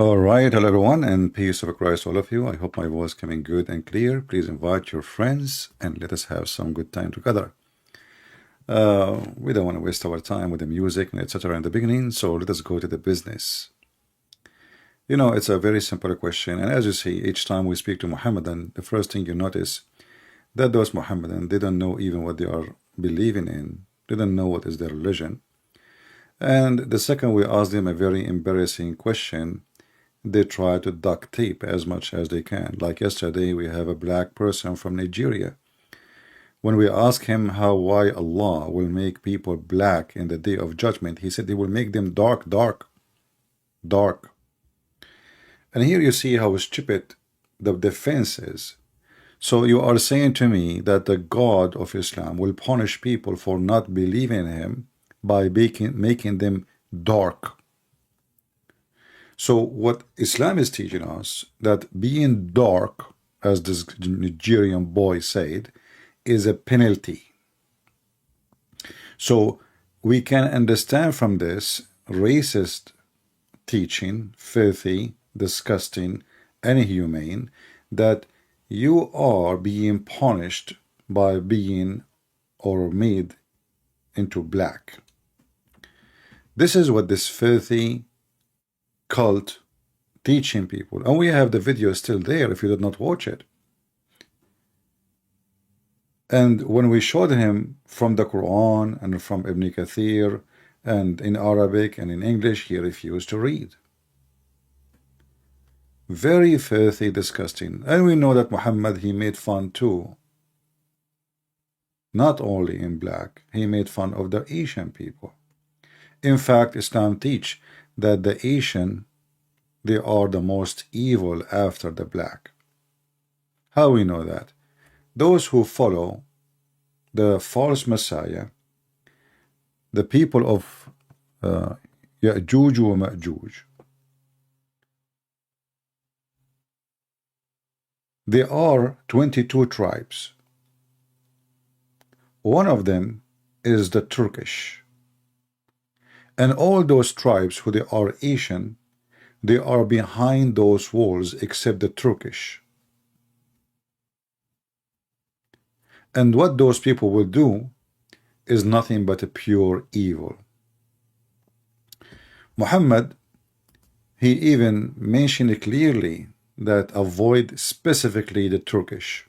All right, hello everyone, and peace of Christ, all of you. I hope my voice coming good and clear. Please invite your friends and let us have some good time together. We don't want to waste our time with the music and etc. in the beginning, so let us go to the business. You know, it's a very simple question, and as you see, each time we speak to Muhammadan, the first thing you notice that those Muhammadan, they don't know even what they are believing in. They don't know what is their religion. And the second we ask them a very embarrassing question, they try to duct tape as much as they can. Like yesterday, we have a black person from Nigeria. When we ask him why Allah will make people black in the day of judgment, he said he will make them dark, dark, dark. And here you see how stupid the defense is. So you are saying to me that the God of Islam will punish people for not believing in him by making them dark. So what Islam is teaching us, that being dark, as this Nigerian boy said, is a penalty. So we can understand from this racist teaching, filthy, disgusting, inhumane, that you are being punished by being or made into black. This is what this filthy cult teaching people, and we have the video still there if you did not watch it. And when we showed him from the Quran and from Ibn Kathir and in Arabic and in English, he refused to read. Very filthy, disgusting. And we know that Muhammad, he made fun too, not only in black, he made fun of the Asian people. In fact, Islam teach that the Asian, they are the most evil after the black. How we know that? Those who follow the false Messiah, the people of Ya'juj wa Ma'juj, there are 22 tribes. One of them is the Turkish. And all those tribes who they are Asian, they are behind those walls except the Turkish. And what those people will do is nothing but a pure evil. Muhammad, he even mentioned clearly that avoid specifically the Turkish.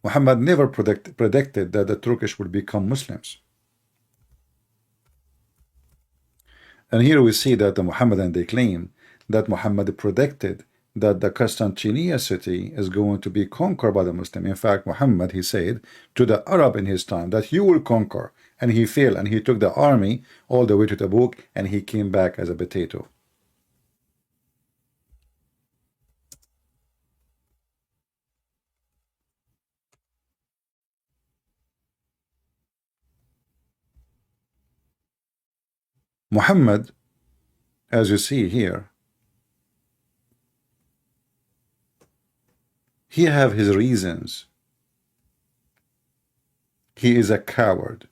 Muhammad never predicted that the Turkish would become Muslims. And here we see that the Muhammadan, they claim that Muhammad predicted that the Constantinople city is going to be conquered by the Muslim. In fact, Muhammad, he said to the Arab in his time that you will conquer, and he failed, and he took the army all the way to Tabuk, and he came back as a potato. Muhammad, as you see here, he have his reasons. He is a coward.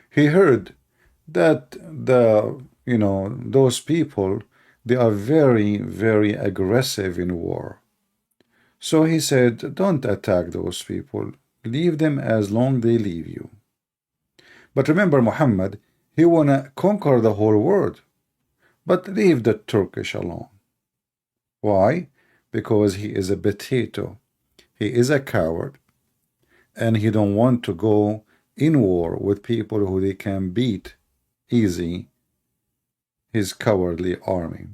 He heard that those people, they are very, very aggressive in war. So he said, don't attack those people. Leave them as long they leave you. But remember, Muhammad, he wanna conquer the whole world. But leave the Turkish alone. Why? Because he is a potato. He is a coward, and he don't want to go in war with people who they can beat easy his cowardly army.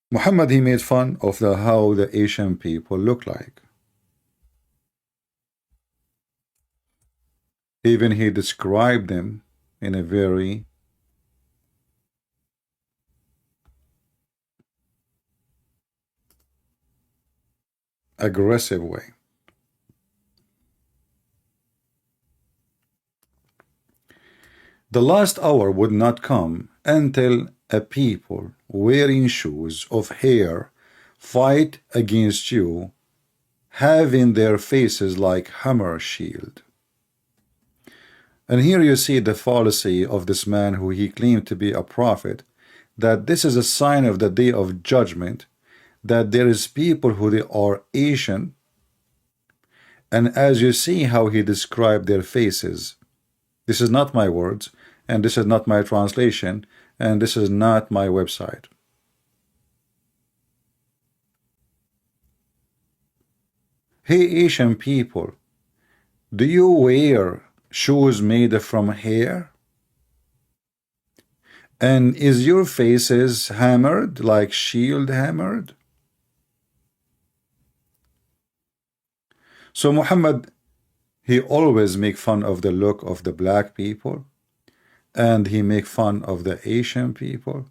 Muhammad, he made fun of how the Asian people look like. Even he described them in a very aggressive way. The last hour would not come until a people wearing shoes of hair fight against you, having their faces like hammer shield. And here you see the fallacy of this man who he claimed to be a prophet, that this is a sign of the day of judgment, that there is people who they are Asian, and as you see how he described their faces, this is not my words, and this is not my translation, and this is not my website. Hey Asian people, do you wear shoes made from hair? And is your faces hammered like shield hammered? So Muhammad, he always make fun of the look of the black people, and he make fun of the Asian people.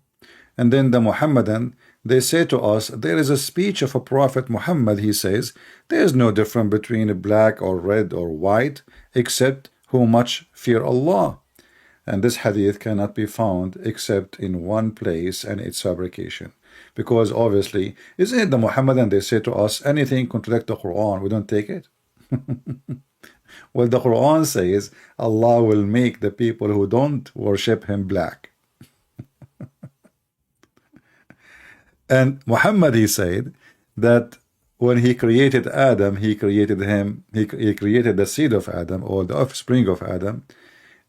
And then the Muhammadan, they say to us, there is a speech of a Prophet Muhammad, he says, there is no difference between black or red or white, except who much fear Allah. And this hadith cannot be found except in one place, and it's fabrication. Because obviously, isn't it the Muhammadan, they say to us, anything contradict the Quran, we don't take it? Well, the Quran says Allah will make the people who don't worship him black. And Muhammad, he said that when he created Adam, he created him, he created the seed of Adam, or the offspring of Adam,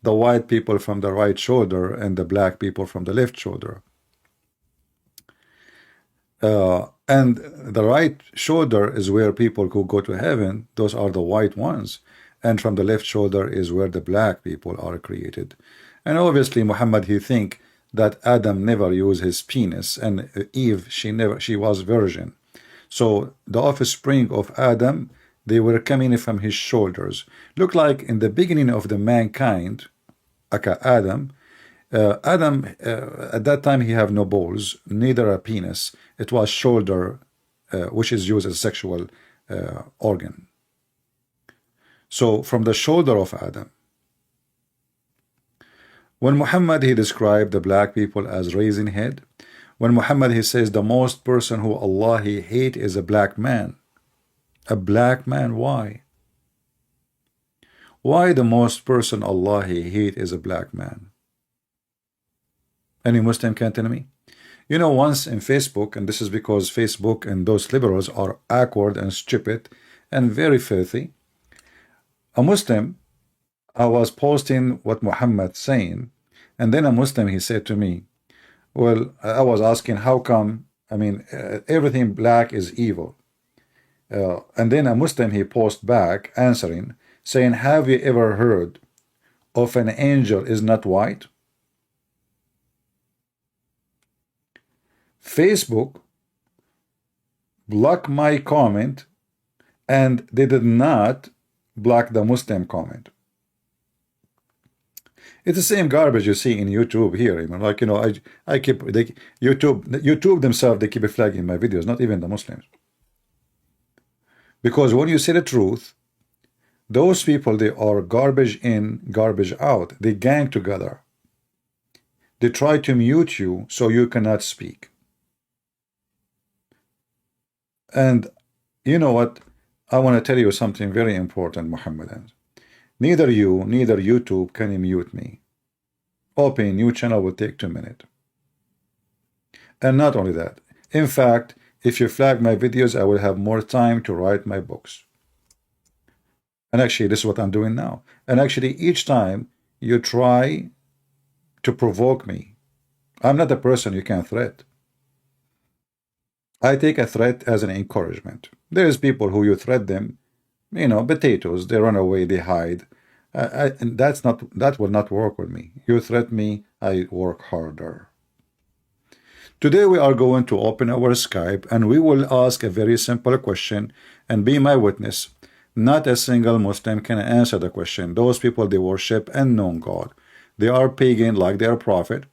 the white people from the right shoulder and the black people from the left shoulder. And the right shoulder is where people who go to heaven, those are the white ones. And from the left shoulder is where the black people are created. And obviously Muhammad, he think that Adam never used his penis, and Eve, she was virgin. So the offspring of Adam, they were coming from his shoulders. Look like in the beginning of the mankind, Adam, at that time he have no balls, neither a penis. It was shoulder, which is used as a sexual organ. So from the shoulder of Adam. When Muhammad, he described the black people as raising head, when Muhammad, he says the most person who Allah he hate is a black man. A black man, why? Why the most person Allah he hate is a black man? Any Muslim can tell me? You know, once in Facebook, and this is because Facebook and those liberals are awkward and stupid and very filthy, a Muslim, I was posting what Muhammad saying, and then a Muslim, he said to me, well, I was asking how come, I mean, everything black is evil. And then a Muslim, he post back answering, saying, have you ever heard of an angel is not white? Facebook blocked my comment, and they did not block the Muslim comment. It's the same garbage you see in YouTube here. You know, like, you know, I keep YouTube themselves, they keep flagging my videos, not even the Muslims. Because when you say the truth, those people, they are garbage in, garbage out. They gang together. They try to mute you so you cannot speak. And you know what? I want to tell you something very important, Muhammadans. Neither you, neither YouTube can mute me. Open a new channel will take 2 minutes. And not only that, in fact, if you flag my videos, I will have more time to write my books. And actually, this is what I'm doing now. And actually, each time you try to provoke me, I'm not a person you can threat. I take a threat as an encouragement. There's people who you threat them, you know, potatoes, they run away, they hide. And that will not work with me. You threat me, I work harder. Today we are going to open our Skype, and we will ask a very simple question, and be my witness. Not a single Muslim can answer the question. Those people, they worship unknown God. They are pagan like their prophet.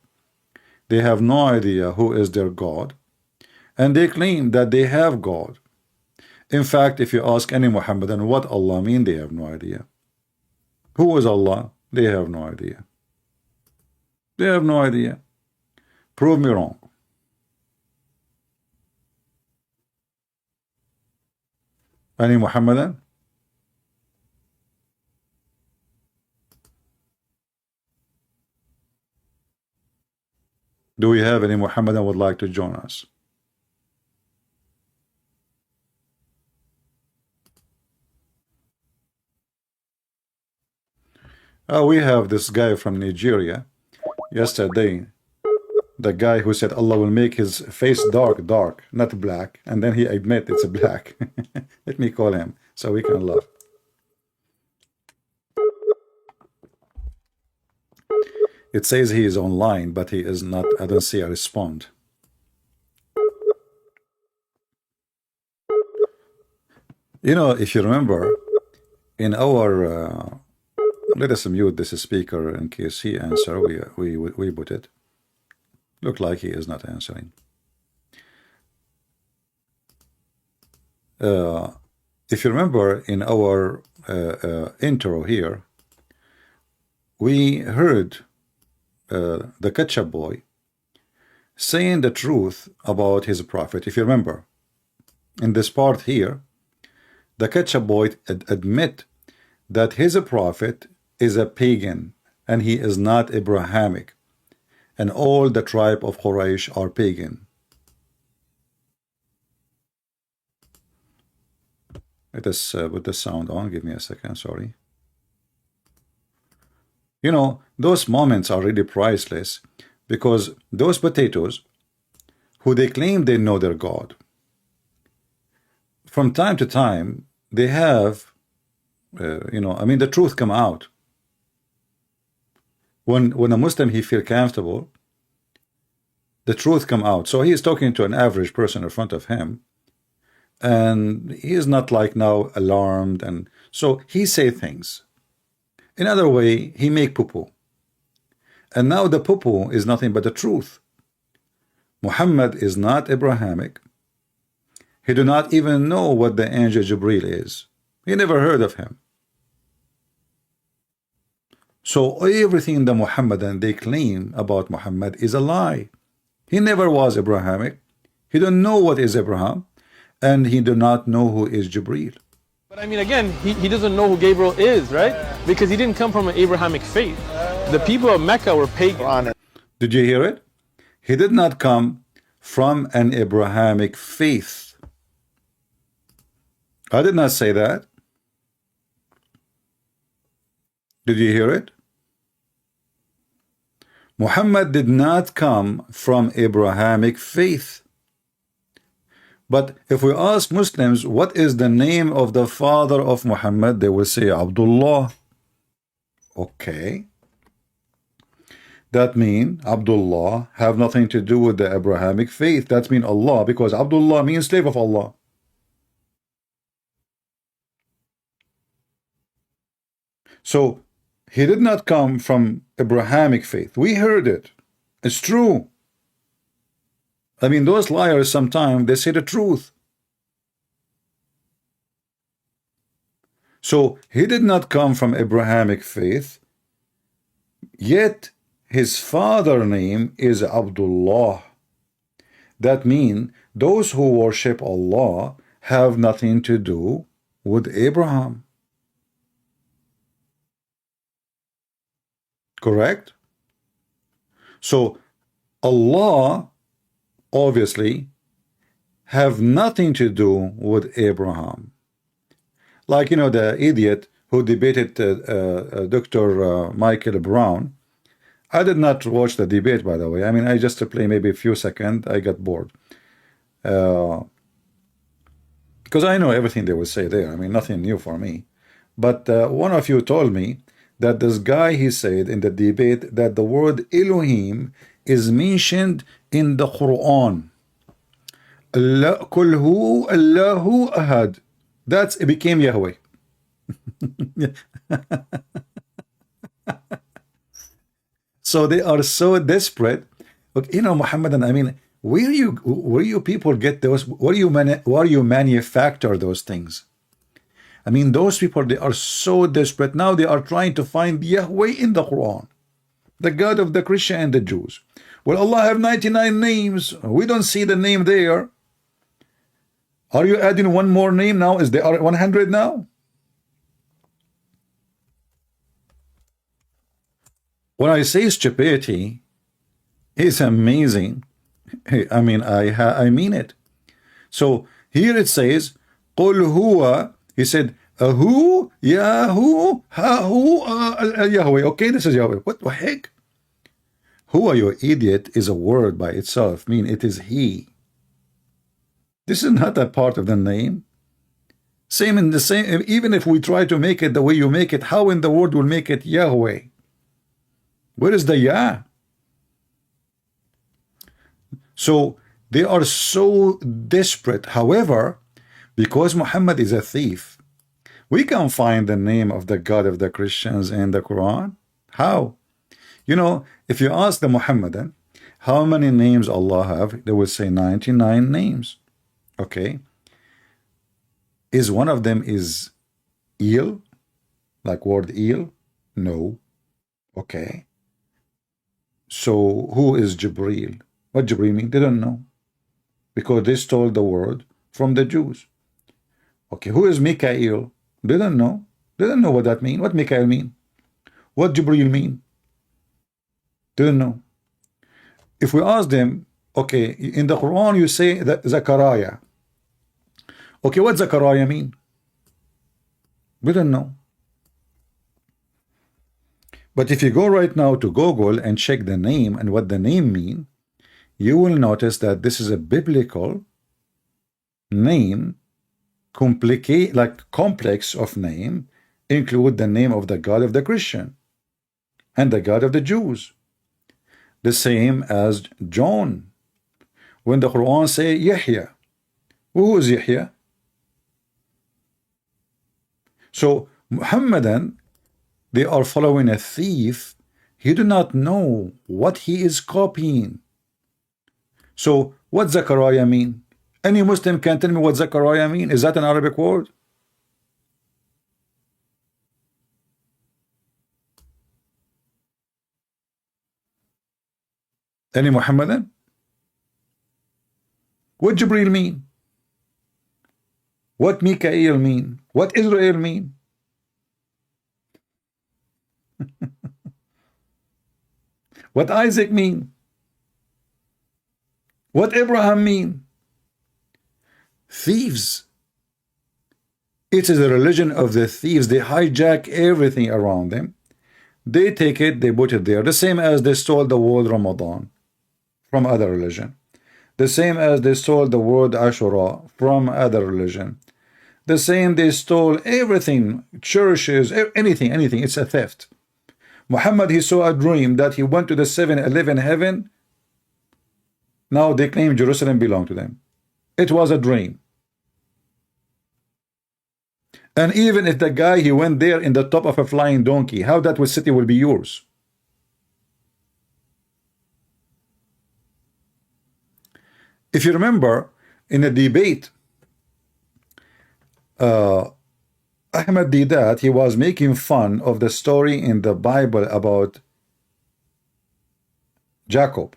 They have no idea who is their God. And they claim that they have God. In fact, if you ask any Muhammadan what Allah mean, they have no idea. Who is Allah? They have no idea. They have no idea. Prove me wrong. Any Muhammadan? Do we have any Muhammadan would like to join us? We have this guy from Nigeria. Yesterday, the guy who said Allah will make his face dark, not black, and then he admit it's black. Let me call him so we can laugh. It says he is online, but he is not. I don't see a respond. You know, if you remember, in our let us mute this speaker in case he answer. We put it. Look like he is not answering. If you remember, in our intro here, we heard the ketchup boy saying the truth about his prophet. If you remember, in this part here, the ketchup boy admit that his prophet is a pagan and he is not Abrahamic, and all the tribe of Quraysh are pagan. Let us put the sound on. Give me a second. Sorry. You know, those moments are really priceless, because those potatoes who they claim they know their God, from time to time they have you know, I mean, the truth come out. When a Muslim he feel comfortable, the truth come out. So he is talking to an average person in front of him, and he is not like now alarmed, and so he say things. In other way, he make poo-poo. And now the poo-poo is nothing but the truth. Muhammad is not Abrahamic. He do not even know what the angel Jibril is. He never heard of him. So everything the Muhammadan they claim about Muhammad is a lie. He never was Abrahamic. He don't know what is Abraham, and he do not know who is Jibril. But I mean, again, he doesn't know who Gabriel is, right? Because he didn't come from an Abrahamic faith. The people of Mecca were pagan. Did you hear it? He did not come from an Abrahamic faith. I did not say that. Did you hear it? Muhammad did not come from Abrahamic faith. But if we ask Muslims what is the name of the father of Muhammad, they will say Abdullah. Okay. That means Abdullah have nothing to do with the Abrahamic faith. That means Allah, because Abdullah means slave of Allah. So he did not come from Abrahamic faith. We heard it. It's true. I mean, those liars sometimes they say the truth. So he did not come from Abrahamic faith, yet his father name is Abdullah. That means those who worship Allah have nothing to do with Abraham. Correct? So Allah obviously have nothing to do with Abraham. Like, you know, the idiot who debated Dr. Michael Brown. I did not watch the debate, by the way. I mean, I just play maybe a few seconds. I got bored. Because I know everything they will say there. I mean, nothing new for me. But one of you told me that this guy, he said in the debate that the word Elohim is mentioned in the Quran. Qul hu Allahu ahad. That's it became Yahweh. So they are so desperate. Look, you know, Muhammadan, I mean, where you people get those? Where you manufacture those things? I mean, those people, they are so desperate. Now they are trying to find Yahweh in the Quran, the God of the Christian and the Jews. Well, Allah have 99 names. We don't see the name there. Are you adding one more name now? Is there 100 now? When I say stupidity, It's amazing. I mean, I mean it. So here it says, قُلْ هُوَ. He said, who, Yahoo, Yahweh. Okay, this is Yahweh. What the heck? Who, you idiot, is a word by itself. Mean it is he. This is not a part of the name. Same in the same. Even if we try to make it the way you make it, how in the world will make it Yahweh? Where is the Yah? So they are so desperate. However, because Muhammad is a thief, we can find the name of the God of the Christians in the Quran. How? You know, if you ask the Muhammadan, how many names Allah have, they will say 99 names. Okay. Is one of them is eel? Like word eel? No. Okay. So who is Jibreel? What Jibreel mean? They don't know. Because they stole the word from the Jews. Okay, who is Mikael? They don't know. They don't know what that mean. What Mikael mean? What Jibreel mean? They don't know. If we ask them, okay, in the Quran you say that Zachariah. Okay, what Zachariah mean? We don't know. But if you go right now to Google and check the name and what the name mean, you will notice that this is a biblical name, complex of name, include the name of the God of the Christian and the God of the Jews. The same as John. When the Quran say Yahya, who is Yahya? So Muhammadan, they are following a thief. He do not know what he is copying. So what Zechariah mean? Any Muslim can tell me what Zechariah mean? Is that an Arabic word? Any Muhammadan? What Jibreel mean? What Mikael mean? What Israel mean? What Isaac mean? What Abraham mean? Thieves. It is a religion of the thieves. They hijack everything around them. They take it, they put it there. The same as they stole the word Ramadan from other religion. The same as they stole the word Ashura from other religion. The same they stole everything, churches, anything. It's a theft. Muhammad, he saw a dream that he went to the 7-Eleven heaven. Now they claim Jerusalem belonged to them. It was a dream. And even if the guy, he went there in the top of a flying donkey, how that city will be yours? If you remember, in a debate, Ahmed Didat, he was making fun of the story in the Bible about Jacob,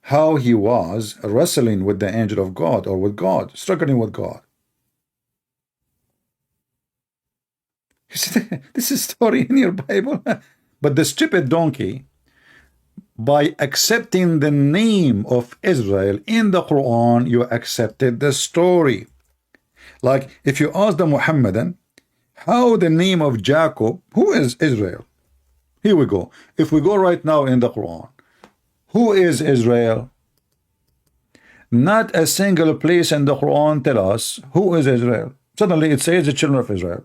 how he was wrestling with the angel of God, or with God, struggling with God. He said, this is a story in your Bible. But the stupid donkey, by accepting the name of Israel in the Quran, you accepted the story. Like if you ask the Muhammadan, how the name of Jacob, who is Israel? Here we go. If we go right now in the Quran, who is Israel? Not a single place in the Quran tell us who is Israel. Suddenly it says the children of Israel.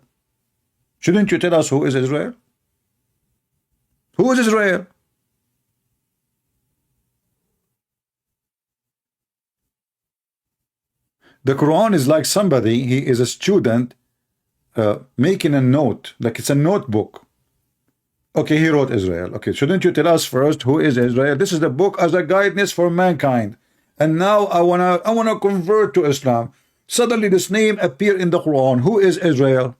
Shouldn't you tell us who is Israel? Who is Israel? The Quran is like somebody, he is a student making a note, like it's a notebook. Okay, he wrote Israel. Okay, shouldn't you tell us first who is Israel? This is the book as a guidance for mankind. And now I wanna convert to Islam. Suddenly this name appear in the Quran. Who is Israel?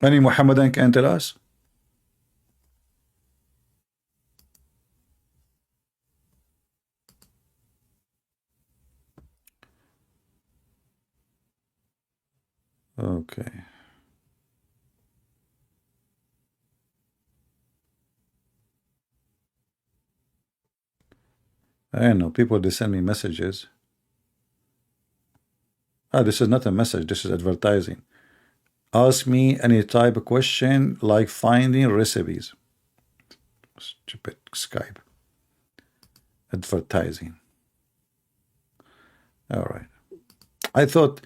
Any Muhammadan can tell us? Okay. I know people, they send me messages. Ah, this is not a message, this is advertising. Ask me any type of question like finding recipes. Stupid Skype. Advertising. All right. I thought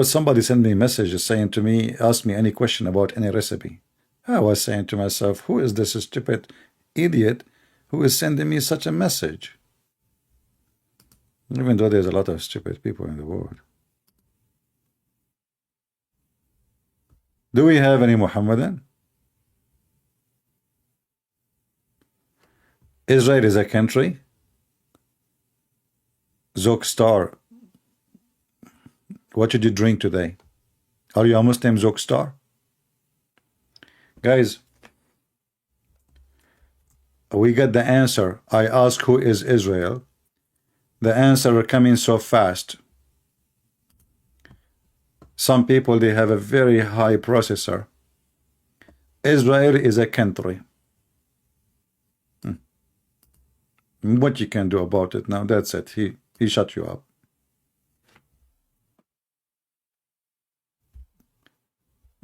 somebody sent me messages saying to me, ask me any question about any recipe. I was saying to myself, who is this stupid idiot who is sending me such a message? Even though there's a lot of stupid people in the world. Do we have any Muhammadan? Israel is a country. Zok Star, what did you drink today? Are you a Muslim, Zok Star? Guys, we got the answer. I asked who is Israel. The answer coming so fast. Some people, they have a very high processor. Israel is a country. What you can do about it now? That's it. He shut you up.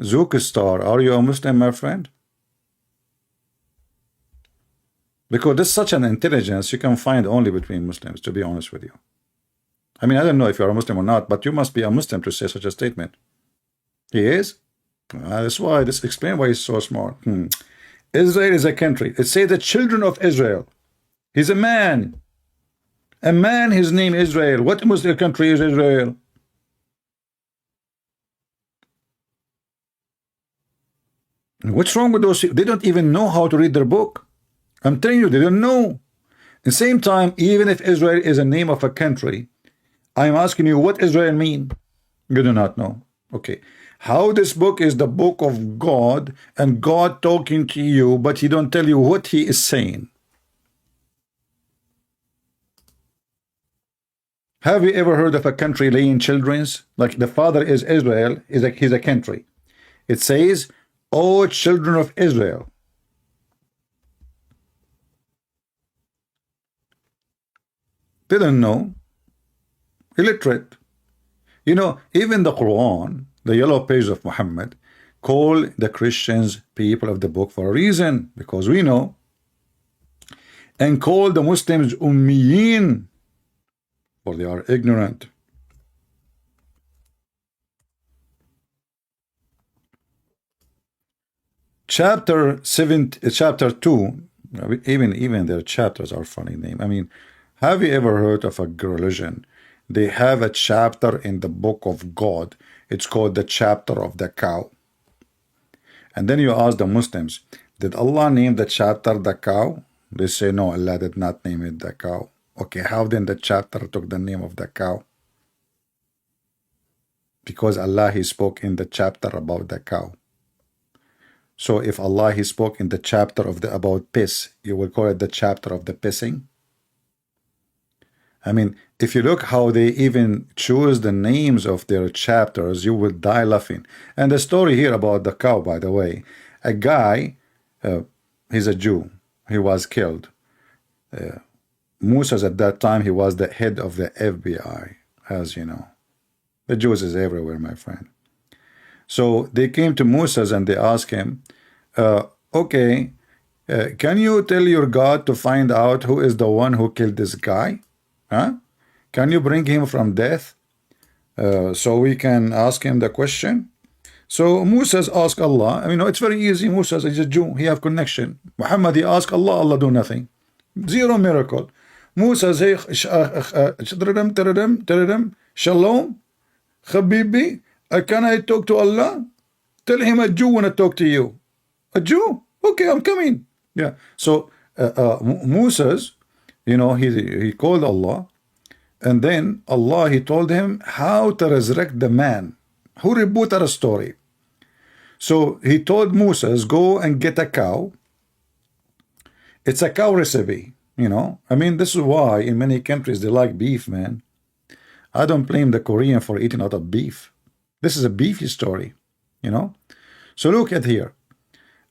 Zook Star, are you a Muslim, my friend? Because there's such an intelligence you can find only between Muslims, to be honest with you. I mean, I don't know if you're a Muslim or not, but you must be a Muslim to say such a statement. He is? That's why, this explains why he's so smart. Israel is a country. It says the children of Israel. He's a man. A man, his name Israel. What Muslim country is Israel? What's wrong with those? They don't even know how to read their book. I'm telling you, they don't know. At the same time, even if Israel is a name of a country, I'm asking you, what Israel mean? You do not know. Okay. How this book is the book of God, and God talking to you, but he don't tell you what he is saying. Have you ever heard of a country laying children's? Like the father is Israel, he's a country. It says, O children of Israel. They don't know. Illiterate. You know, even the Quran, the yellow page of Muhammad, call the Christians people of the book for a reason, because we know, and call the Muslims ummiyin, for they are ignorant. Chapter 2, even their chapters are funny name. I mean, have you ever heard of a religion? They have a chapter in the book of God. It's called the chapter of the cow. And then you ask the Muslims, did Allah name the chapter the cow? They say, no, Allah did not name it the cow. Okay, how then the chapter took the name of the cow? Because Allah, he spoke in the chapter about the cow. So if Allah, he spoke in the chapter of about piss, you will call it the chapter of the pissing? I mean, if you look how they even choose the names of their chapters, you will die laughing. And the story here about the cow, by the way, a guy, he's a Jew, he was killed. Moses at that time, he was the head of the FBI, as you know. The Jews is everywhere, my friend. So they came to Moses and they asked him, okay, can you tell your God to find out who is the one who killed this guy? Huh? Can you bring him from death so we can ask him the question? So Moses asked Allah. I mean, it's very easy. Moses is a Jew. He have connection. Muhammad, he asked Allah. Allah do nothing. Zero miracle. Moses, hey, shalom, Habibi, can I talk to Allah? Tell him a Jew want to talk to you. A Jew? Okay, I'm coming. Yeah. So Moses, you know, he called Allah, and then Allah, he told him how to resurrect the man who rebooted a story. So he told Moses, go and get a cow. It's a cow recipe, you know. I mean, this is why in many countries they like beef, man. I don't blame the Korean for eating out of beef. This is a beefy story, you know. So look at here.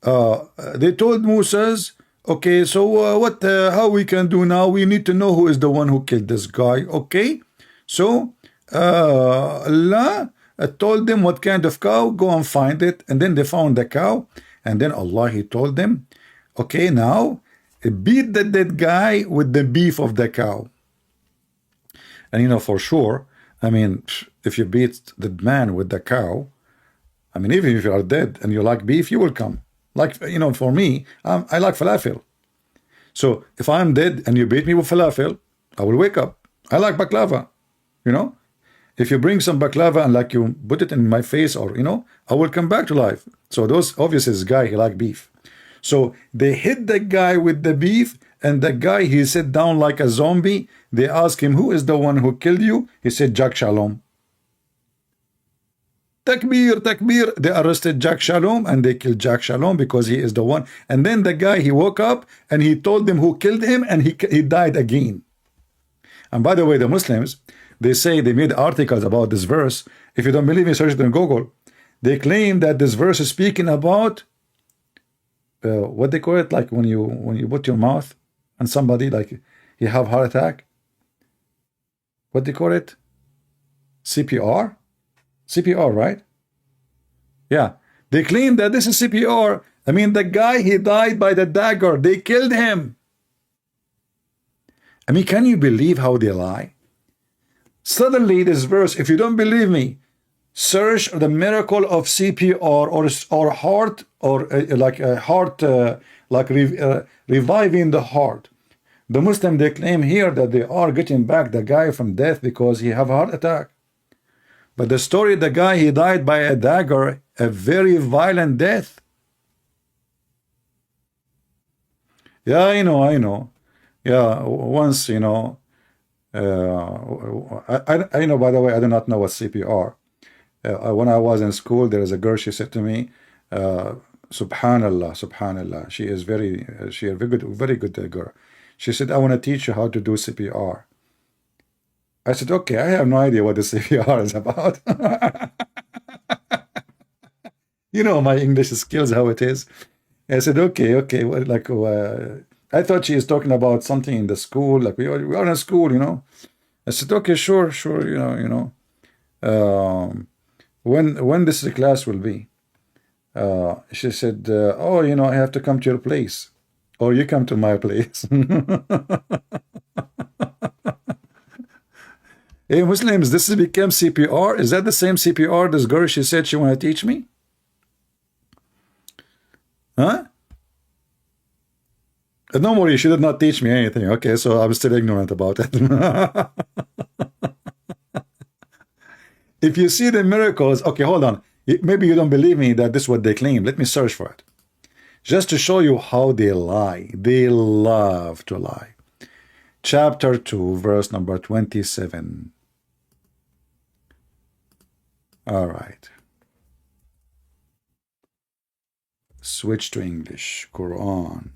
They told Moses, Okay, so what? How we can do now? We need to know who is the one who killed this guy. Okay, so Allah told them what kind of cow. Go and find it, and then they found the cow, and then Allah He told them, okay, now beat the dead guy with the beef of the cow. And you know for sure, I mean, if you beat the man with the cow, I mean, even if you are dead and you like beef, you will come. Like, you know, for me, I like falafel. So if I'm dead and you beat me with falafel, I will wake up. I like baklava, you know. If you bring some baklava and like you put it in my face, or you know, I will come back to life. So those obviously this guy he like beef. So they hit the guy with the beef, and the guy he sat down like a zombie. They asked him, who is the one who killed you? He said, Jack Shalom. Takbir, takbir. They arrested Jack Shalom and they killed Jack Shalom because he is the one. And then the guy, he woke up and he told them who killed him, and he died again. And by the way, the Muslims, they say they made articles about this verse. If you don't believe me, search it on Google. They claim that this verse is speaking about what they call it, like when you put your mouth on somebody, like he have heart attack. What they call it? CPR? CPR, right? Yeah. They claim that this is CPR. I mean, the guy, he died by the dagger. They killed him. I mean, can you believe how they lie? Suddenly, this verse, if you don't believe me, search the miracle of CPR or heart, or like a heart, reviving the heart. The Muslim, they claim here that they are getting back the guy from death because he have a heart attack. But the story, the guy, he died by a dagger, a very violent death. Yeah, I know. Yeah, once, you know, I know, by the way, I do not know what CPR. When I was in school, there is a girl, she said to me, Subhanallah, Subhanallah. She is she a very good girl. She said, I want to teach you how to do CPR. I said, okay, I have no idea what the CPR is about. You know my English skills, how it is. I said, okay, well, like, I thought she is talking about something in the school, like we are in school, you know. I said, okay, sure, you know. When this class will be? She said, oh, you know, I have to come to your place, or you come to my place. Hey, Muslims, this has become CPR. Is that the same CPR this girl, she said she want to teach me? Huh? No worry, she did not teach me anything. Okay, so I'm still ignorant about it. If you see the miracles, okay, hold on. Maybe you don't believe me that this is what they claim. Let me search for it. Just to show you how they lie. They love to lie. Chapter 2, verse number 27. All right. Switch to English. Quran.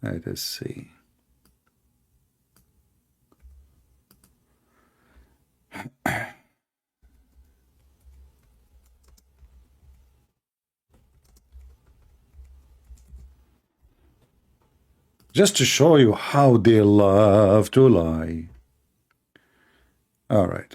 Let us see. Just to show you how they love to lie. All right.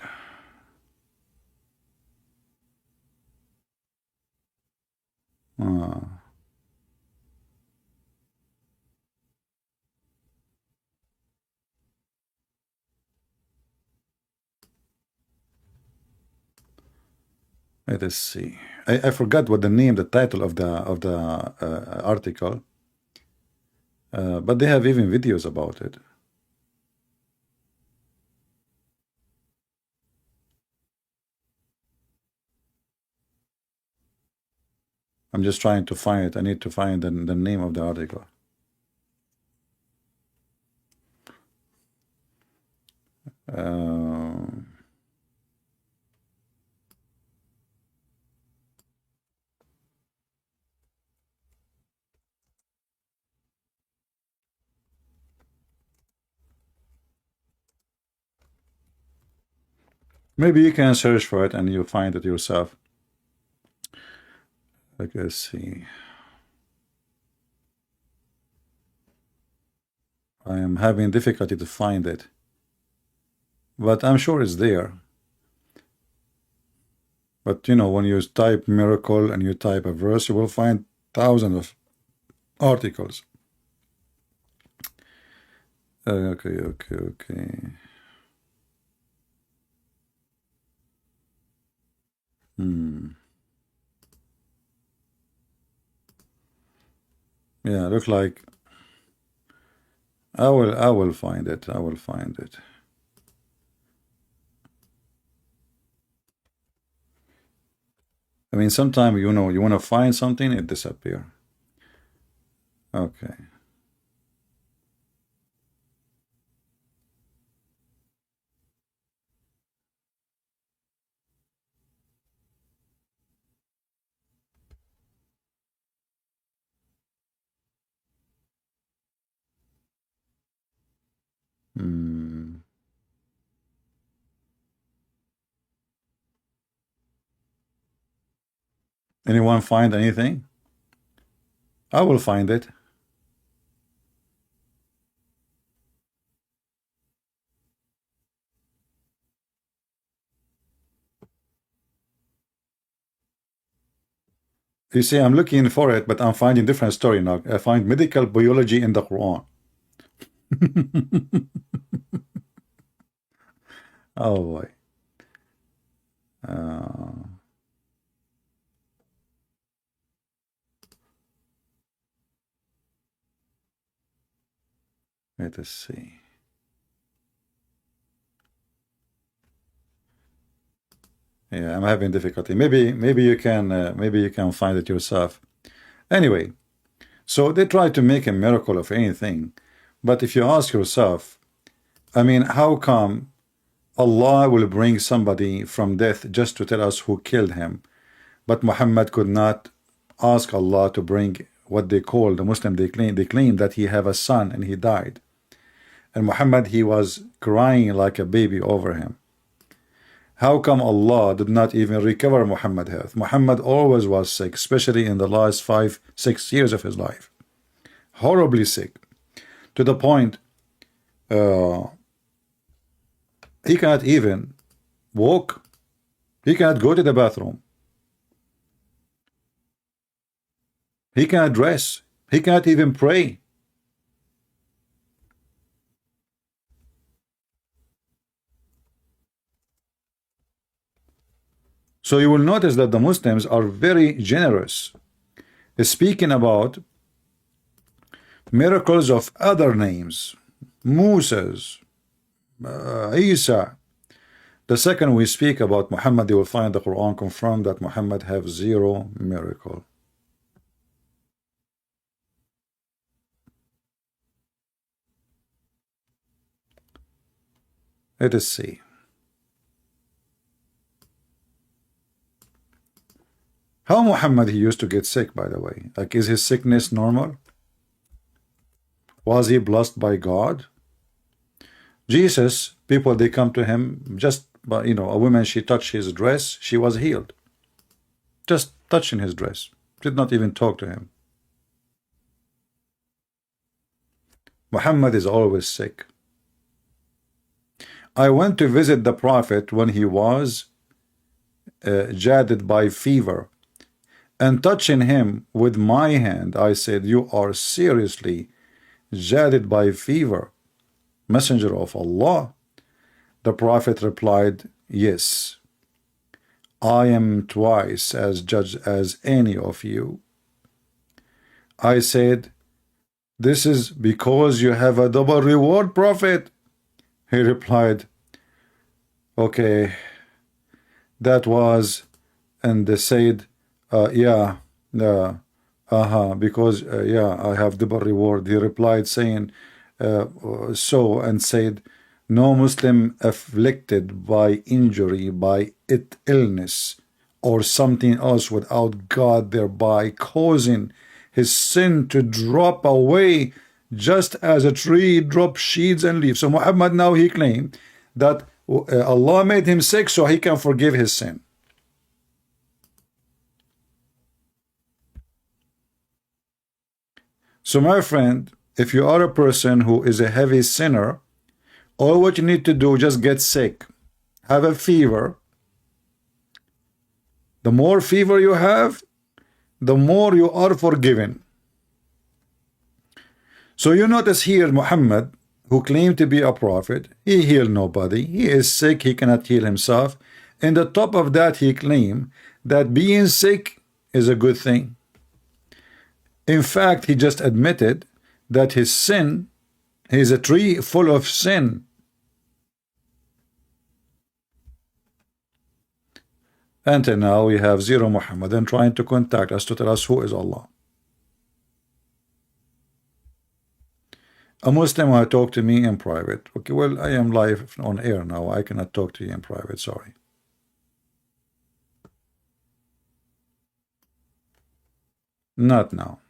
Let us see. I forgot what the title of the article, but they have even videos about it. I'm just trying to find it. I need to find the name of the article. Maybe you can search for it and you'll find it yourself. Okay, let's see. I am having difficulty to find it, but I'm sure it's there. But you know, when you type miracle and you type a verse, you will find thousands of articles. Okay. Yeah, look like I will find it. I will find it. I mean, sometimes you know you want to find something, it disappear. Okay. Anyone find anything? I will find it. You see, I'm looking for it, but I'm finding different story now. I find medical biology in the Quran. Oh boy. Let us see. Yeah, I'm having difficulty. Maybe you can find it yourself. Anyway, so they try to make a miracle of anything, but if you ask yourself, I mean, how come Allah will bring somebody from death just to tell us who killed him, but Muhammad could not ask Allah to bring what they call the Muslim? They claim that he have a son and he died, and Muhammad, he was crying like a baby over him. How come Allah did not even recover Muhammad's health? Muhammad always was sick, especially in the last 5-6 years of his life. Horribly sick, to the point he cannot even walk. He cannot go to the bathroom. He cannot dress. He cannot even pray. So you will notice that the Muslims are very generous, speaking about miracles of other names, Moses, Isa. The second we speak about Muhammad, you will find the Quran confirm that Muhammad have 0 miracle. Let us see. How Muhammad he used to get sick, by the way? Like, is his sickness normal? Was he blessed by God? Jesus, people, they come to him just by, you know, a woman, she touched his dress, she was healed. Just touching his dress. Did not even talk to him. Muhammad is always sick. I went to visit the Prophet when he was jaded by fever, and touching him with my hand, I said, "You are seriously jaded by fever, Messenger of Allah?" The Prophet replied, "Yes, I am twice as judged as any of you." I said, "This is because you have a double reward, Prophet." He replied, "Okay, that was," and they said, "Yeah, because yeah, I have double reward." He replied saying, so, and said, "No Muslim afflicted by injury, by illness, or something else without God, thereby causing his sin to drop away, just as a tree drops seeds and leaves." So Muhammad now he claimed that Allah made him sick so he can forgive his sin. So my friend, if you are a person who is a heavy sinner, all what you need to do, just get sick, have a fever. The more fever you have, the more you are forgiven. So you notice here Muhammad, who claimed to be a prophet, he healed nobody. He is sick, he cannot heal himself. And the top of that, he claimed that being sick is a good thing. In fact, he just admitted that his sin, he is a tree full of sin. Until now, we have zero Muhammadan trying to contact us to tell us who is Allah. A Muslim will talk to me in private. Okay, well, I am live on air now. I cannot talk to you in private, sorry. Not now.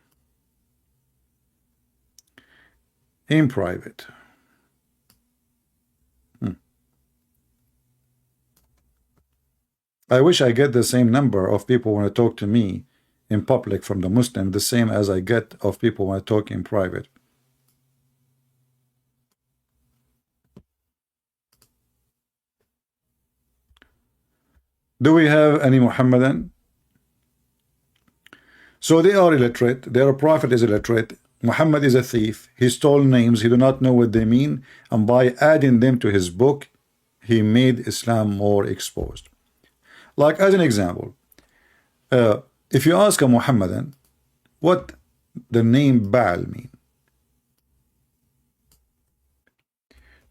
In private. I wish I get the same number of people when I talk to me in public from the Muslim, the same as I get of people when I talk in private. Do we have any Muhammadan? So they are illiterate. Their prophet is illiterate. Muhammad is a thief. He stole names. He do not know what they mean. And by adding them to his book, he made Islam more exposed. Like as an example, if you ask a Muhammadan what the name Baal mean,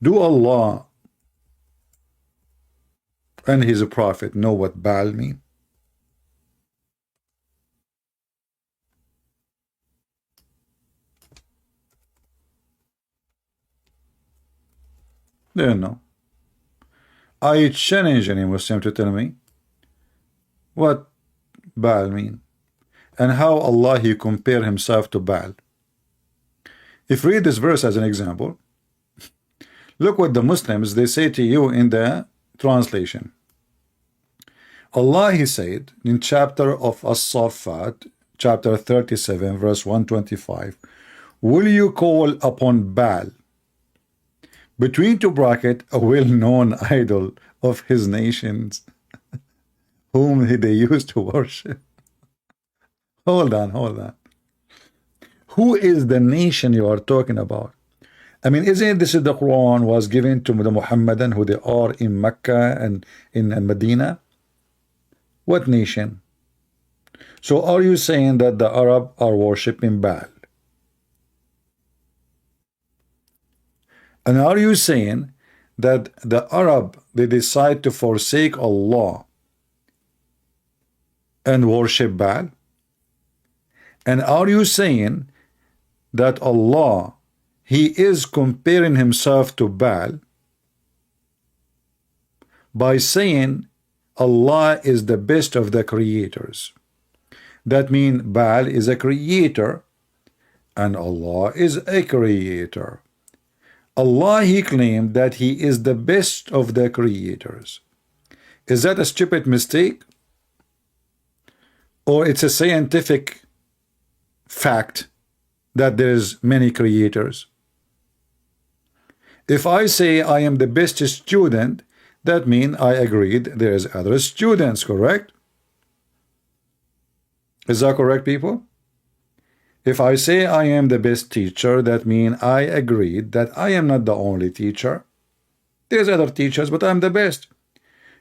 do Allah and his prophet know what Baal mean? They don't know. I challenge any Muslim to tell me what Baal mean and how Allah he compare himself to Baal. If read this verse as an example, look what the Muslims they say to you in the translation. Allah he said in chapter of As-Saffat, chapter 37, verse 125, will you call upon Baal, between two bracket, a well-known idol of his nations, whom they used to worship? Hold on. Who is the nation you are talking about? I mean, isn't this the Quran was given to the Muhammadan who they are in Mecca and in Medina? What nation? So are you saying that the Arab are worshipping Baal? And are you saying that the Arab they decide to forsake Allah and worship Baal? And are you saying that Allah he is comparing himself to Baal by saying Allah is the best of the creators? That means Baal is a creator and Allah is a creator. Allah he claimed that he is the best of the creators. Is that a stupid mistake? Or it's a scientific fact that there's many creators? If I say I am the best student, that means I agreed there's other students, correct? Is that correct, people? If I say I am the best teacher, that means I agreed that I am not the only teacher. There's other teachers, but I'm the best.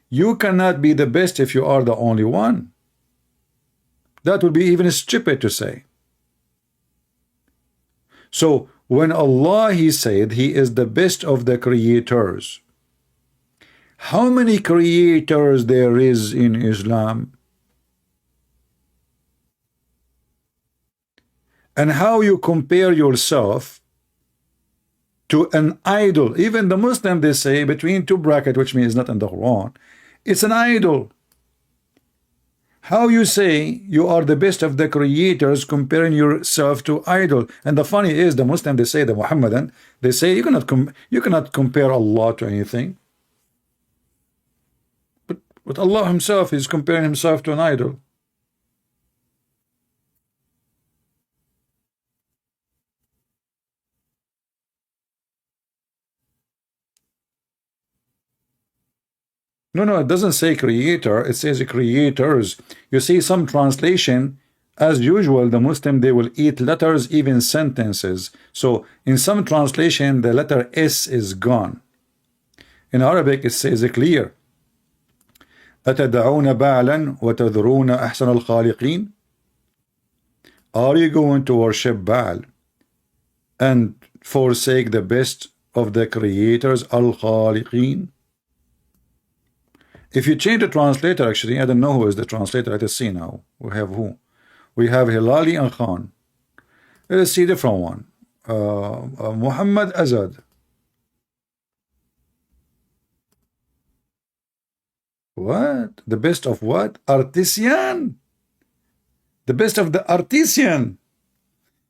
You cannot be the best if you are the only one. That would be even stupid to say. So when Allah he said he is the best of the creators, how many creators there is in Islam? And how you compare yourself to an idol? Even the Muslim they say between two brackets, which means not in the Quran, it's an idol. How you say you are the best of the creators comparing yourself to idol? And the funny is the Muslim they say, the Muhammadan they say you cannot compare Allah to anything. But Allah himself is comparing himself to an idol. No, no, it doesn't say creator. It says creators. You see, some translation, as usual, the Muslim, they will eat letters, even sentences. So in some translation, the letter S is gone. In Arabic, it says clear. أتدعون بعلا وتذرون أحسن الخالقين. Are you going to worship Baal and forsake the best of the creators, al-khaliqeen? If you change the translator, actually, I don't know who is the translator. Let us see now. We have who? We have Hilali and Khan. Let us see a different one. Muhammad Azad. What? The best of what? Artisan. The best of the artisan.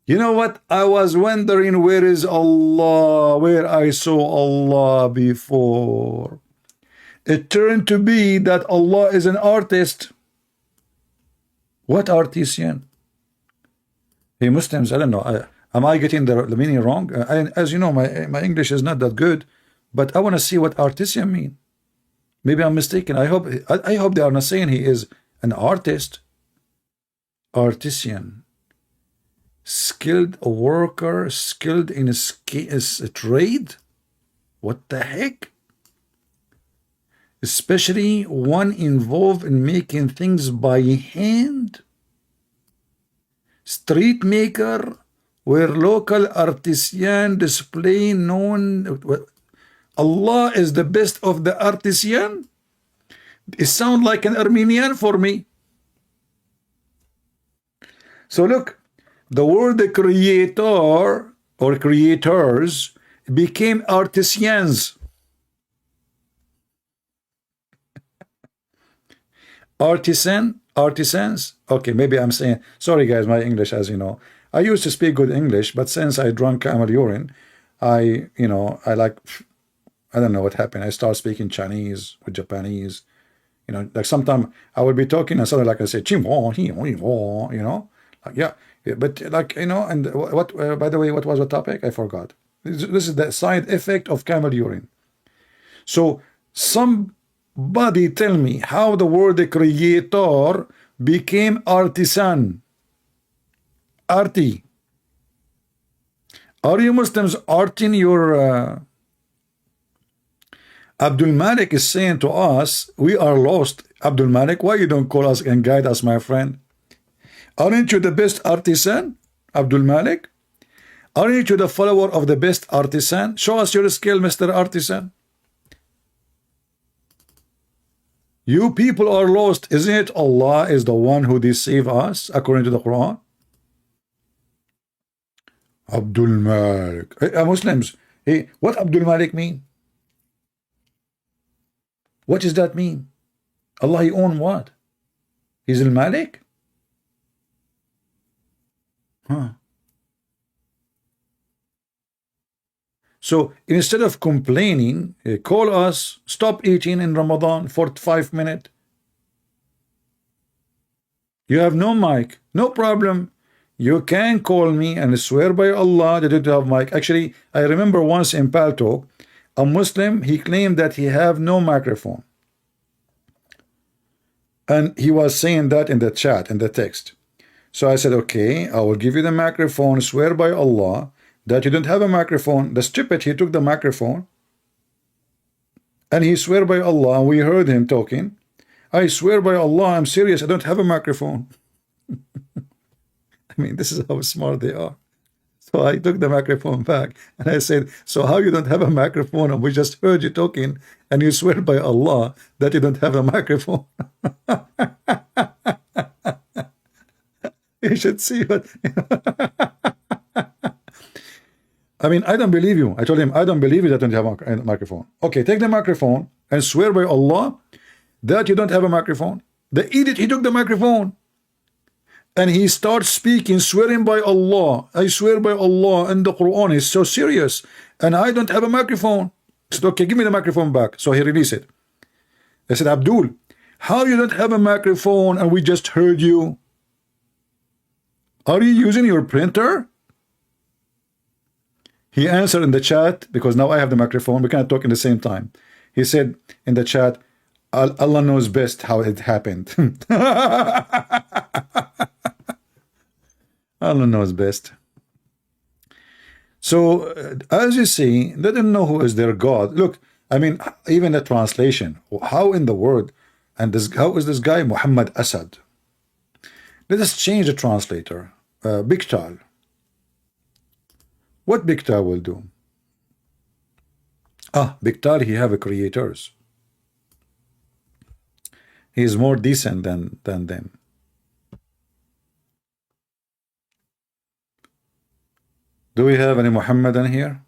You know what? I was wondering, where is Allah? Where I saw Allah before. It turned to be that Allah is an artist. What artisan? Hey, Muslims, I don't know. Am I getting the meaning wrong? As you know, my English is not that good, but I want to see what artisan mean. Maybe I'm mistaken. I hope they are not saying he is an artist. Artisan. Skilled worker, skilled in a trade. What the heck? Especially one involved in making things by hand. Street maker, where local artisan display known. Allah is the best of the artisan. It sounds like an Armenian for me. So look, the word creator or creators became artisans. Artisans. Okay, maybe I'm saying, sorry guys, my English, as you know, I used to speak good English, but since I drank camel urine, I don't know what happened. I start speaking Chinese with Japanese, like sometimes I would be talking and suddenly, like I say, like, yeah, but like, and what, by the way, what was the topic? I forgot. This is the side effect of camel urine. So somebody tell me how the word creator became artisan. Arti. Are you Muslims arting your Abdul Malik is saying to us, we are lost. Abdul Malik, why you don't call us and guide us, my friend? Aren't you the best artisan, Abdul Malik? Aren't you the follower of the best artisan? Show us your skill, Mr. Artisan. You people are lost. Isn't it Allah is the one who deceives us, according to the Quran? Abdul Malik. Hey, Muslims, hey, what Abdul Malik mean? What does that mean? Allah, he own what? He's al Malik? Huh. So instead of complaining, call us, stop eating in Ramadan for 5 minutes. You have no mic, no problem. You can call me and swear by Allah that you don't have mic. Actually, I remember once in Palto, a Muslim, he claimed that he have no microphone. And he was saying that in the chat, in the text. So I said, okay, I will give you the microphone, swear by Allah that you don't have a microphone. The stupid, he took the microphone and he swear by Allah. We heard him talking. I swear by Allah, I'm serious, I don't have a microphone. I mean, this is how smart they are. So I took the microphone back and I said, so how you don't have a microphone and we just heard you talking and you swear by Allah that you don't have a microphone? You should see what... I mean, I don't believe you. I told him, I don't believe you that you don't have a microphone. Okay, take the microphone and swear by Allah that you don't have a microphone. The idiot, he took the microphone and he starts speaking, swearing by Allah. I swear by Allah and the Quran. He's so serious. And I don't have a microphone. I said, okay, give me the microphone back. So he released it. I said, Abdul, how you don't have a microphone and we just heard you? Are you using your printer? He answered in the chat, because now I have the microphone, we cannot talk in the same time. He said in the chat, Allah knows best how it happened. Allah knows best. So, as you see, they don't know who is their God. Look, I mean, even the translation, how in the word, and this, how is this guy Muhammad Asad? Let us change the translator. Biktal. What Biktal will do? Ah, Biktal, he have a creators. He is more decent than them. Do we have any Muhammadan here?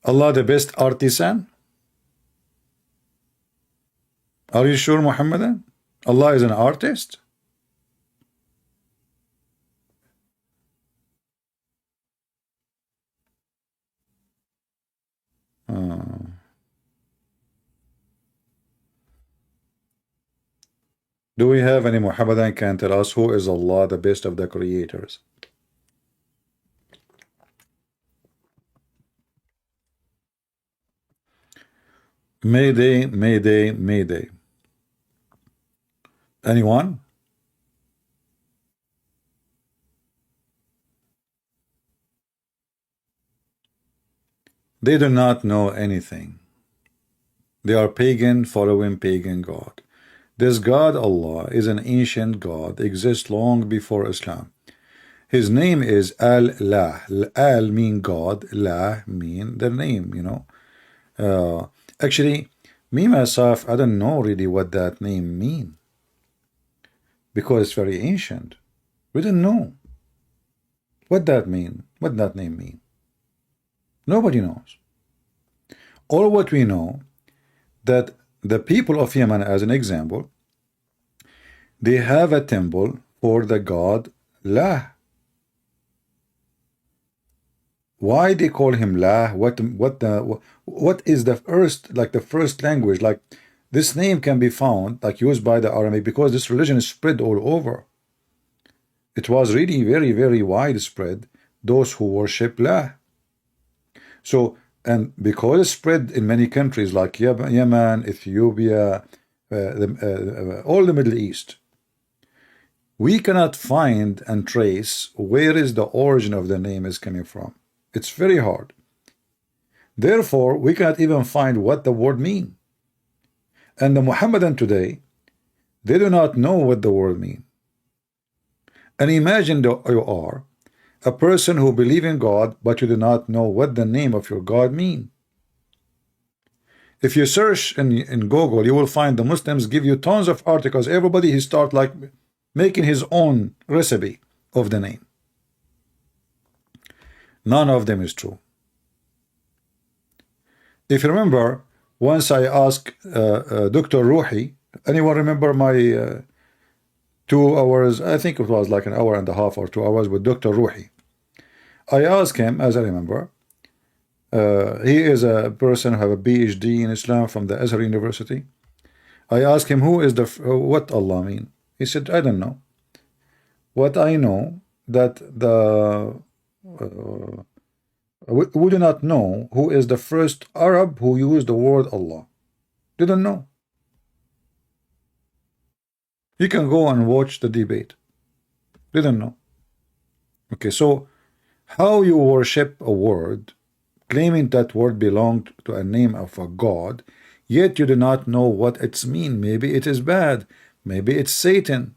Allah the best artisan? Are you sure, Muhammadan? Allah is an artist? Do we have any Muhammadan can tell us who is Allah, the best of the creators? Mayday, Mayday, Mayday. Anyone? They do not know anything. They are pagan, following pagan God. This God, Allah, is an ancient God, exists long before Islam. His name is Al-Lah. Al mean God, La mean the name, you know. Actually, me myself, I don't know really what that name mean, because it's very ancient. We don't know what that mean, what that name mean. Nobody knows. All what we know, that the people of Yemen, as an example, they have a temple for the god La. Why they call him La? What is the first, like the first language? Like this name can be found, like used by the Aramaic, because this religion is spread all over. It was really very, very widespread, those who worship La. So, and because it's spread in many countries like Yemen, Ethiopia, all the Middle East, we cannot find and trace where is the origin of the name is coming from. It's very hard. Therefore, we cannot even find what the word mean. And the Muhammadan today, they do not know what the word mean. And imagine you are a person who believe in God, but you do not know what the name of your God mean. If you search in Google, you will find the Muslims give you tons of articles. Everybody he start like making his own recipe of the name. None of them is true. If you remember, once I asked Dr. Ruhi, anyone remember my 2 hours, I think it was like an hour and a half or 2 hours with Dr. Ruhi. I asked him, as I remember, he is a person who have a PhD in Islam from the Azhar University. I asked him, who is what Allah mean? He said, I don't know. What I know, that we do not know who is the first Arab who used the word Allah. Didn't know. You can go and watch the debate. Didn't know. Okay, so how you worship a word, claiming that word belonged to a name of a god, yet you do not know what it's mean. Maybe it is bad. Maybe it's Satan.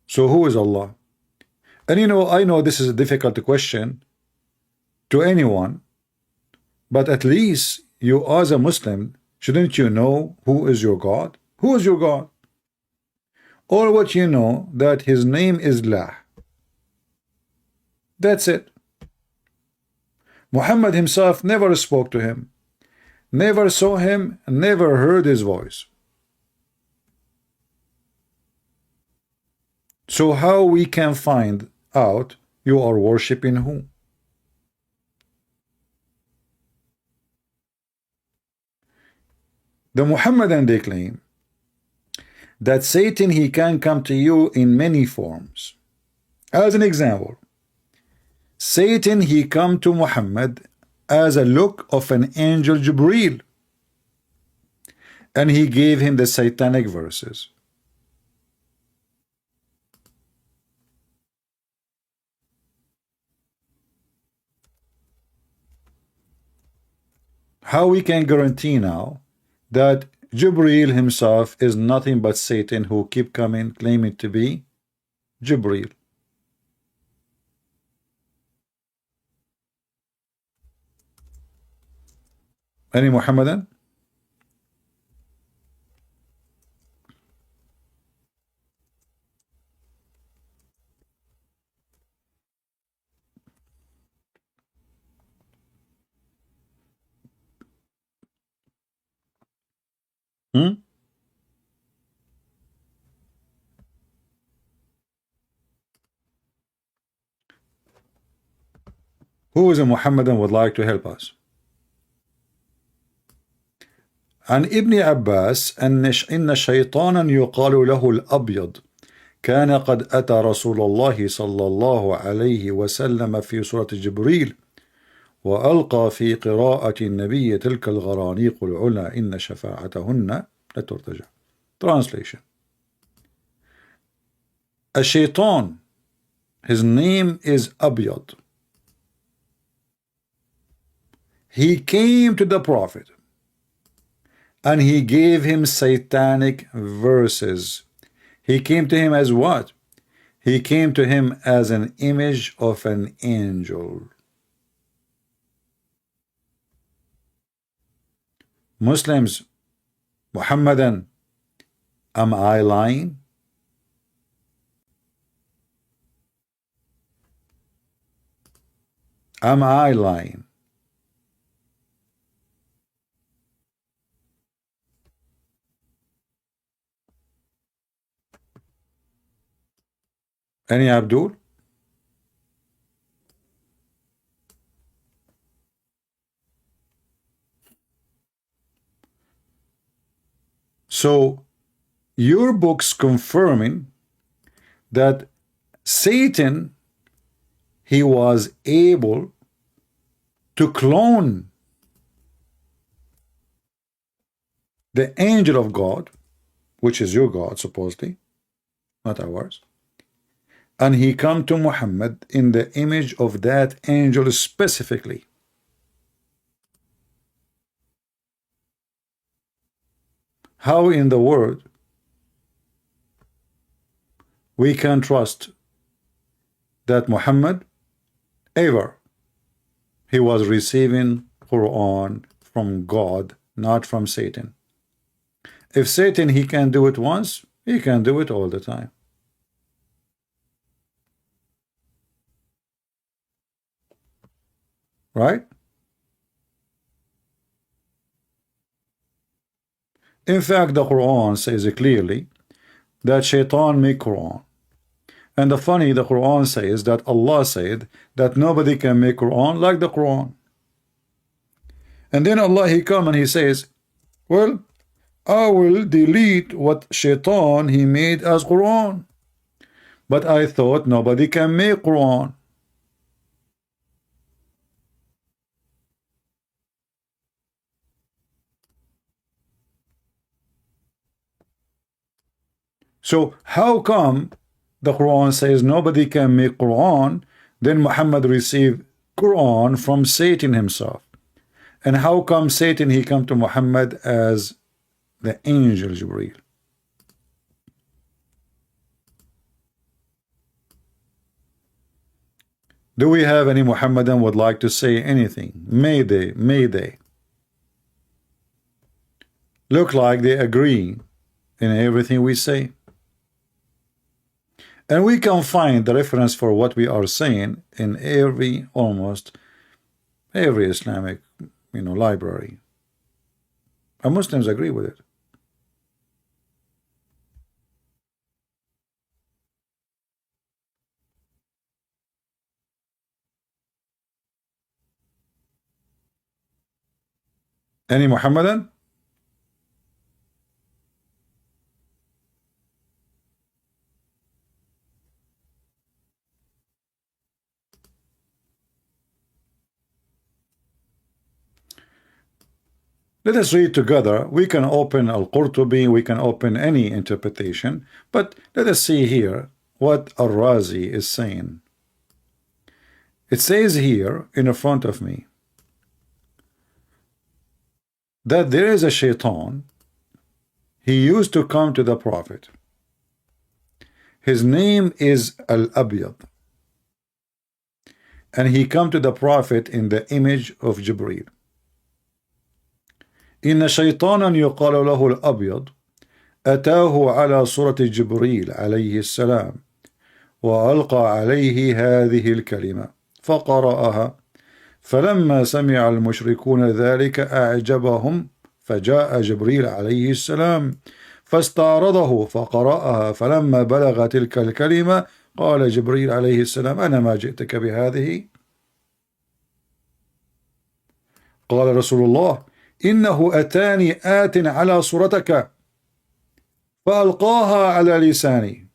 So who is Allah? And you know, I know this is a difficult question to anyone, but at least you as a Muslim, shouldn't you know who is your God? Who is your God? Or what you know, that his name is La. That's it. Muhammad himself never spoke to him, never saw him, never heard his voice. So how we can find out you are worshipping who? The Muhammadan they claim that Satan he can come to you in many forms. As an example, Satan, he come to Muhammad as a look of an angel Jibreel, and he gave him the satanic verses. How we can guarantee now that Jibreel himself is nothing but Satan who keep coming claiming to be Jibreel? Any Muhammadan? Hmm? Who is a Muhammadan would like to help us? عن ابن عباس إن شيطانا يقال له الأبيض كان قد أتى رسول الله صلى الله عليه وسلم في سورة جبريل وألقى في قراءة النبي تلك الغرانيق العلا إن شفاعتهن لترتجى. Translation. A shaitan, his name is Abyad. He came to the Prophet and he gave him satanic verses. He came to him as what? He came to him as an image of an angel. Muslims, Muhammadan, am I lying? Am I lying? Any Abdul? So your book's confirming that Satan, he was able to clone the angel of God, which is your God supposedly, not ours, and he come to Muhammad in the image of that angel specifically. How in the world we can trust that Muhammad ever he was receiving Quran from God, not from Satan? If Satan he can do it once, he can do it all the time. Right? In fact, the Quran says clearly that Shaitan make Quran. And the Quran says that Allah said that nobody can make Quran like the Quran. And then Allah he come and he says, well, I will delete what Shaitan he made as Quran. But I thought nobody can make Quran. So how come the Quran says nobody can make Quran, then Muhammad received Quran from Satan himself? And how come Satan he come to Muhammad as the angel Jibreel? Do we have any Muhammadan would like to say anything? May they. Look like they agree in everything we say. And we can find the reference for what we are saying in almost every Islamic, library. And Muslims agree with it. Any Muhammadan? Let us read together. We can open Al-Qurtubi, we can open any interpretation, but let us see here what Al-Razi is saying. It says here in front of me that there is a shaitan. He used to come to the Prophet. His name is Al-Abyad, and he come to the Prophet in the image of Jibreel. إن شيطانا يقال له الأبيض أتاه على صورة جبريل عليه السلام وألقى عليه هذه الكلمة فقرأها فلما سمع المشركون ذلك أعجبهم فجاء جبريل عليه السلام فاستعرضه فقرأها فلما بلغ تلك الكلمة قال جبريل عليه السلام أنا ما جئتك بهذه. قال رسول الله إنه أتاني آت على صورتك فألقاها على لساني.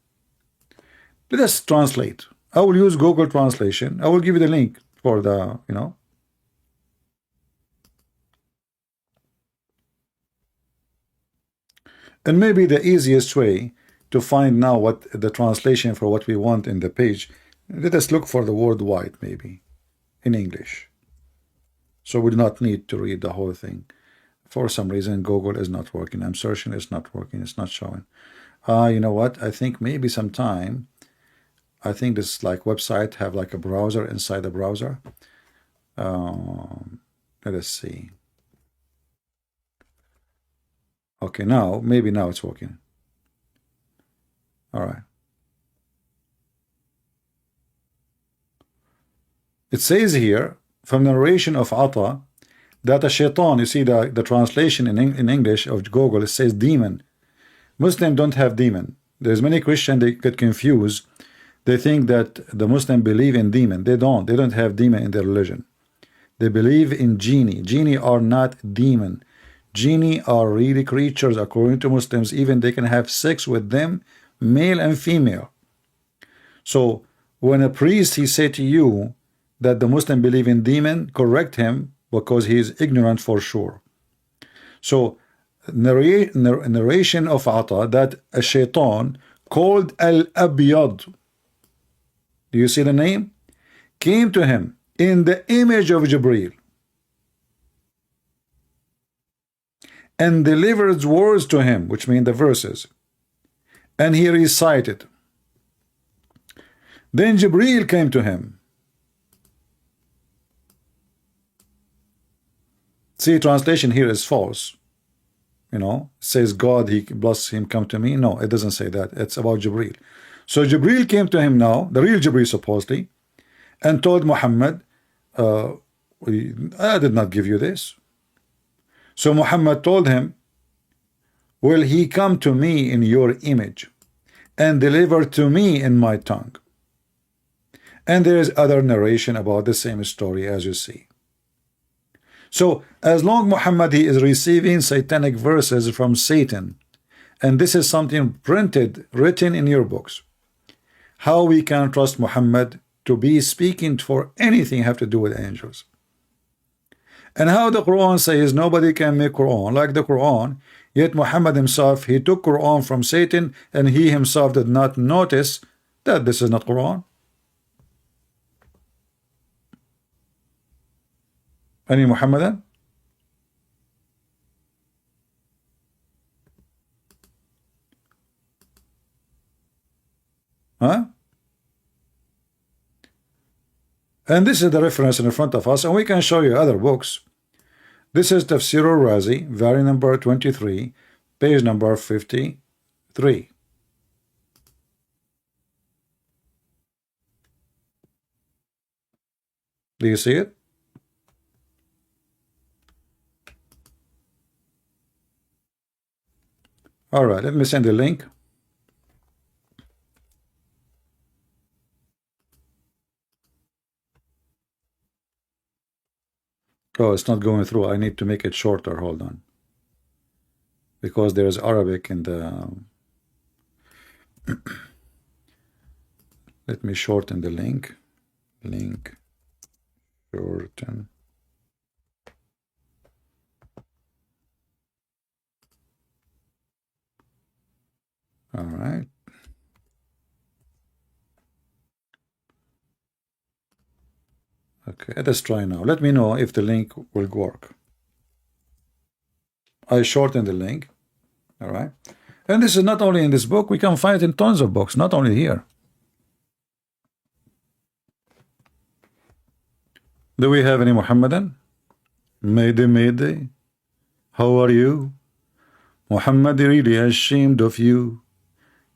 Let us translate. I will use Google translation. I will give you the link for the, and maybe the easiest way to find now what the translation for what we want in the page, let us look for the word white maybe in English. So we do not need to read the whole thing. For some reason, Google is not working. I'm searching, it's not working. It's not showing. You know what? I think maybe sometime, I think this like website have like a browser inside the browser. Let us see. Okay, now, maybe now it's working. All right. It says here, from the narration of Ata, that a shaitan, you see the translation in English of Google, it says demon. Muslims don't have demon. There's many Christians, they get confused. They think that the Muslims believe in demon. They don't. They don't have demon in their religion. They believe in genie. Genie are not demon. Genie are really creatures according to Muslims. Even they can have sex with them, male and female. So when a priest, he say to you that the Muslim believe in demon, correct him, because he is ignorant for sure. So narration of Ata that a shaitan called Al-Abyad, do you see the name? Came to him in the image of Jibreel and delivered words to him, which mean the verses, and he recited. Then Jibreel came to him. See, translation here is false. It says God, he bless him, come to me. No, it doesn't say that. It's about Jibreel. So Jibreel came to him now, the real Jibreel supposedly, and told Muhammad, I did not give you this. So Muhammad told him, will he come to me in your image and deliver to me in my tongue? And there is other narration about the same story, as you see. So as long Muhammad, he is receiving satanic verses from Satan, and this is something printed, written in your books, how we can trust Muhammad to be speaking for anything have to do with angels? And how the Quran says nobody can make Quran like the Quran, yet Muhammad himself, he took Quran from Satan, and he himself did not notice that this is not Quran. Any Muhammadan? Huh? And this is the reference in front of us, and we can show you other books. This is Tafsir al-Razi, volume number 23, page number 53. Do you see it? All right, let me send the link. Oh, it's not going through. I need to make it shorter. Hold on. Because there is Arabic in the... Let me shorten the link. Link. Shorten. All right. Okay, let's try now. Let me know if the link will work. I shortened the link. All right. And this is not only in this book, we can find it in tons of books, not only here. Do we have any Muhammadan? Mayday, Mayday. How are you? Muhammad really ashamed of you.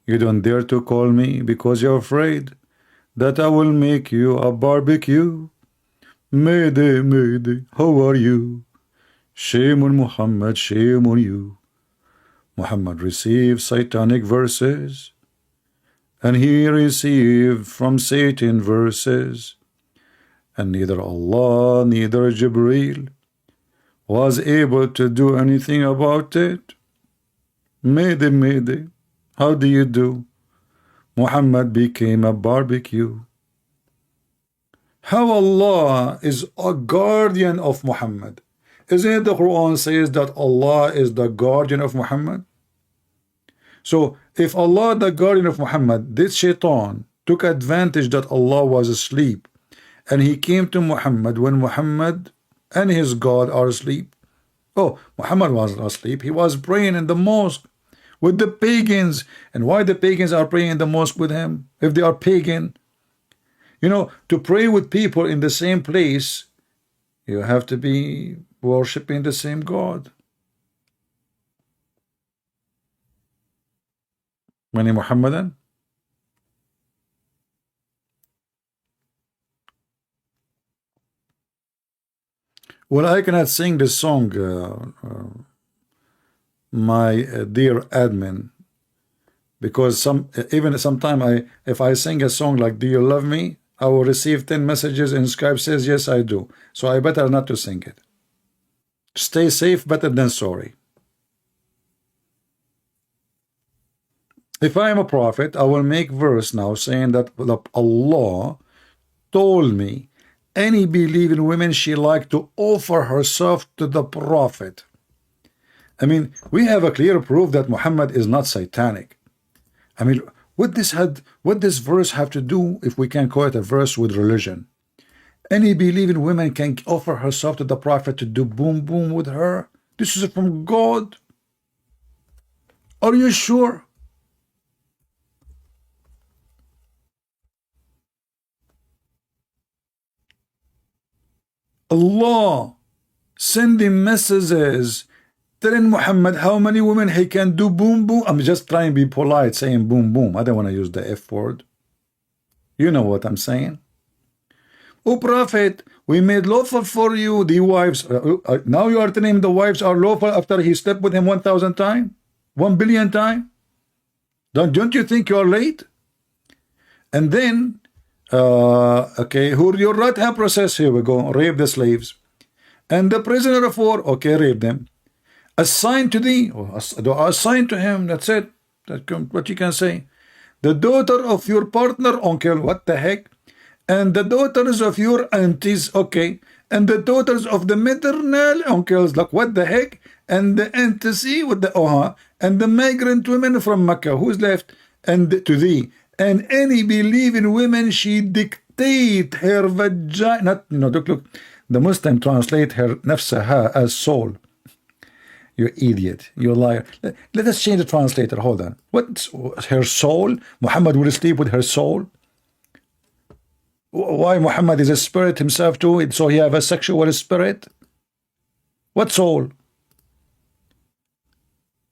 You don't dare to call me because you're afraid that I will make you a barbecue. Mayday, Mayday, how are you? Shame on Muhammad, shame on you. Muhammad received satanic verses, and he received from Satan verses, and neither Allah, neither Jibreel was able to do anything about it. Mayday, Mayday, how do you do? Muhammad became a barbecue. How Allah is a guardian of Muhammad. Isn't it the Quran says that Allah is the guardian of Muhammad? So if Allah, the guardian of Muhammad, this shaitan took advantage that Allah was asleep, and he came to Muhammad when Muhammad and his God are asleep. Oh, Muhammad wasn't asleep. He was praying in the mosque with the pagans. And why the pagans are praying in the mosque with him if they are pagan? You know, to pray with people in the same place, you have to be worshipping the same God. Many Muhammadan? Well, I cannot sing this song, my dear admin, because even sometime if I sing a song like "Do You Love Me," I will receive 10 messages and Skype says yes I do. So I better not to sing it. Stay safe better than sorry. If I am a prophet, I will make verse now saying that Allah told me any believing woman she like to offer herself to the prophet. I mean, we have a clear proof that Muhammad is not satanic. I mean, what this verse have to do, if we can call it a verse, with religion? Any believing woman can offer herself to the prophet to do boom boom with her. This is from God. Are you sure? Allah sending messages telling Muhammad how many women he can do boom boom. I'm just trying to be polite saying boom boom. I don't want to use the F word. You know what I'm saying. Oh prophet, we made lawful for you the wives. Now you are telling him the wives are lawful after he slept with him 1,000 times, 1 billion times. Don't you think you're late? And then okay, who your right hand process, here we go, rape the slaves, and the prisoner of war, okay, rape them, assigned to thee, or assigned to him, that's it. That's what you can say. The daughter of your partner, uncle, what the heck, and the daughters of your aunties, okay, and the daughters of the maternal uncles, like what the heck, and the auntie with the and the migrant women from Mecca, who's left, and to thee, and any believing women she dictate her vagina. Look, the Muslim translate her nafsaha as soul. You idiot, you liar. Let us change the translator. Hold on. What's her soul? Muhammad will sleep with her soul. Why Muhammad is a spirit himself too, so he have a sexual spirit? What soul?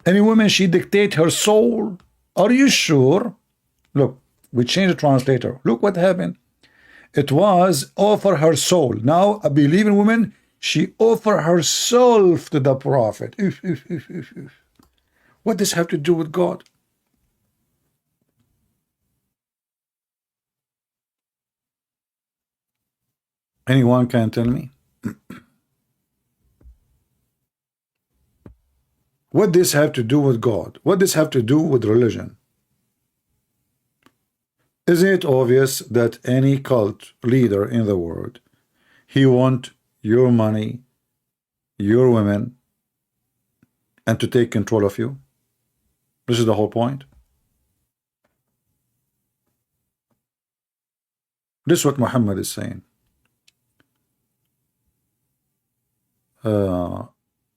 Any woman she dictate her soul? Are you sure? Look, we changed the translator. Look what happened. It was offer her soul. Now a believing woman, she offer herself to the prophet. What does this have to do with God? Anyone can tell me? What does this have to do with God? What does this have to do with religion? Isn't it obvious that any cult leader in the world, he want your money, your women, and to take control of you? This is the whole point. This is what Muhammad is saying.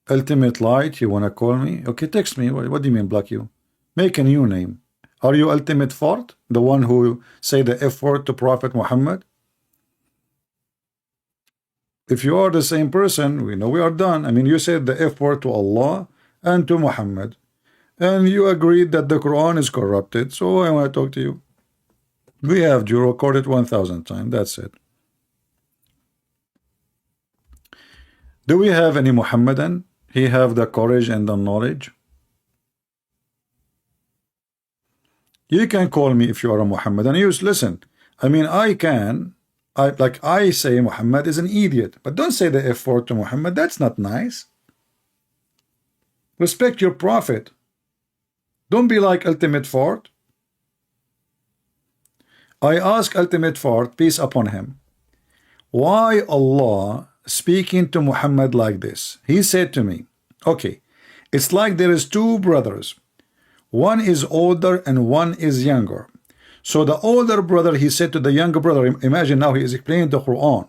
Ultimate light, you wanna call me? Okay, text me. What do you mean block you? Make a new name. Are you Ultimate Fort? The one who say the F word to Prophet Muhammad? If you are the same person, we know we are done. I mean, you said the F word to Allah and to Muhammad, and you agreed that the Quran is corrupted. So I want to talk to you. We have you recorded 1,000 times. That's it. Do we have any Muhammadan? He have the courage and the knowledge. You can call me if you are a Muhammadan. You listen. I mean, I say Muhammad is an idiot, but don't say the F word to Muhammad. That's not nice. Respect your prophet. Don't be like Ultimate Fort. I ask Ultimate Fort, peace upon him, why Allah speaking to Muhammad like this? He said to me, okay, it's like there is two brothers. One is older and one is younger. So the older brother, he said to the younger brother, imagine now he is explaining the Quran.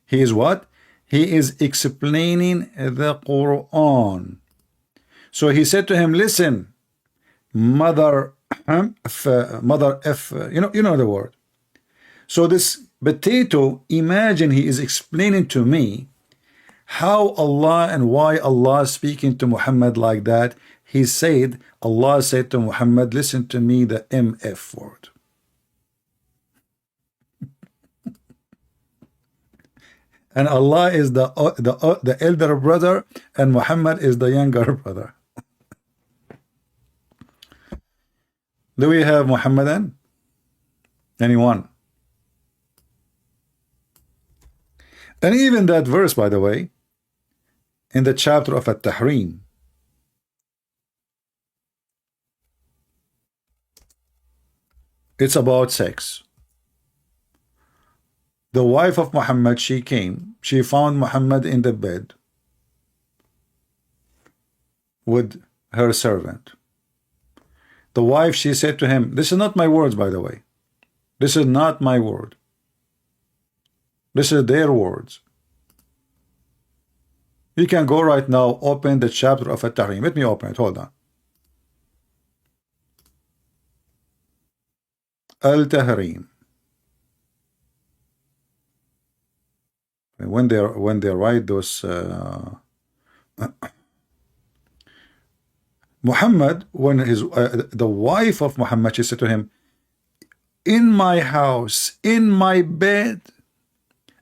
He is what? He is explaining the Quran. So he said to him, listen, mother F, you know the word. So this potato, imagine he is explaining to me how Allah and why Allah is speaking to Muhammad like that. He said, Allah said to Muhammad, listen to me, the MF word. And Allah is the elder brother and Muhammad is the younger brother. Do we have Muhammadan? Anyone? And even that verse, by the way, in the chapter of At-Tahrim, it's about sex. The wife of Muhammad, she came, she found Muhammad in the bed with her servant. The wife, she said to him, this is not my words, by the way. This is not my word. This is their words. You can go right now, open the chapter of At-Tahrim. Let me open it, hold on. Al-Tahrim. When they write those Muhammad, when the wife of Muhammad, she said to him, in my house, in my bed.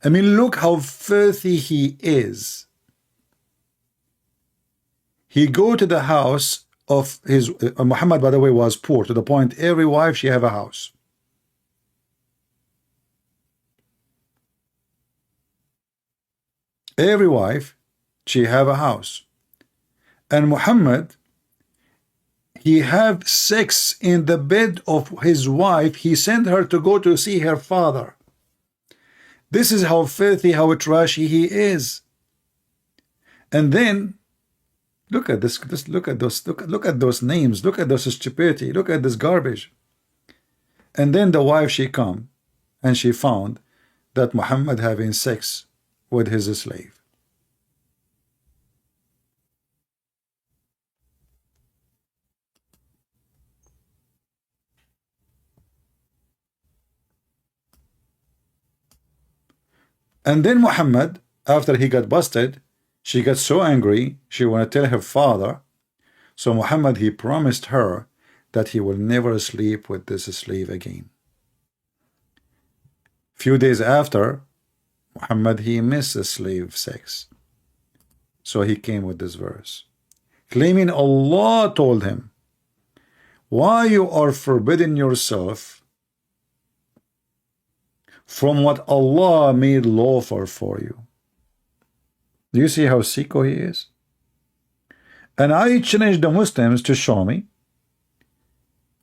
I mean, look how filthy he is. He go to the house of his Muhammad, by the way, was poor to the point every wife she have a house. Every wife she have a house. And Muhammad, he have sex in the bed of his wife. He sent her to go to see her father. This is how filthy, how trashy he is. And then look at this, look at those names, look at those stupidity, look at this garbage. And then the wife, she come and she found that Muhammad having sex with his slave. And then Muhammad, after he got busted, she got so angry, she want to tell her father. So Muhammad, he promised her that he will never sleep with this slave again. Few days after, Muhammad, he missed the slave sex. So he came with this verse, claiming Allah told him, why you are forbidding yourself from what Allah made lawful for you. Do you see how sicko he is? And I challenge the Muslims to show me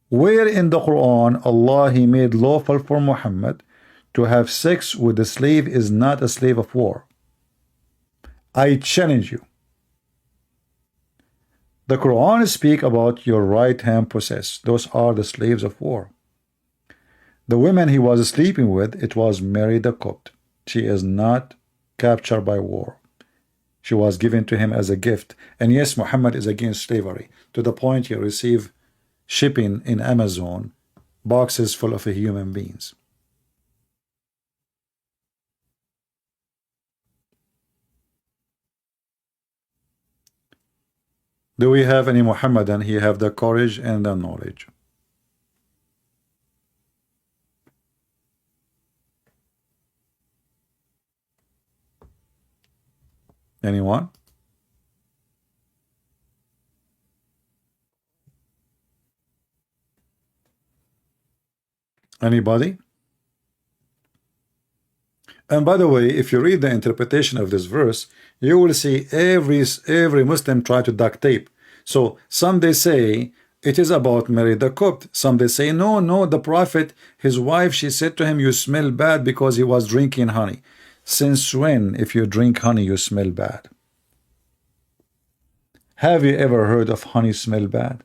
where in the Quran Allah he made lawful for Muhammad to have sex with a slave is not a slave of war. I challenge you. The Quran speak about your right hand possessed. Those are the slaves of war. The woman he was sleeping with, it was Mary the Copt. She is not captured by war. She was given to him as a gift. And yes, Muhammad is against slavery, to the point he received shipping in Amazon, boxes full of human beings. Do we have any Muhammadan? He have the courage and the knowledge. Anyone? Anybody? And by the way, if you read the interpretation of this verse, you will see every Muslim try to duct tape. So some they say it is about Mary the Copt. Some they say no, the Prophet, his wife, she said to him, you smell bad because he was drinking honey. Since when, if you drink honey, you smell bad? Have you ever heard of honey smell bad?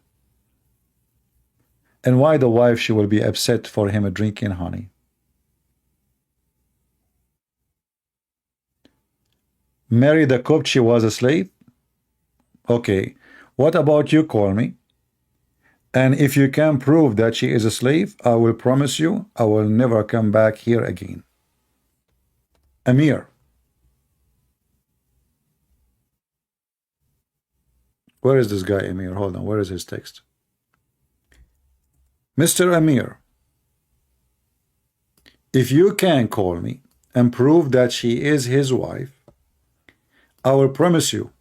And why the wife, she will be upset for him drinking honey? Mary the Copt, she was a slave? Okay, what about you, call me? And if you can prove that she is a slave, I will promise you, I will never come back here again. Amir. Where is this guy, Amir? Hold on, where is his text? Mr. Amir, if you can call me and prove that she is his wife, I will promise you,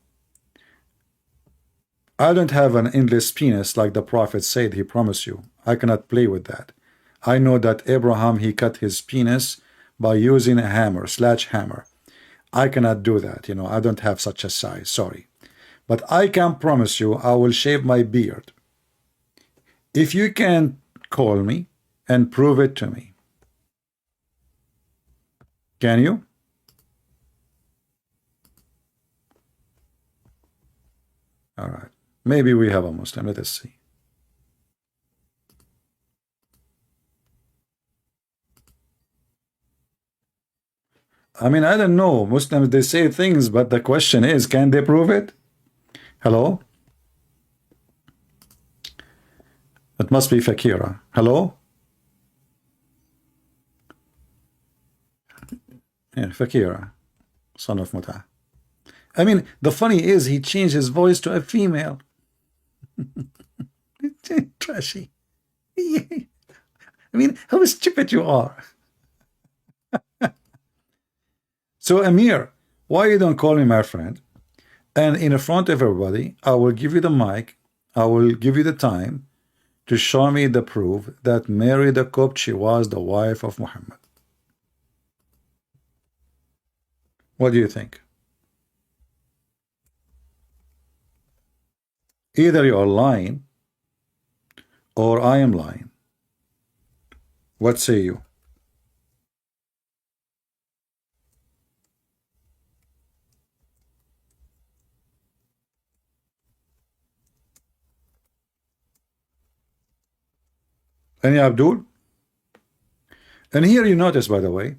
I don't have an endless penis like the Prophet said he promised you. I cannot play with that. I know that Abraham, he cut his penis by using a hammer, sledgehammer. I cannot do that, you know, I don't have such a size, sorry. But I can promise you I will shave my beard. If you can call me and prove it to me. Can you? All right. Maybe we have a Muslim. Let us see. I mean, I don't know. Muslims, they say things, but the question is, can they prove it? Hello? It must be Fakira. Hello? Yeah, Fakira, son of Muta. I mean, the funny is he changed his voice to a female. Trashy. I mean, how stupid you are. So Amir, why you don't call me my friend? And in front of everybody, I will give you the mic, I will give you the time to show me the proof that Mary the Copt, she was the wife of Muhammad. What do you think? Either you are lying or I am lying. What say you? Any Abdul? And here you notice, by the way,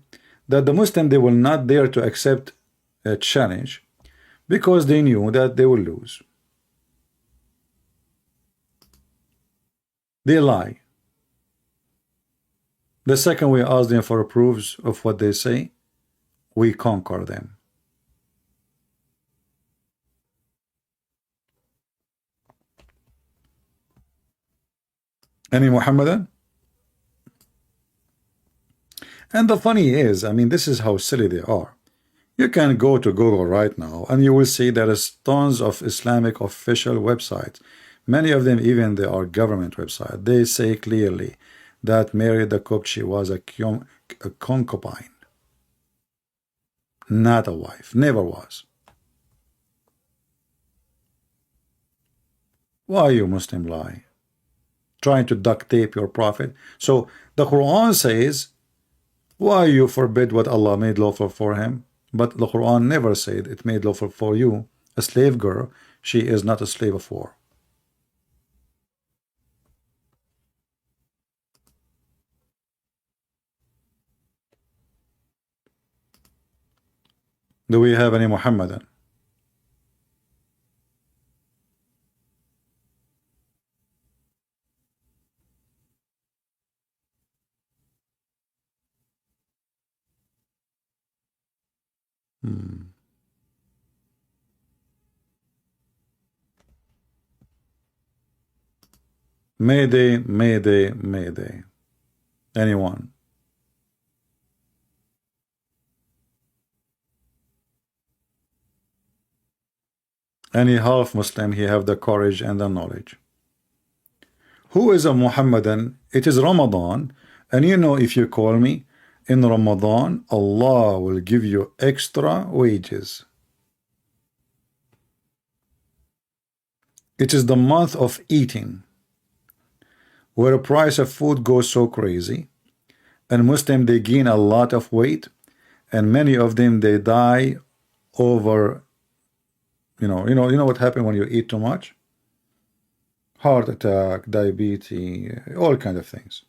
that the Muslim, they will not dare to accept a challenge because they knew that they will lose. They lie. The second we ask them for proofs of what they say, we conquer them. Any Muhammadan? And the funny is, I mean, this is how silly they are. You can go to Google right now and you will see there is tons of Islamic official websites. Many of them, even they are government websites. They say clearly that Mary the Copt, she was a concubine, not a wife, never was. Why you Muslim lie? Trying to duct tape your prophet. So the Quran says, why you forbid what Allah made lawful for him? But the Quran never said it made lawful for you. A slave girl, she is not a slave of war. Do we have any Muhammadan? Mayday, mayday, mayday. Anyone? Any half Muslim, he have the courage and the knowledge. Who is a Muhammadan? It is Ramadan, and you know, if you call me in Ramadan, Allah will give you extra wages. It is the month of eating, where the price of food goes so crazy, and Muslim, they gain a lot of weight, and many of them, they die over, you know what happened when you eat too much? Heart attack, diabetes, all kind of things.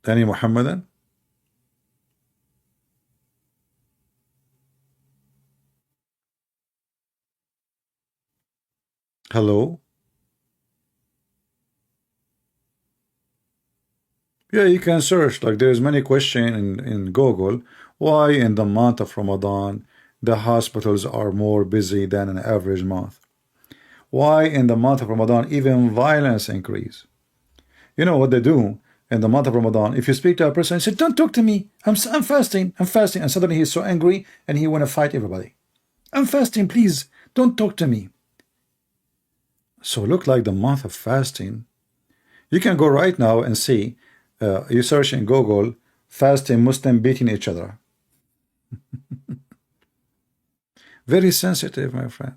Any Muhammadan? Hello? Yeah, you can search, like there's many questions in Google. Why in the month of Ramadan the hospitals are more busy than an average month? Why in the month of Ramadan even violence increase? You know what they do in the month of Ramadan? If you speak to a person and say, don't talk to me, I'm fasting, I'm fasting, and suddenly he's so angry and he want to fight everybody. I'm fasting, please, don't talk to me. So look like the month of fasting. You can go right now and see, you search in Google, fasting Muslim beating each other. Very sensitive, my friend.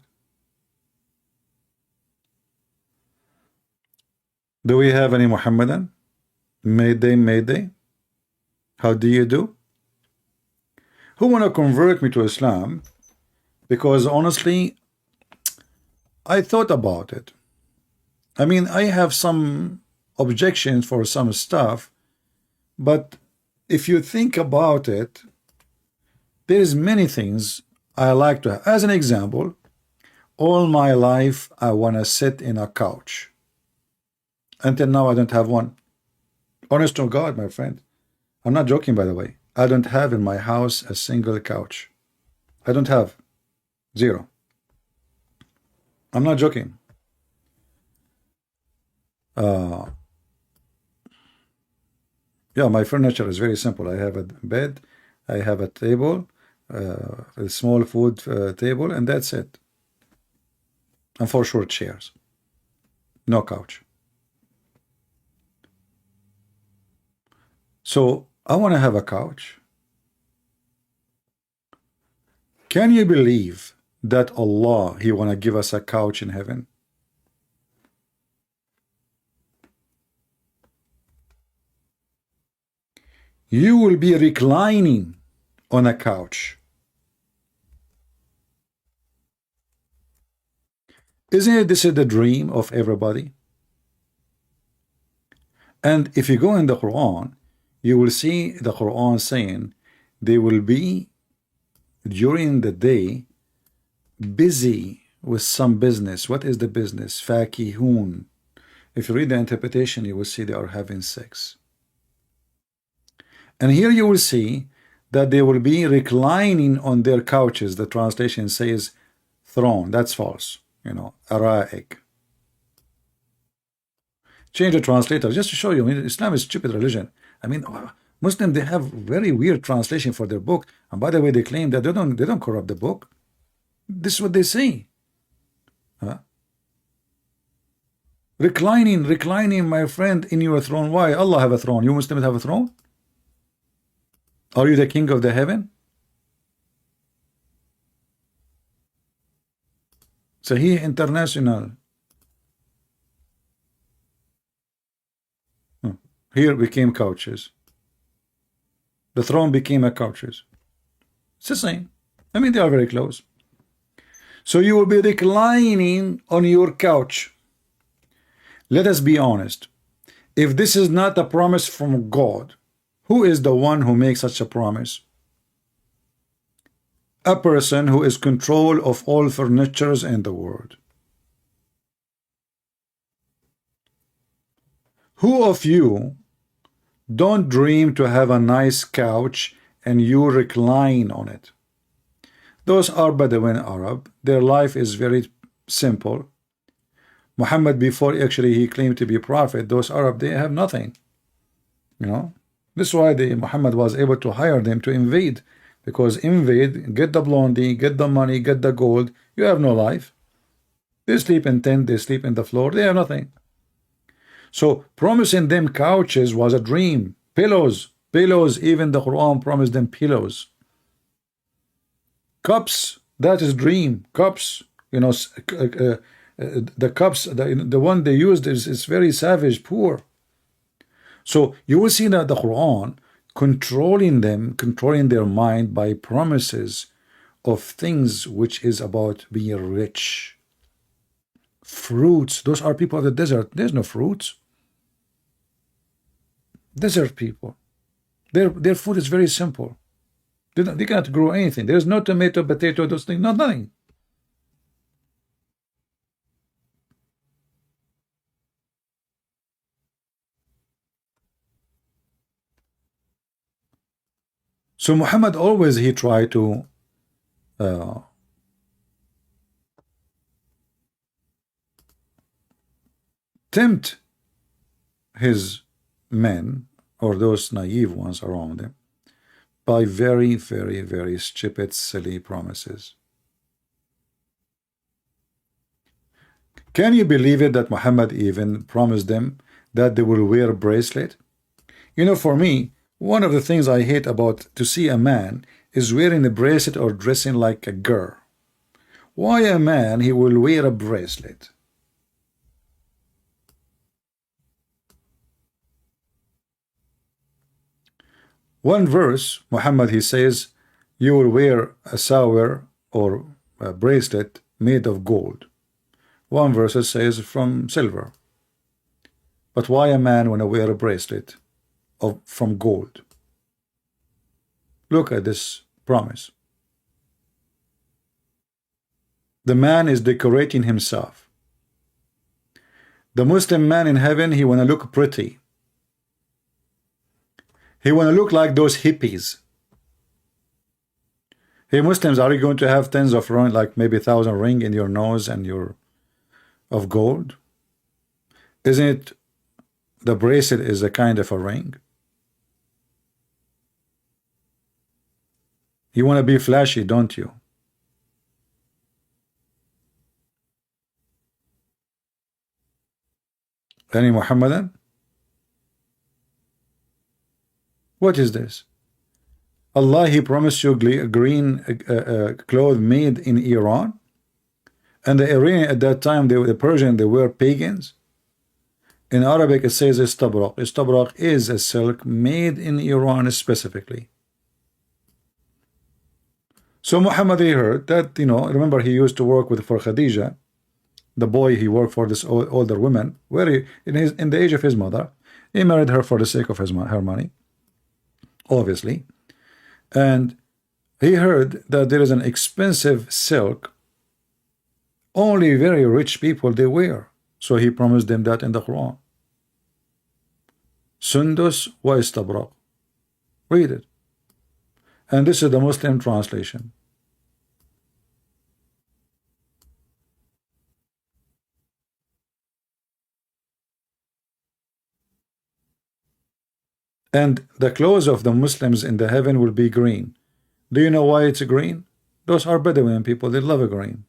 Do we have any Muhammadan? Mayday, mayday. How do you do? Who want to convert me to Islam? Because honestly, I thought about it. I mean, I have some objections for some stuff, but if you think about it, there's many things I like to have. As an example, all my life I want to sit in a couch. Until now I don't have one. Honest to God, my friend. I'm not joking, by the way. I don't have in my house a single couch. I don't have. Zero. I'm not joking. Yeah, my furniture is very simple. I have a bed, I have a table, a small food table, and that's it. And 4 short chairs. No couch. So I want to have a couch. Can you believe that Allah, He want to give us a couch in heaven? You will be reclining on a couch. Isn't this the dream of everybody? And if you go in the Quran, you will see the Quran saying they will be during the day busy with some business. What is the business? Fakihun. If you read the interpretation, you will see they are having sex. And here you will see that they will be reclining on their couches. The translation says throne. That's false. You know, ara'ik. Change the translator just to show you. I mean, Islam is a stupid religion. I mean, Muslims, they have very weird translation for their book. And by the way, they claim that they don't corrupt the book. This is what they say. Reclining, my friend, in your throne. Why? Allah have a throne. You Muslims have a throne? Are you the king of the heaven? So he international. Here became couches. The throne became a couches. It's the same. I mean, they are very close. So you will be reclining on your couch. Let us be honest. If this is not a promise from God, who is the one who makes such a promise? A person who is control of all furnitures in the world. Who of you don't dream to have a nice couch and you recline on it? Those are Bedouin Arab. Their life is very simple. Muhammad, before actually he claimed to be prophet, those Arab, they have nothing. You know, this is why Muhammad was able to hire them to invade, because invade, get the blondie, get the money, get the gold, you have no life. They sleep in tent, they sleep in the floor, they have nothing. So promising them couches was a dream. Pillows, even the Quran promised them pillows. Cups, that is dream. Cups, you know, the cups, the one they used is very savage, poor. So you will see that the Quran controlling them, controlling their mind by promises of things which is about being rich. Fruits, those are people of the desert. There's no fruits. Desert people, their food is very simple. They cannot grow anything. There's no tomato, potato, those things, nothing. So Muhammad always he tried to tempt his men or those naive ones around him by very, very, very stupid, silly promises. Can you believe it that Muhammad even promised them that they will wear a bracelet? You know, for me, one of the things I hate about to see a man is wearing a bracelet or dressing like a girl. Why a man he will wear a bracelet? One verse, Muhammad he says, you will wear a sour or a bracelet made of gold. One verse says from silver. But why a man want to wear a bracelet from gold? Look at this promise. The man is decorating himself. The Muslim man in heaven, he want to look pretty. He want to look like those hippies. Hey Muslims, are you going to have tens of ring, like maybe 1,000 ring in your nose and your of gold? Isn't it the bracelet is a kind of a ring? You want to be flashy, don't you? Any Muhammadan? What is this? Allah, he promised you green clothes made in Iran, and the Iranian at that time, the Persian, they were pagans. In Arabic it says istabraq. Istabraq is a silk made in Iran specifically. So Muhammad, he heard that, you know, remember he used to work for Khadija, the boy he worked for, this older woman, where he, in the age of his mother, he married her for the sake of her money, obviously. And he heard that there is an expensive silk only very rich people they wear. So he promised them that in the Quran. Sundus wa istabraq. Read it. And this is the Muslim translation. And the clothes of the Muslims in the heaven will be green. Do you know why it's green? Those are Bedouin people, they love a green.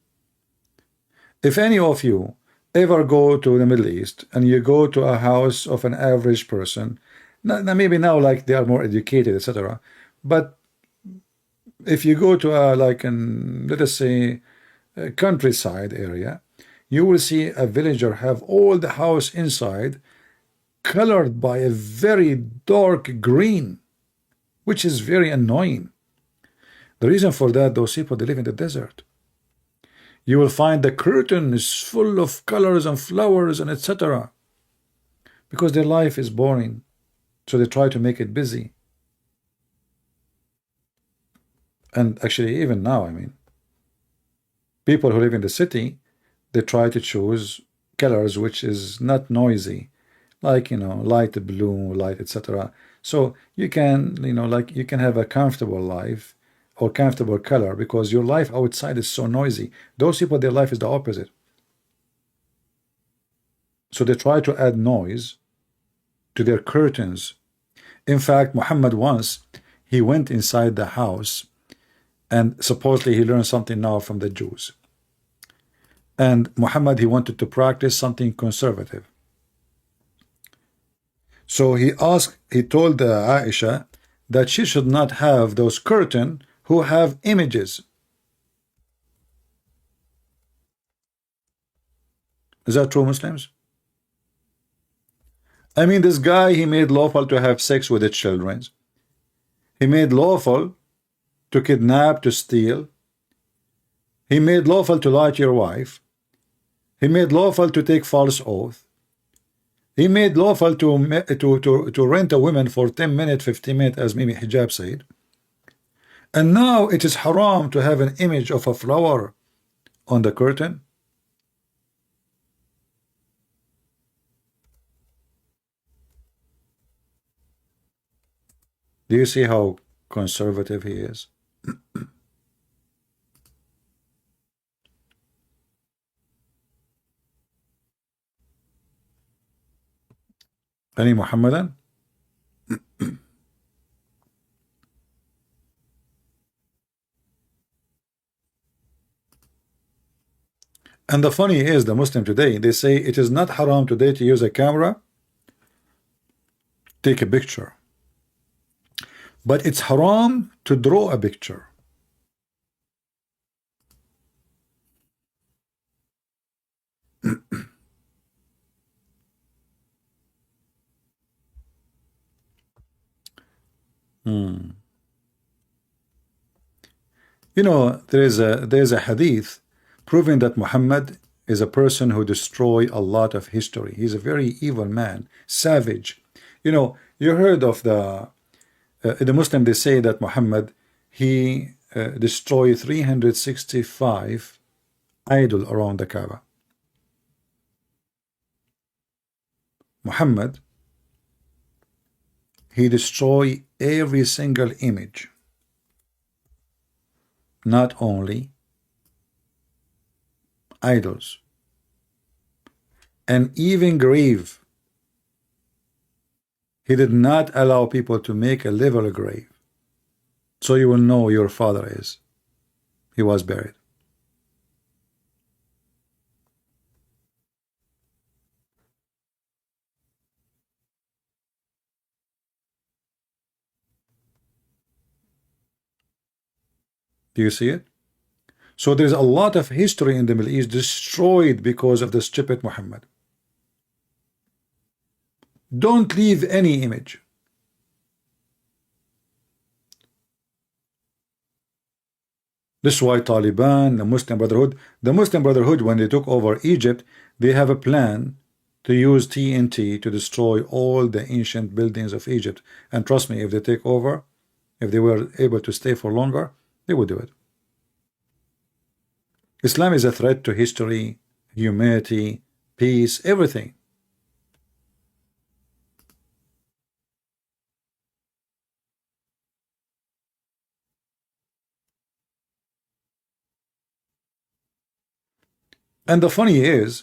If any of you ever go to the Middle East and you go to a house of an average person, maybe now like they are more educated, etc., but if you go to a like an, let us say, a countryside area, you will see a villager have all the house inside colored by a very dark green, which is very annoying. The reason for that, those people, they live in the desert. You will find the curtain is full of colors and flowers and etc. Because their life is boring, so they try to make it busy. And actually, even now, I mean, people who live in the city, they try to choose colors which is not noisy, like, you know, light blue, light, etc. So you can, you know, like, you can have a comfortable life or comfortable color, because your life outside is so noisy. Those people, their life is the opposite. So they try to add noise to their curtains. In fact, Muhammad once, he went inside the house, and supposedly he learned something now from the Jews. And Muhammad, he wanted to practice something conservative. So he told Aisha that she should not have those curtains who have images. Is that true, Muslims? I mean, this guy, he made lawful to have sex with the children. He made lawful to kidnap, to steal. He made lawful to lie to your wife. He made lawful to take false oath. He made lawful to rent a woman for 10 minutes, 15 minutes, as Mimi Hijab said. And now it is haram to have an image of a flower on the curtain. Do you see how conservative he is? Any Muhammadan? And the funny is, the Muslim today, they say it is not haram today to use a camera, take a picture. But it's haram to draw a picture. You know, there is a hadith proving that Muhammad is a person who destroyed a lot of history. He's a very evil man, savage. You know, you heard of the Muslim, they say that Muhammad, he destroyed 365 idols around the Kaaba. Muhammad, he destroyed every single image, not only idols, and even grave. He did not allow people to make a level grave, so you will know your father is. He was buried. Do you see it? So there's a lot of history in the Middle East destroyed because of the stupid Muhammad. Don't leave any image. This is why Taliban, the Muslim Brotherhood, when they took over Egypt, they have a plan to use TNT to destroy all the ancient buildings of Egypt. And trust me, if they take over, if they were able to stay for longer, they would do it. Islam is a threat to history, humanity, peace, everything. And the funny is,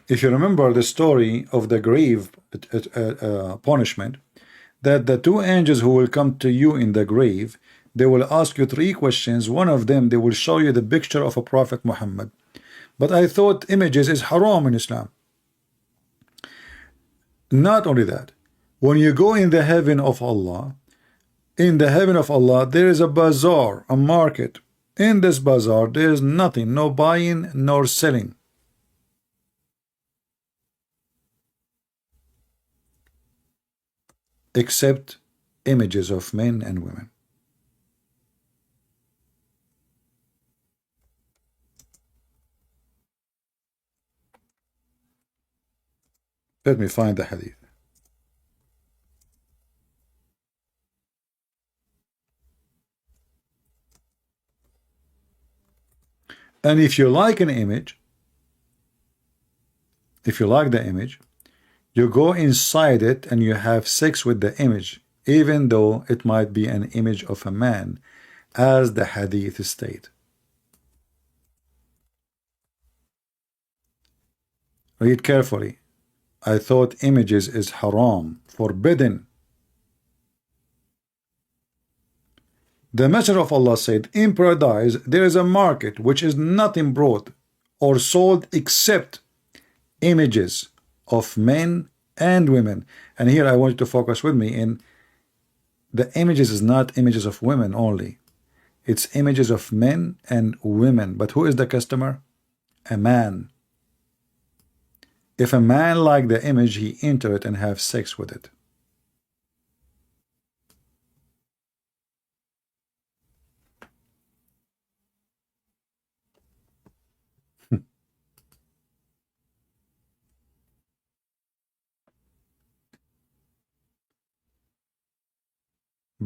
if you remember the story of the grave punishment, that the two angels who will come to you in the grave, they will ask you 3 questions. One of them, they will show you the picture of a Prophet Muhammad. But I thought images is haram in Islam. Not only that, when you go in the heaven of Allah, there is a bazaar, a market. In this bazaar, there is nothing, no buying nor selling. Except images of men and women. Let me find the hadith. And if you like an image, if you like the image, you go inside it and you have sex with the image, even though it might be an image of a man, as the hadith state. Read carefully. I thought images is haram, forbidden. The Messenger of Allah said, in paradise there is a market which is nothing brought or sold except images of men and women. And here I want you to focus with me in the images is not images of women only. It's images of men and women. But who is the customer? A man. If a man like the image, he enter it and have sex with it.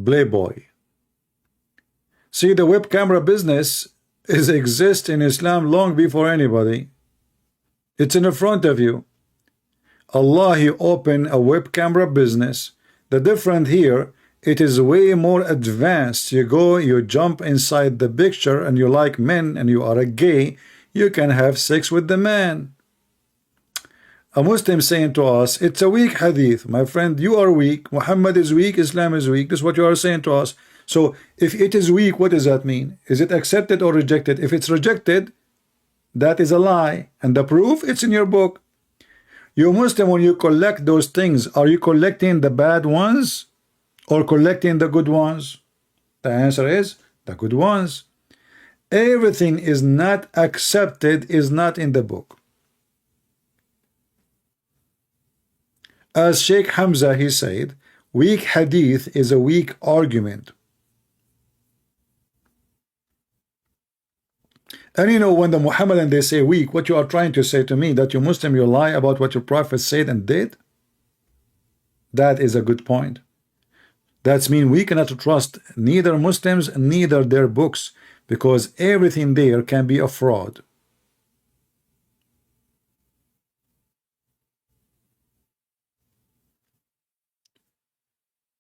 Playboy. See, the web camera business exists in Islam long before anybody. It's in the front of you. Allah, He opened a web camera business. The difference here, it is way more advanced. You go, you jump inside the picture and you like men and you are a gay, you can have sex with the man. A Muslim saying to us, it's a weak hadith. My friend, you are weak. Muhammad is weak. Islam is weak. This is what you are saying to us. So if it is weak, what does that mean? Is it accepted or rejected? If it's rejected, that is a lie. And the proof, it's in your book. You Muslim, when you collect those things, are you collecting the bad ones or collecting the good ones? The answer is the good ones. Everything is not accepted, is not in the book. As Sheikh Hamza, he said, weak hadith is a weak argument. And you know, when the Muhammadan, they say weak, what you are trying to say to me, that you Muslim, you lie about what your prophet said and did? That is a good point. That's mean we cannot trust neither Muslims, neither their books, because everything there can be a fraud.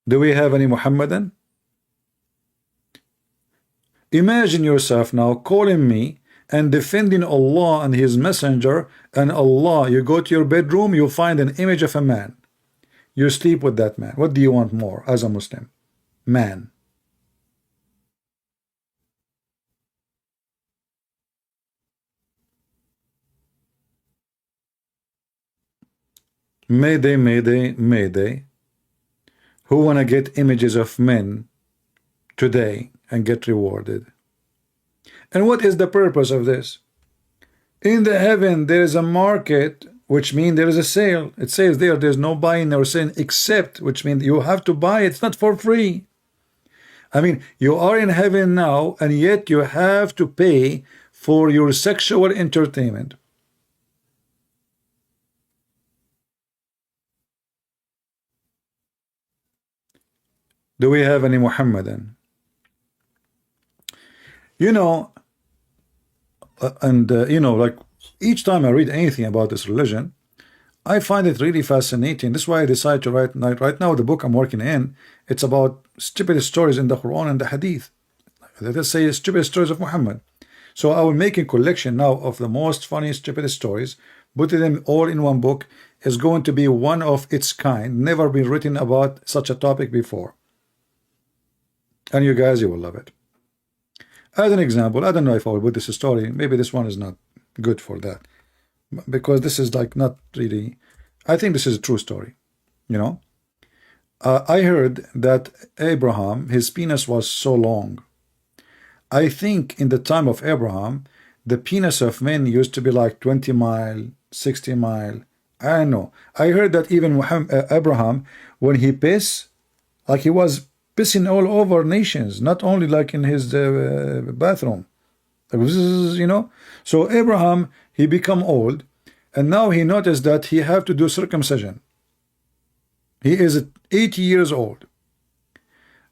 Do we have any Muhammadan? Imagine yourself now calling me and defending Allah and His Messenger, and Allah, you go to your bedroom, you find an image of a man. You sleep with that man. What do you want more as a Muslim? Man. Mayday, mayday, mayday. Who wanna get images of men today and get rewarded? And what is the purpose of this? In the heaven there is a market, which means there is a sale. It says there's no buying or selling except, which means you have to buy it. It's not for free. I mean, you are in heaven now, and yet you have to pay for your sexual entertainment. Do we have any Muhammadan? You know, you know, like each time I read anything about this religion, I find it really fascinating. This is why I decided to write right now the book I'm working in. It's about stupid stories in the Quran and the Hadith. Let us say stupid stories of Muhammad. So I will make a collection now of the most funny stupid stories, putting them all in one book. Is going to be one of its kind, never been written about such a topic before. And you guys, you will love it. As an example, I don't know if I will put this story. Maybe this one is not good for that, because this is like not really. I think this is a true story. You know, I heard that Abraham, his penis was so long. I think in the time of Abraham, the penis of men used to be like 20 mile, 60 mile. I don't know. I heard that even Abraham, when he pissed, like he was pissing all over nations, not only like in his bathroom. You know, so Abraham, he become old, and now he noticed that he have to do circumcision. He is 80 years old,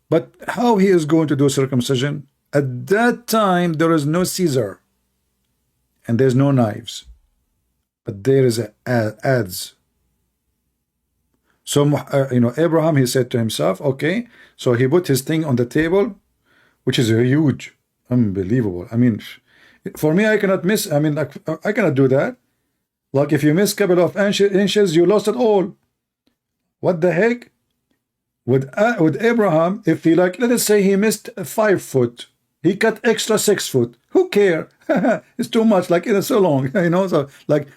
but how he is going to do circumcision? At that time there is no Caesar. and there's no knives, but there is ads. So Abraham, he said to himself, okay, so he put his thing on the table, which is a huge, unbelievable. I mean, for me, I cannot miss. I mean, like, I cannot do that. Like, if you miss a couple of inches, you lost it all. What the heck? With Abraham, if he, like, let us say he missed 5 foot, he cut extra 6 foot. Who care? It's too much. Like, it's so long, So, like,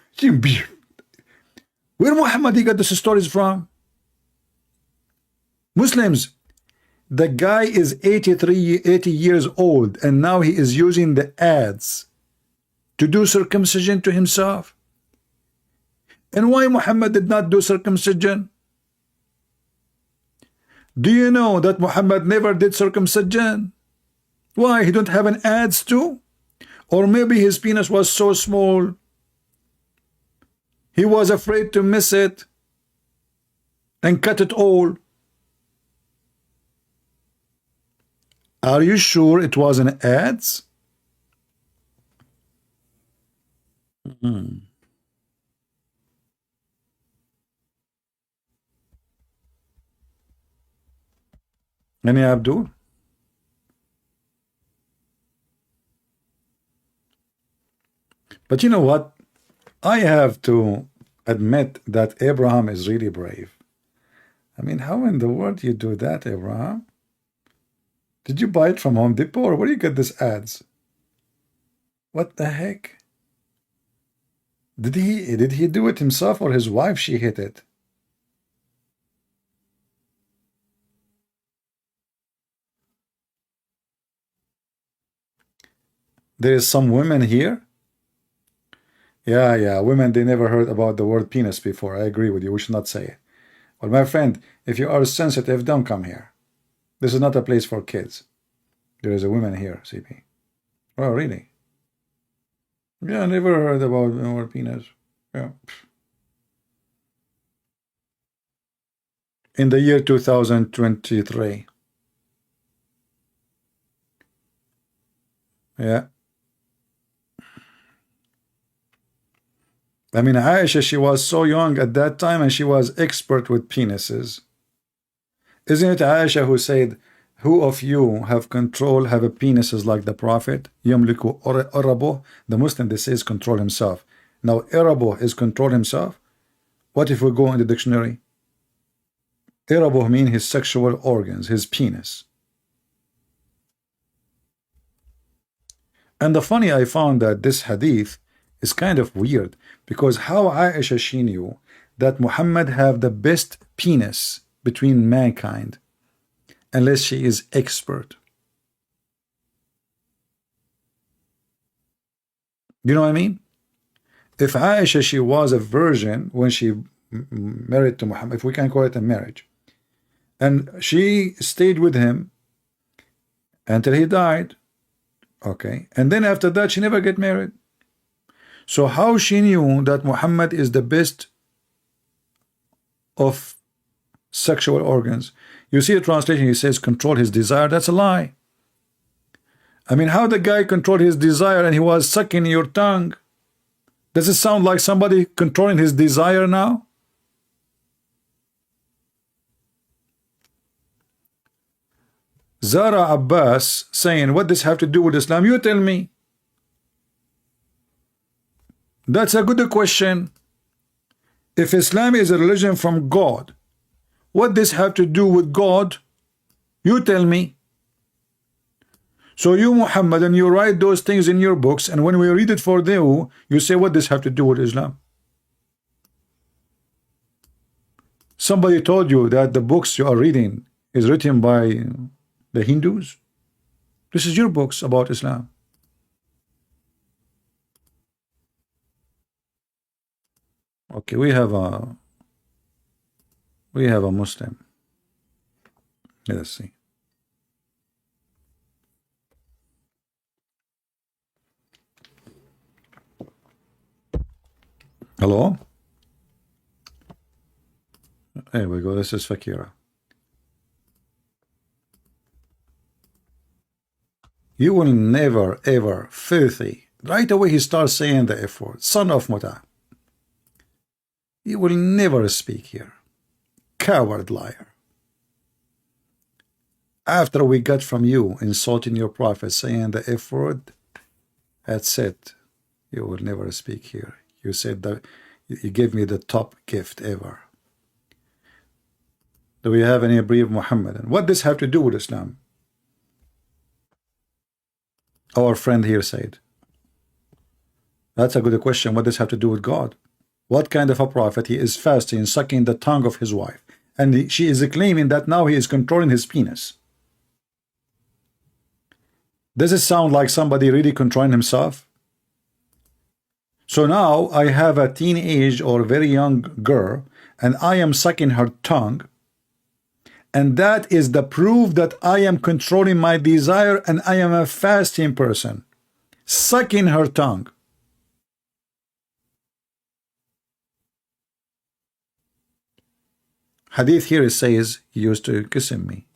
where Muhammad he got these stories from? Muslims. The guy is 80 years old, and now he is using the ads to do circumcision to himself. And why Muhammad did not do circumcision? Do you know that Muhammad never did circumcision? Why? He don't have an ads too? Or maybe his penis was so small, he was afraid to miss it and cut it all. Are you sure it was an ads? Any Abdul? But you know what? I have to admit that Abraham is really brave. I mean, how in the world you do that, Abraham? Did you buy it from Home Depot, or where do you get this ads? What the heck? Did he do it himself, or his wife she hit it? There is some women here. Yeah, women, they never heard about the word penis before. I agree with you. We should not say it. Well, my friend, if you are sensitive, don't come here. This is not a place for kids. There is a woman here, CP. Oh, really? Yeah, I never heard about the word penis. Yeah. In the year 2023. Yeah. I mean, Aisha, she was so young at that time, and she was expert with penises. Isn't it Aisha who said, who of you have control, have a penises like the Prophet? Yamliku Arabo. The Muslim, they says control himself. Now, Arabo is control himself. What if we go in the dictionary? Arabo means his sexual organs, his penis. And the funny, I found that this hadith is kind of weird, because how Aisha, she knew that Muhammad have the best penis between mankind, unless she is expert. You know what I mean? If Aisha, she was a virgin when she married to Muhammad, if we can call it a marriage, and she stayed with him until he died, okay, and then after that she never get married. So how she knew that Muhammad is the best of sexual organs? You see the translation, he says control his desire. That's a lie. I mean, how the guy controlled his desire and he was sucking your tongue? Does it sound like somebody controlling his desire now? Zara Abbas saying, what does have to do with Islam? You tell me. That's a good question. If Islam is a religion from God, what does have to do with God? You tell me. So you, Muhammad, and you write those things in your books, and when we read it for you, you say, what does have to do with Islam? Somebody told you that the books you are reading is written by the Hindus? This is your books about Islam. Okay, we have a Muslim. Let us see. Hello? There we go. This is Fakira. You will never, ever, filthy, Right away he starts saying the F word, son of Muta. You will never speak here. Coward liar. After we got from you insulting your prophet, saying the F word, that's it. You will never speak here. You said that you gave me the top gift ever. Do we have any brief Muhammadan? What does have to do with Islam? Our friend here said. That's a good question. What does have to do with God? What kind of a prophet? He is fasting, sucking the tongue of his wife. And she is claiming that now he is controlling his penis. Does it sound like somebody really controlling himself? So now I have a teenage or very young girl and I am sucking her tongue, and that is the proof that I am controlling my desire and I am a fasting person, sucking her tongue. Hadith here says he used to kiss me.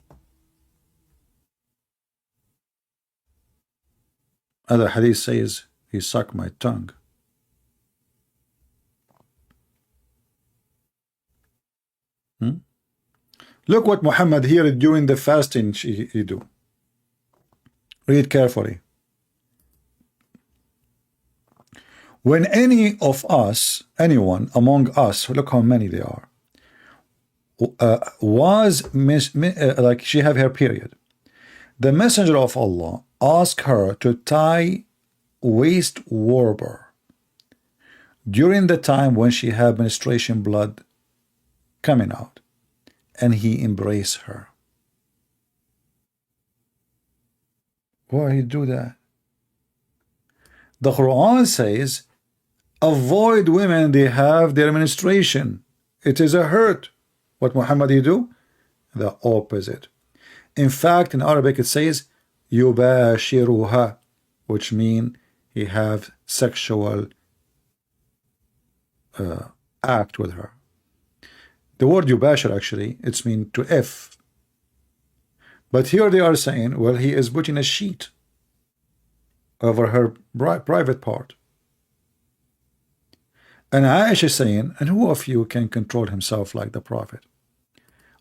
Other hadith says he sucked my tongue. Look what Muhammad here during the fasting he do. Read carefully. When any of us, anyone among us, look how many they are, like she have her period, the messenger of Allah asked her to tie waist warmer during the time when she had menstruation blood coming out, and he embraced her. Why he do that? The Quran says, avoid women, they have their menstruation. It is a hurt. What Muhammad he do? The opposite. In fact, in Arabic it says, yubashiruha, which mean he have sexual act with her. The word yubashir actually, it's mean to F. But here they are saying, well, he is putting a sheet over her private part. And Aisha is saying, and who of you can control himself like the Prophet?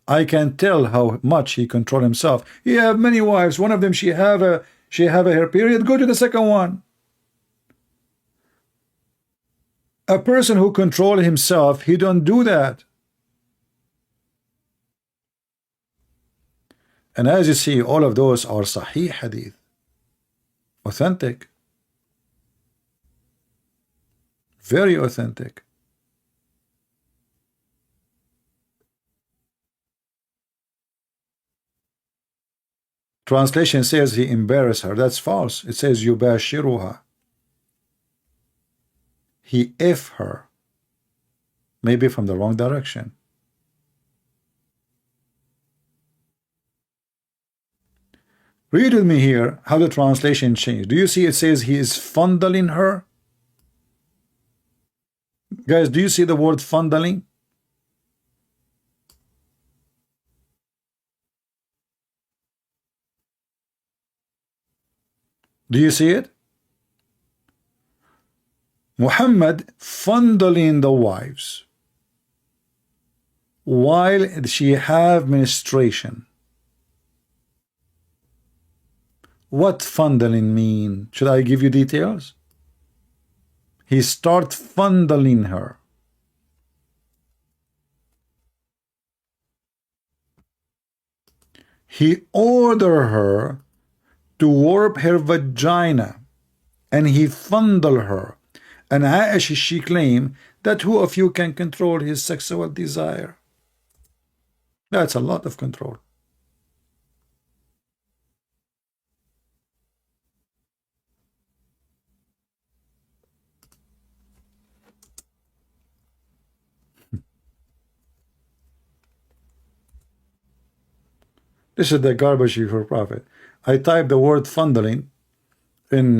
I can tell how much he control himself. He have many wives. One of them she have her period. Go to the second one. A person who control himself, he don't do that. And as you see, all of those are Sahih Hadith, authentic, very authentic. Translation says he embarrassed her. That's false. It says yubashiruha. He F her, maybe from the wrong direction. Read with me here how the translation changed. Do you see it says he is fondling her? Guys, do you see the word fondling? Do you see it? Muhammad fondling the wives while she have menstruation. What fondling mean? Should I give you details? He start fondling her. He order her to warp her vagina, and he fondle her. And Aisha, she claimed that who of you can control his sexual desire? That's a lot of control. This is the garbage for prophet. I typed the word fondling in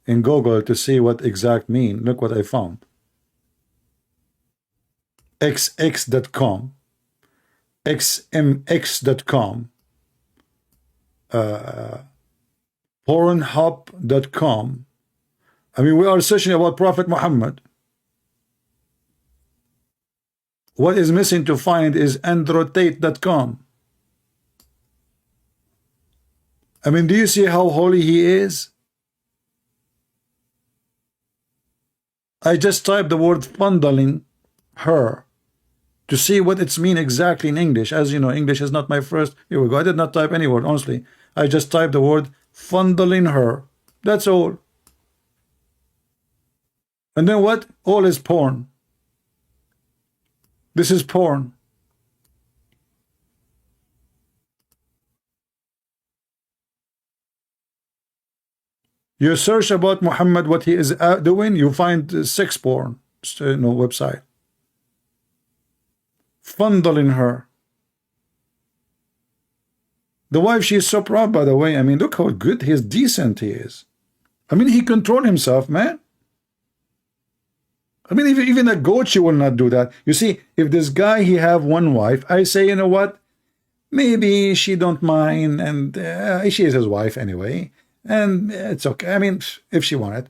Google to see what exact mean. Look what I found. xx.com, xmx.com, pornhub.com, I mean, we are searching about Prophet Muhammad. What is missing to find is androtate.com. I mean, do you see how holy he is? I just typed the word fondling her to see what it's mean exactly in English. As you know, English is not my first. Here we go. I did not type any word, honestly. I just typed the word fondling her. That's all. And then what? All is porn. This is porn. You search about Muhammad, what he is doing, you find sex porn, website. Fondling her. The wife, she is so proud, by the way. I mean, look how good, he is decent he is. I mean, he control himself, man. I mean, even a goat, she will not do that. You see, if this guy, he have one wife, I say, you know what? Maybe she don't mind, and she is his wife anyway. And it's okay. I mean, if she wanted.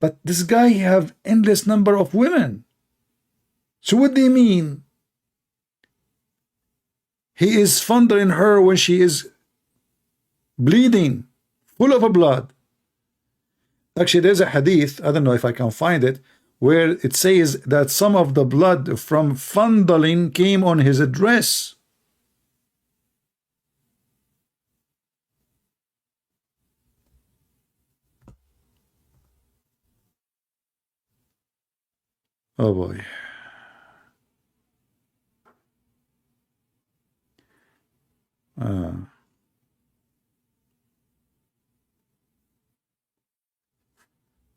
But this guy, he have endless number of women. So what do you mean? He is fondling her when she is bleeding, full of blood. Actually, there's a hadith, I don't know if I can find it, where it says that some of the blood from fondling came on his dress. Oh boy.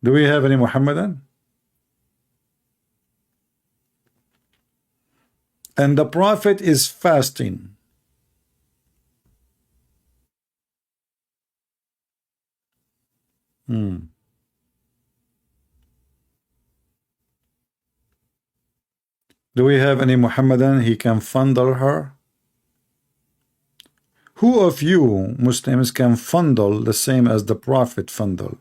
Do we have any Muhammadan? And the Prophet is fasting. Do we have any Muhammadan? He can fondle her. Who of you Muslims can fondle the same as the Prophet fondle?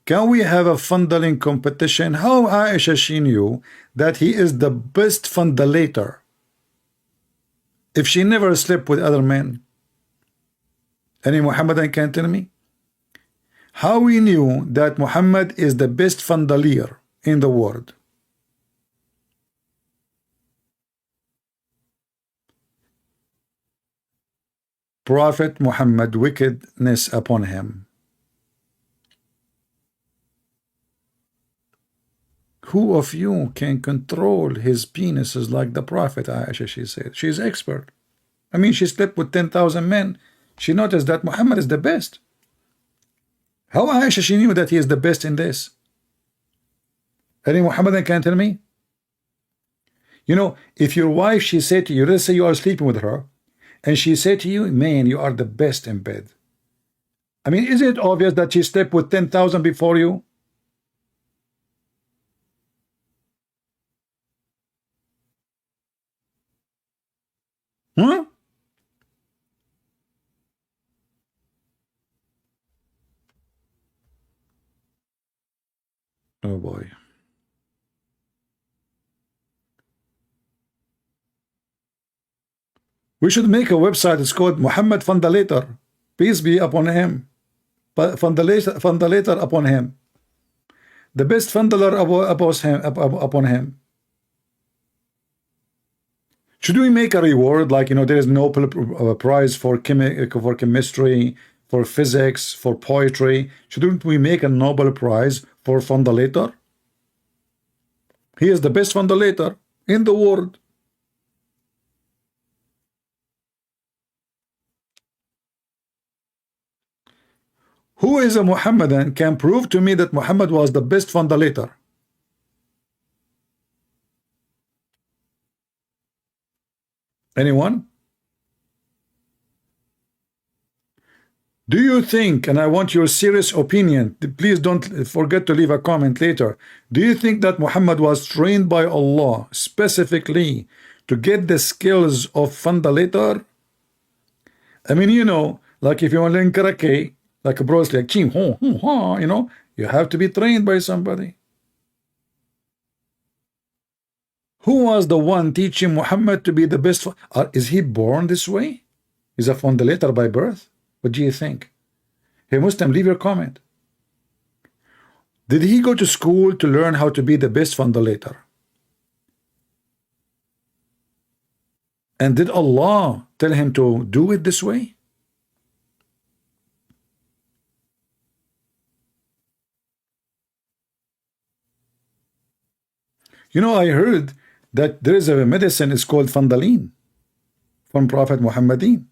Can we have a fondling competition? How Aisha she knew that he is the best fondulator if she never slept with other men? Any Muhammadan can tell me? How we knew that Muhammad is the best fondalier in the world? Prophet Muhammad, wickedness upon him. Who of you can control his penises like the Prophet? Aisha, she said. She's expert. I mean, she slept with 10,000 men. She noticed that Muhammad is the best. How Aisha, she knew that he is the best in this? Any Muhammadan can tell me? You know, if your wife, she said to you, let's say you are sleeping with her, and she said to you, man, you are the best in bed. I mean, is it obvious that she slept with 10,000 before you? Huh? Oh boy. We should make a website. It's called Muhammad Fondulator. Peace be upon him. Fondulator upon him. The best fondler upon him. Should we make a reward, like, you know, there is Nobel Prize for chemistry, for physics, for poetry? Shouldn't we make a Nobel Prize for fondulator? He is the best fondulator in the world. Who is a Muhammadan can prove to me that Muhammad was the best fondulator? Anyone? Do you think, and I want your serious opinion, please don't forget to leave a comment later, do you think that Muhammad was trained by Allah specifically to get the skills of fondulator? I mean, you know, like if you want to learn karate, Like a Bruce, like Ching, you know, you have to be trained by somebody. Who was the one teaching Muhammad to be the best? Is he born this way? Is a fundalator by birth? What do you think? Hey Muslim, leave your comment. Did he go to school to learn how to be the best fundalator? And did Allah tell him to do it this way? You know, I heard that there is a medicine, it's called Fandaline from Prophet Muhammadin.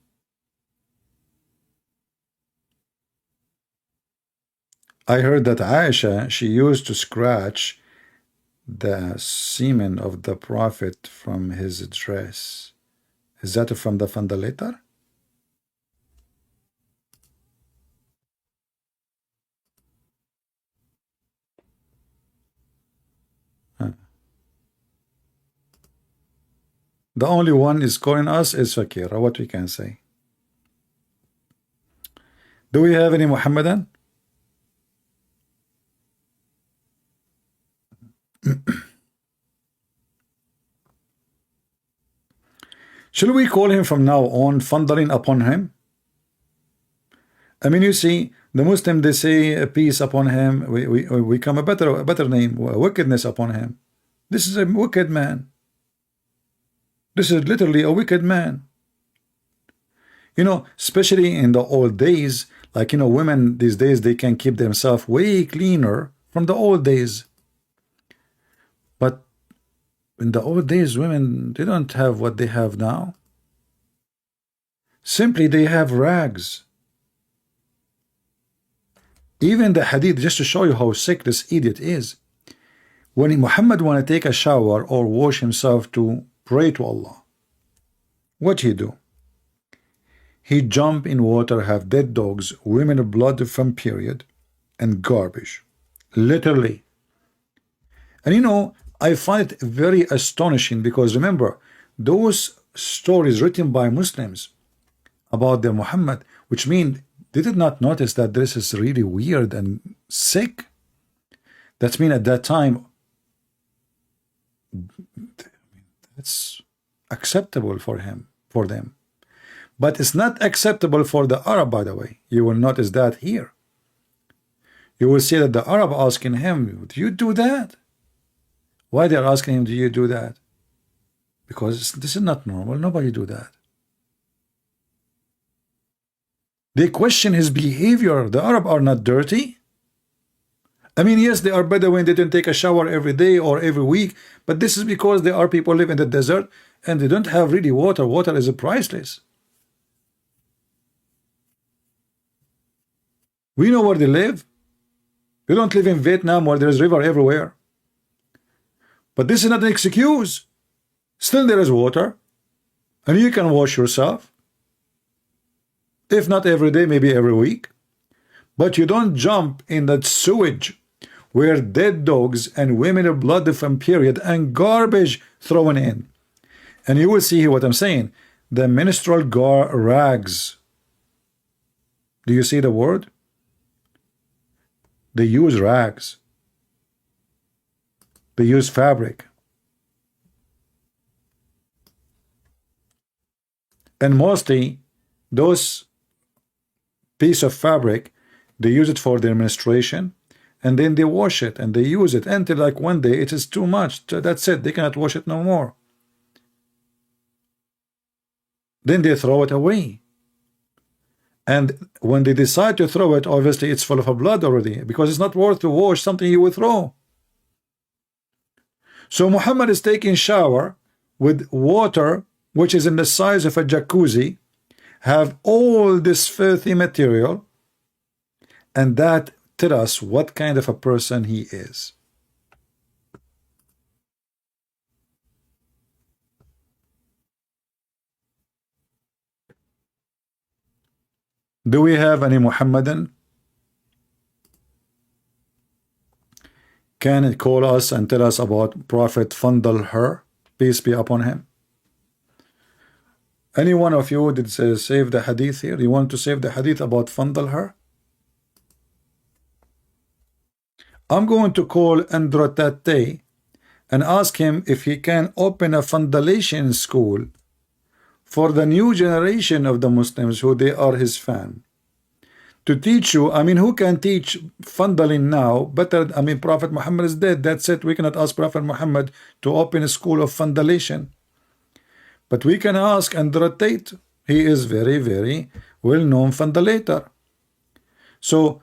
I heard that Aisha, she used to scratch the semen of the Prophet from his dress. Is that from the fundalator? Huh. The only one is calling us is Fakira. What we can say? Do we have any Muhammadan? Shall we call him from now on thundering upon him? I mean, you see, the Muslim, they say peace upon him. We come a better name, wickedness upon him. This is a wicked man. This is literally a wicked man. You know, especially in the old days, like, you know, women these days, they can keep themselves way cleaner from the old days. But in the old days, women, they don't have what they have now. Simply, they have rags. Even the hadith, just to show you how sick this idiot is, when Muhammad want to take a shower or wash himself to pray to Allah, what he do? He jump in water, have dead dogs, women blood from period, and garbage. Literally. And you know, I find it very astonishing because remember, those stories written by Muslims about the Muhammad, which mean they did not notice that this is really weird and sick. That mean at that time, it's acceptable for them. But it's not acceptable for the Arab, by the way. You will notice that here. You will see that the Arab asking him, do you do that? Why they're asking him, do you do that? Because this is not normal. Nobody do that. They question his behavior. The Arab are not dirty. I mean, yes, they are Bedouin. They don't take a shower every day or every week. But this is because they are people live in the desert and they don't have really water. Water is priceless. We know where they live. They don't live in Vietnam where there is river everywhere. But this is not an excuse. Still there is water. And you can wash yourself. If not every day, maybe every week. But you don't jump in that sewage where dead dogs and women are blood from period and garbage thrown in. And you will see here what I'm saying. The menstrual rags. Do you see the word? They use rags. They use fabric. And mostly those piece of fabric, they use it for their menstruation, and then they wash it and they use it until like one day it is too much. That's it. They cannot wash it no more. Then they throw it away. And when they decide to throw it, obviously it's full of blood already, because it's not worth to wash something you will throw. So Muhammad is taking shower with water which is in the size of a jacuzzi, have all this filthy material, and that tells us what kind of a person he is. Do we have any Muhammadan? Can it call us and tell us about Prophet Fandal her, peace be upon him? Any one of you did save the hadith here? You want to save the hadith about Fandal her? I'm going to call Androtate and ask him if he can open a foundation school for the new generation of the Muslims who they are his fan, to teach you. I mean, who can teach fundaling now better? I mean, Prophet Muhammad is dead. That's it. We cannot ask Prophet Muhammad to open a school of fundalation, but we can ask Androtate. He is very, very well-known fundalator. So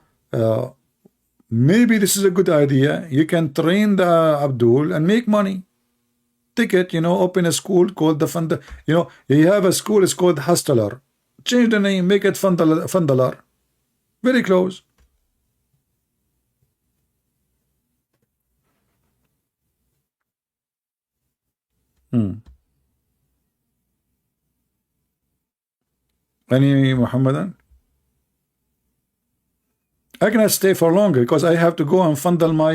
maybe this is a good idea. You can train the Abdul and make money. Ticket, open a school called the fund. You have a school, it's called Hustler. Change the name, make it Fundalar. Very close. Any Muhammadan? I cannot stay for longer because I have to go and fundle my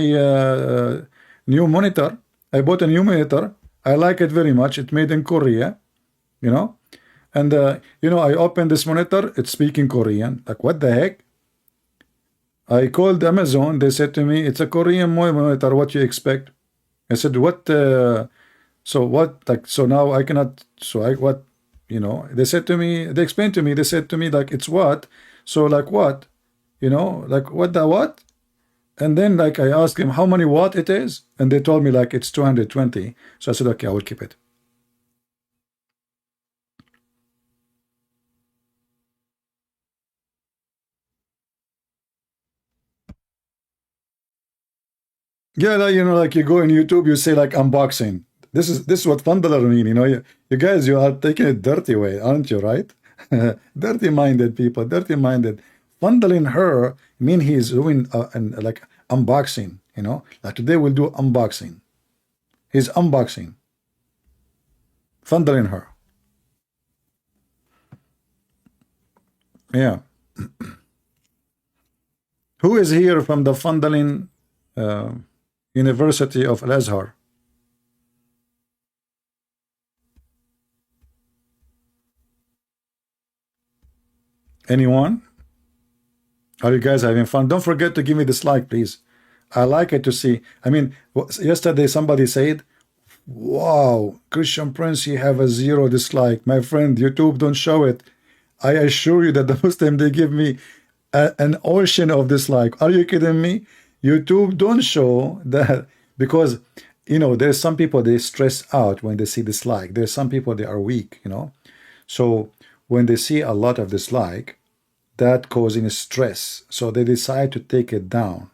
new monitor. I bought a new monitor. I like it very much. It's made in Korea, and I opened this monitor. It's speaking Korean. Like, what the heck? I called Amazon. They said to me, it's a Korean monitor. What you expect? I said, what? So what? Like, so now I cannot. So I what? They said to me. They explained to me. They said to me, like, it's what? So like what? Like what the what? And then like I asked him how many watt it is, and they told me like it's 220. So I said, okay, I will keep it. Yeah, like you go in YouTube, you say like unboxing. This is what fundaler mean. You guys, you are taking it dirty way, aren't you? Right? Dirty-minded people, dirty-minded. Fundaling her mean he's doing like unboxing. Like today we'll do unboxing. He's unboxing. Fundaling her. Yeah. Who is here from the fundaling University of Al-Azhar? Anyone? Are you guys having fun? Don't forget to give me this like, please. I like it to see. I mean, yesterday somebody said, wow, Christian Prince, you have a 0 dislike. My friend, YouTube don't show it. I assure you that the Muslim, they give me an ocean of dislike. Are you kidding me? YouTube don't show that, because there's some people, they stress out when they see dislike. There's some people, they are weak. So when they see a lot of dislike, that causing stress, so they decide to take it down.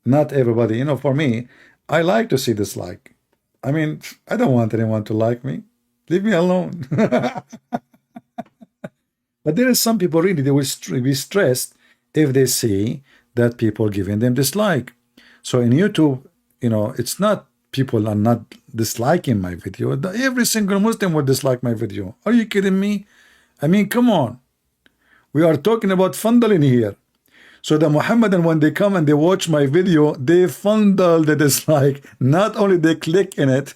Not everybody, for me, I like to see dislike. I mean, I don't want anyone to like me. Leave me alone. But there is some people, really, they will be stressed if they see that people giving them dislike. So in YouTube, it's not, people are not disliking my video. Every single Muslim will dislike my video. Are you kidding me? I mean, come on. We are talking about fundaling here. So the Muhammadan, when they come and they watch my video, they fundal the dislike. Not only they click in it,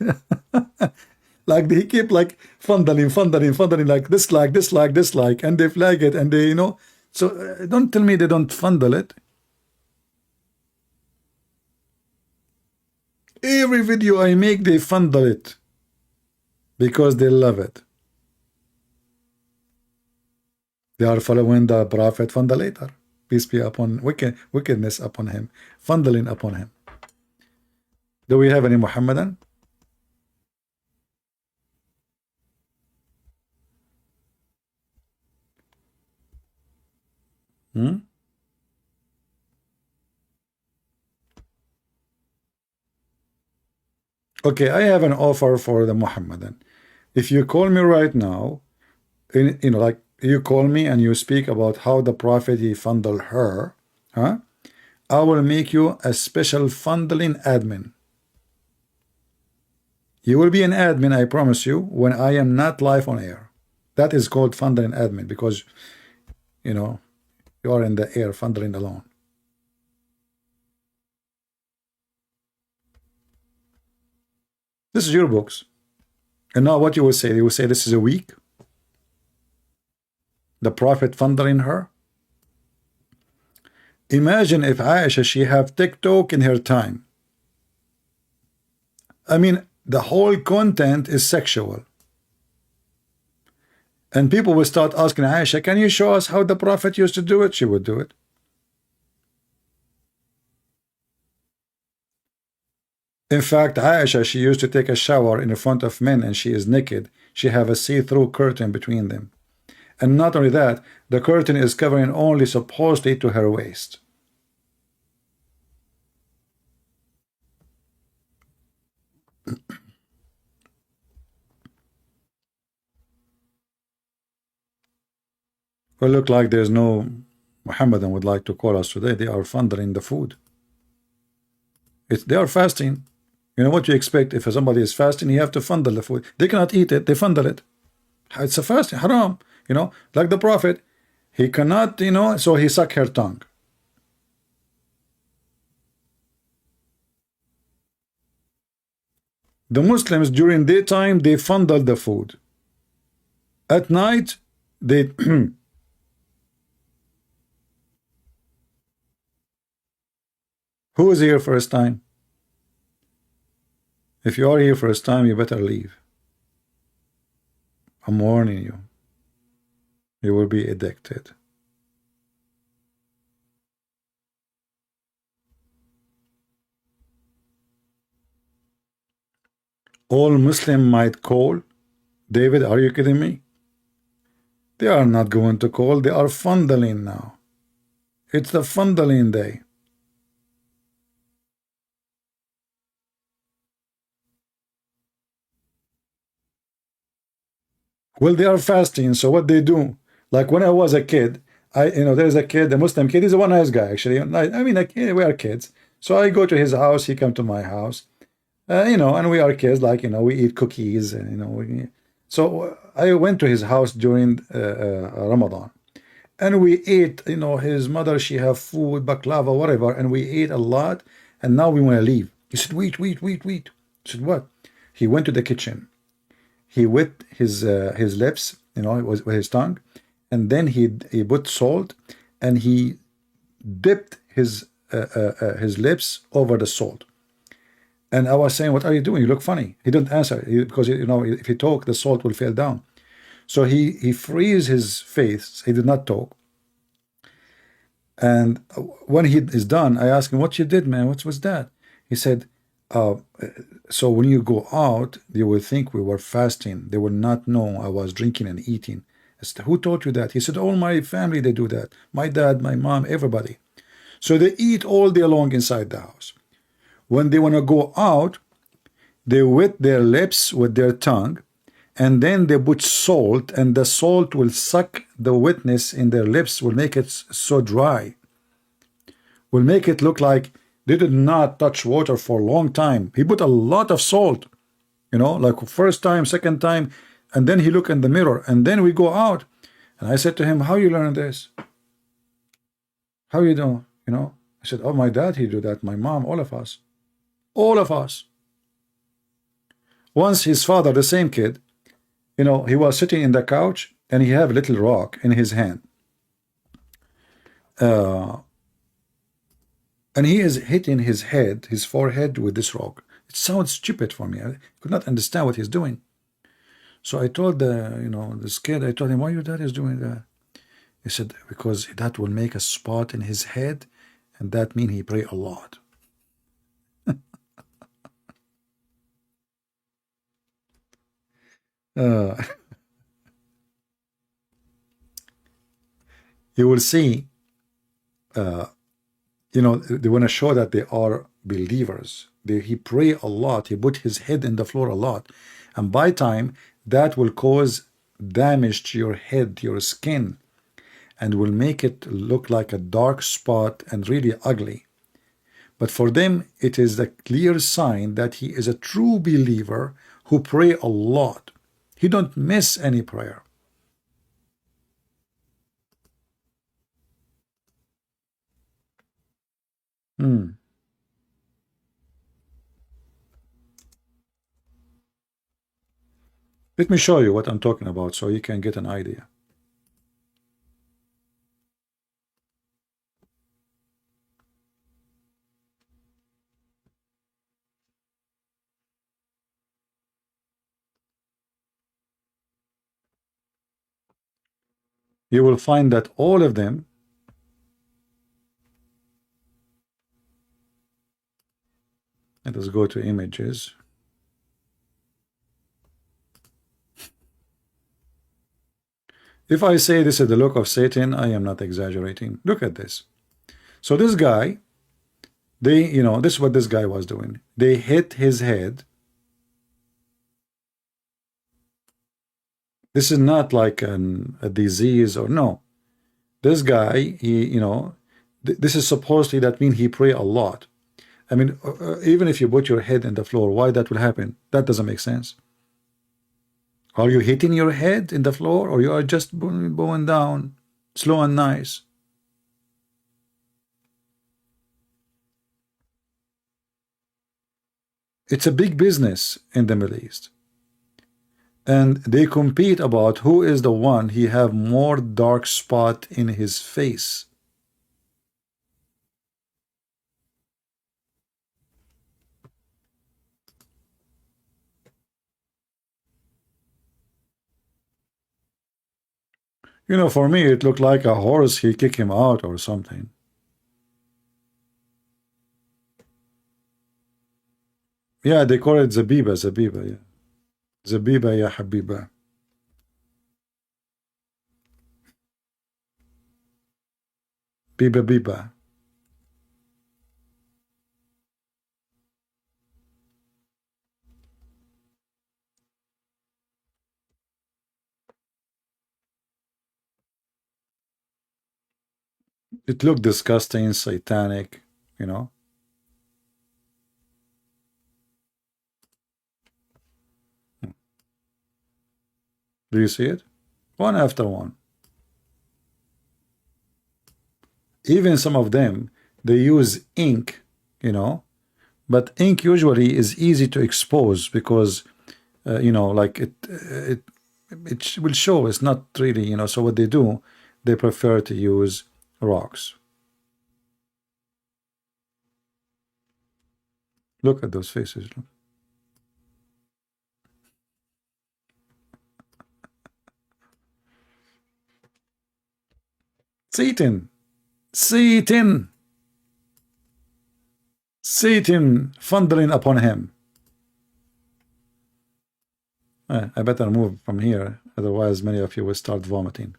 like they keep like fundaling, like dislike, and they flag it, and they, So don't tell me they don't fundal it. Every video I make, they fundal it because they love it. They are following the Prophet fundalator. Peace be upon wickedness upon him, fundaling upon him. Do we have any Muhammadan? Okay, I have an offer for the Muhammadan. If you call me right now, like you call me and you speak about how the Prophet he fundled her, I will make you a special fundaling admin. You will be an admin, I promise you, when I am not live on air. That is called fundaling admin, because you are in the air fundaling alone. This is your books. And now what you will say? You will say this is a weak. The Prophet fundling her. Imagine if Aisha, she have TikTok in her time. I mean, the whole content is sexual. And people will start asking Aisha, can you show us how the Prophet used to do it? She would do it. In fact, Aisha, she used to take a shower in front of men and she is naked. She have a see-through curtain between them. And not only that, the curtain is covering only supposedly to her waist. Well, look like there's no Muhammadan would like to call us today. They are fondling the food. They are fasting. You know what you expect if somebody is fasting? You have to fondle the food. They cannot eat it. They fondle it. It's a fasting, haram. You know, like the Prophet, he cannot, you know, so he suck her tongue. The Muslims during daytime they fondle the food. At night they who is here first time? If you are here first time, you better leave. I'm warning you. You will be addicted. All Muslim might call. David, are you kidding me? They are not going to call. They are fondling now. It's the fondling day. Well, they are fasting, so what they do? Like when I was a kid, there's a kid, a Muslim kid. He's a one nice guy, actually. I mean, we are kids. So I go to his house. He come to my house. And we are kids. Like we eat cookies, and so I went to his house during Ramadan, and we ate. His mother, she have food, baklava, whatever, and we ate a lot. And now we want to leave. He said, "Wait, wait, wait, wait." I said, "What?" He went to the kitchen. He wet his lips, with his tongue, and then he put salt, and he dipped his lips over the salt. And I was saying, "What are you doing? You look funny." He didn't answer because if he talk, the salt will fall down. So he freeze his face. He did not talk. And when he is done, I asked him, "What you did, man? What was that?" He said, "So when you go out, they will think we were fasting. They will not know I was drinking and eating." I said, "Who taught you that?" He said, "All my family, they do that. My dad, my mom, everybody." So they eat all day long inside the house. When they want to go out, they wet their lips with their tongue, and then they put salt, and the salt will suck the wetness in their lips, will make it so dry, will make it look like they did not touch water for a long time. He put a lot of salt, like first time, second time, and then he looked in the mirror, and then we go out. And I said to him, "How you learn this? How you do?" I said, "Oh, my dad, he do that. My mom, all of us. All of us." Once his father, the same kid, he was sitting in the couch, and he have a little rock in his hand. And he is hitting his head, his forehead with this rock. It sounds stupid for me. I could not understand what he's doing. So I told this kid, I told him, "Why your dad is doing that?" He said, "Because that will make a spot in his head, and that mean he pray a lot." You will see, they want to show that they are believers. He pray a lot. He put his head in the floor a lot. And by time, that will cause damage to your head, your skin, and will make it look like a dark spot and really ugly. But for them, it is a clear sign that he is a true believer who pray a lot. He don't miss any prayer. Let me show you what I'm talking about so you can get an idea. you will find that all of them, let us go to images. If I say this is the look of Satan, I am not exaggerating. Look at this. So this guy, this is what this guy was doing. They hit his head. This is not like a disease or no. This guy, this is supposedly that means he pray a lot. I mean, even if you put your head in the floor, why that will happen? That doesn't make sense. Are you hitting your head in the floor, or you are just bowing down, slow and nice? It's a big business in the Middle East. And they compete about who is the one he have more dark spot in his face. For me, it looked like a horse. He kicked him out or something. Yeah, they call it Zabiba, yeah. Zabiba, ya Habiba. Biba, biba. It looked disgusting, satanic, Do you see it? One after one. Even some of them, they use ink, but ink usually is easy to expose because, like it will show. It's not really, so what they do, they prefer to use rocks. Look at those faces. Look. Satan, Satan, Satan thundering upon him. I better move from here, otherwise many of you will start vomiting.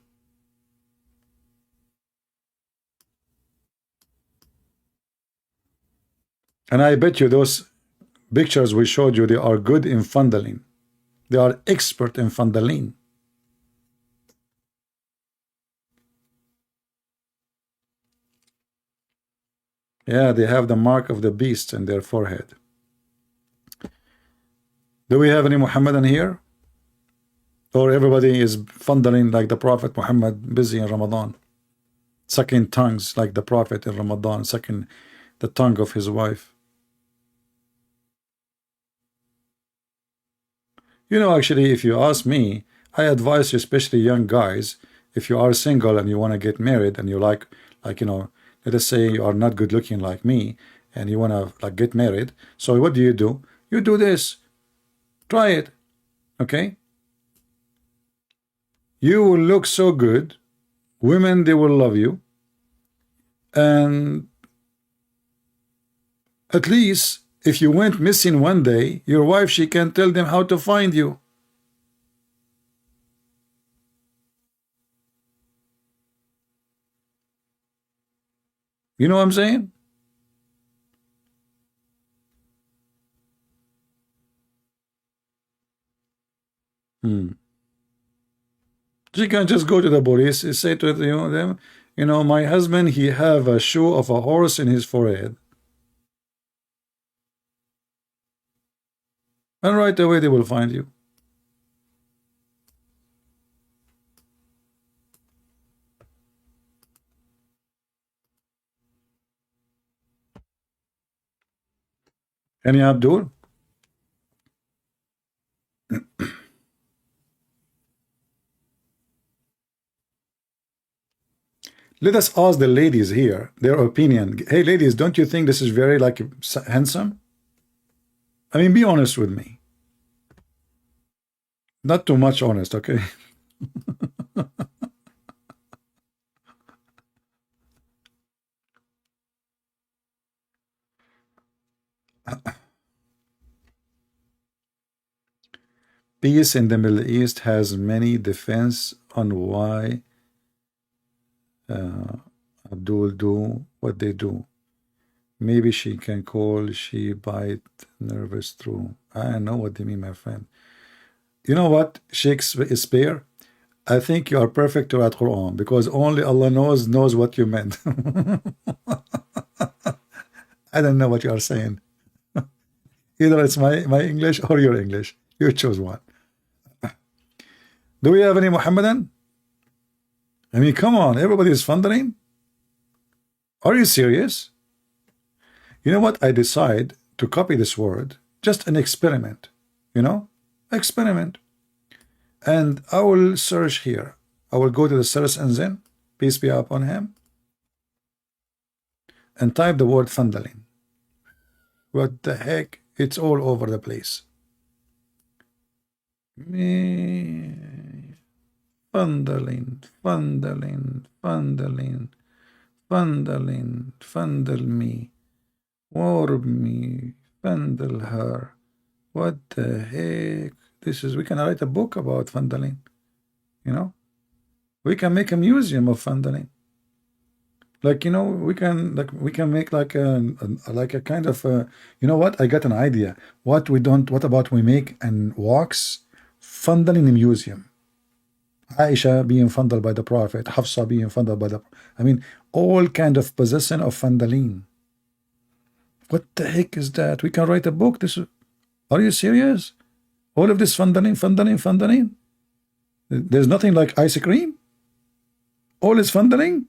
And I bet you those pictures we showed you, they are good in funneling. They are expert in funneling. Yeah, they have the mark of the beast in their forehead. Do we have any Muhammadan here? Or everybody is funneling like the Prophet Muhammad, busy in Ramadan, sucking tongues like the Prophet in Ramadan, sucking the tongue of his wife. Actually, if you ask me, I advise you, especially young guys, if you are single and you want to get married and you like, let us say you are not good looking like me and you want to get married. So what do? You do this. Try it. Okay? You will look so good. Women, they will love you. And at least if you went missing one day, your wife, she can tell them how to find you. You know what I'm saying? She can just go to the police and say to them, my husband, he have a shoe of a horse in his forehead. And right away they will find you. Any Abdul? Let us ask the ladies here their opinion. Hey, ladies, don't you think this is very handsome? I mean, be honest with me. Not too much honest, okay? Peace in the Middle East has many defense on why Abdul do what they do. Maybe she can call, she bite, nervous through. I know what they mean, my friend. You know what, Shakespeare? I think you are perfect to write Quran because only Allah knows what you meant. I don't know what you are saying. Either it's my English or your English. You choose one. Do we have any Muhammadan? I mean, come on, everybody is thundering. Are you serious? You know what? I decide to copy this word, just an experiment, you know, experiment. And I will search here. I will go to the search engine, peace be upon him, and type the word thundering. What the heck? It's all over the place. Thundering, thundering, thundering, thundering, thundle me, warp me, thundle her. What the heck? This is, we can write a book about thundering, you know? We can make a museum of thundering. Like, you know, we can make like a kind of you know what? I got an idea. What about we make an walks thundering museum? Aisha being fondled by the Prophet, Hafsa being fondled by the, I mean, all kind of possession of fondling. What the heck is that? We can write a book. This, are you serious? All of this fondling, fondling, fondling. There's nothing like ice cream. All is fondling.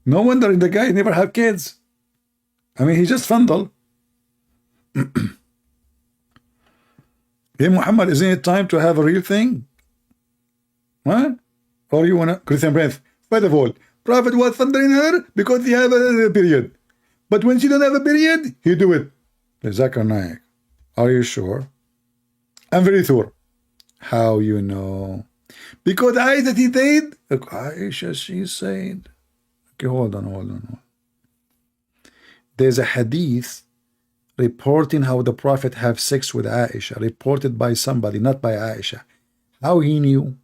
No wonder the guy never had kids. I mean, he just fondled. Hey Muhammad, isn't it time to have a real thing? Huh? Or you wanna Christian breath? First of all, Prophet was thundering her because he had a period. But when she don't have a period, he do it. Zakar, are you sure? I'm very sure. How you know? Because I that he did. Aisha, she said. Okay, hold on. There's a hadith reporting how the Prophet have sex with Aisha, reported by somebody, not by Aisha. How he knew?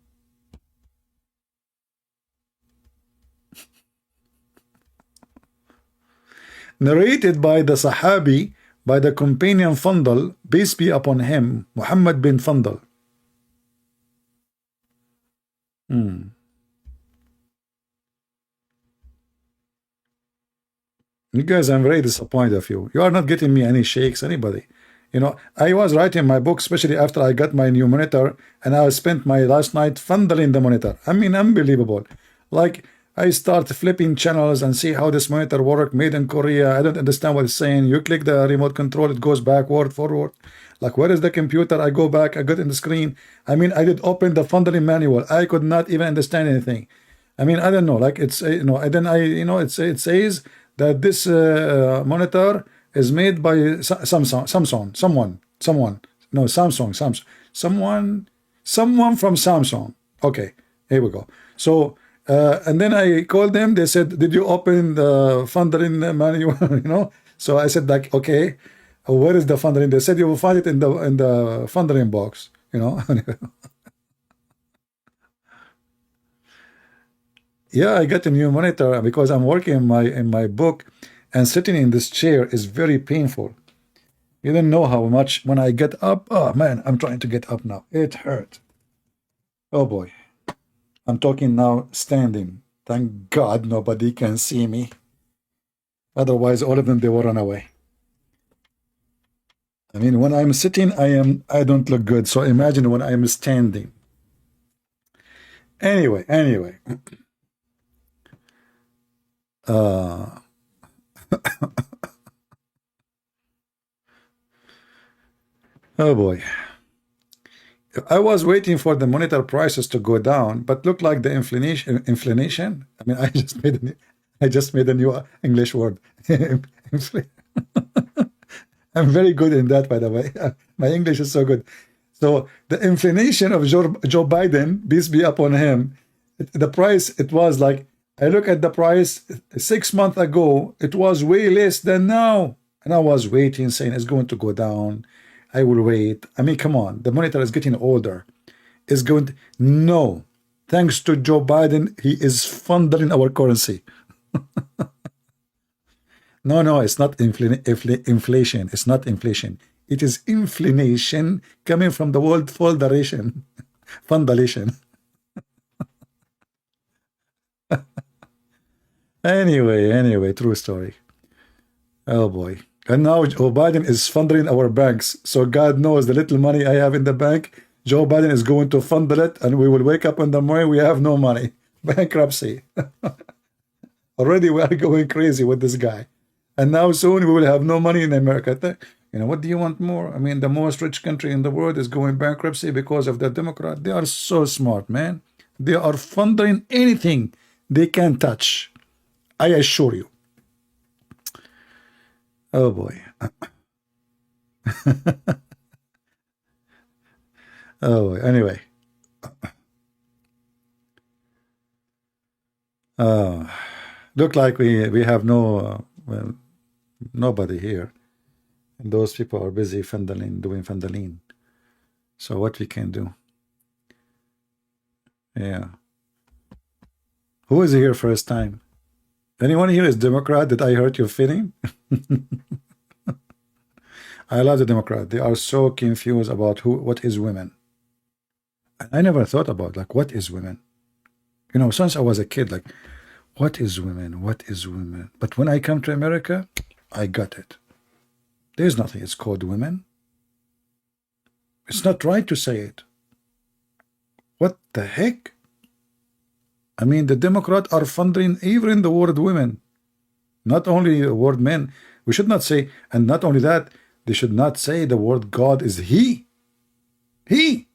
Narrated by the Sahabi, by the companion Fandal, peace be upon him, Muhammad bin Fandal. You guys, I'm very disappointed of you. You are not getting me any shakes, anybody. You know, I was writing my book, especially after I got my new monitor, and I spent my last night fondling the monitor. I mean, unbelievable. Like, I start flipping channels and see how this monitor work, made in Korea. I don't understand what it's saying. You click the remote control, it goes backward, forward. Like, where is the computer? I go back, I got in the screen. I mean, I did open the fondling manual. I could not even understand anything. I mean, I don't know. Like, it's, you know, and then it says that this monitor is made by Samsung, someone from Samsung. Okay, here we go. So, and then I called them. They said, "Did you open the fondling manual?" You know. So I said, like, okay, where is the fondling? They said you will find it in the fondling box. You know. Yeah, I got a new monitor because I'm working in my book, and sitting in this chair is very painful. You don't know how much when I get up. Oh man, I'm trying to get up now. It hurt. Oh boy. I'm talking now standing. Thank God nobody can see me. Otherwise, all of them, they will run away. I mean, when I'm sitting, I don't look good. So imagine when I'm standing. Anyway. Oh boy. I was waiting for the monitor prices to go down, but looked like the inflation. I mean, I just made a new English word. I'm very good in that, by the way. My English is so good. So the inflation of Joe Biden, peace be upon him, the price, it was like, I look at the price 6 months ago, it was way less than now. And I was waiting, saying it's going to go down. I will wait. I mean, come on. The monitor is getting older. It's going to, no. Thanks to Joe Biden, he is funding our currency. No, no, it's not inflation. It's not inflation. It is inflation coming from the word federation. Fundation. Anyway, true story. Oh boy. And now Joe Biden is funding our banks. So God knows the little money I have in the bank, Joe Biden is going to fund it, and we will wake up in the morning, we have no money. Bankruptcy. Already we are going crazy with this guy. And now soon we will have no money in America. You know, what do you want more? I mean, the most rich country in the world is going bankruptcy because of the Democrat. They are so smart, man. They are funding anything they can touch. I assure you. Oh boy. Oh boy. Anyway. Look like we have no well, nobody here. And those people are busy doing fentanyl. So what we can do? Yeah. Who is here first time? Anyone here is Democrat? Did I hurt your feeling? I love the Democrat. They are so confused about what is women. I never thought about like what is women. You know, since I was a kid, like what is women? What is women? But when I come to America, I got it. There's nothing. It's called women. It's not right to say it. What the heck? I mean, the Democrats are funding even the word women, not only the word men. We should not say, and not only that, they should not say the word God is he. He.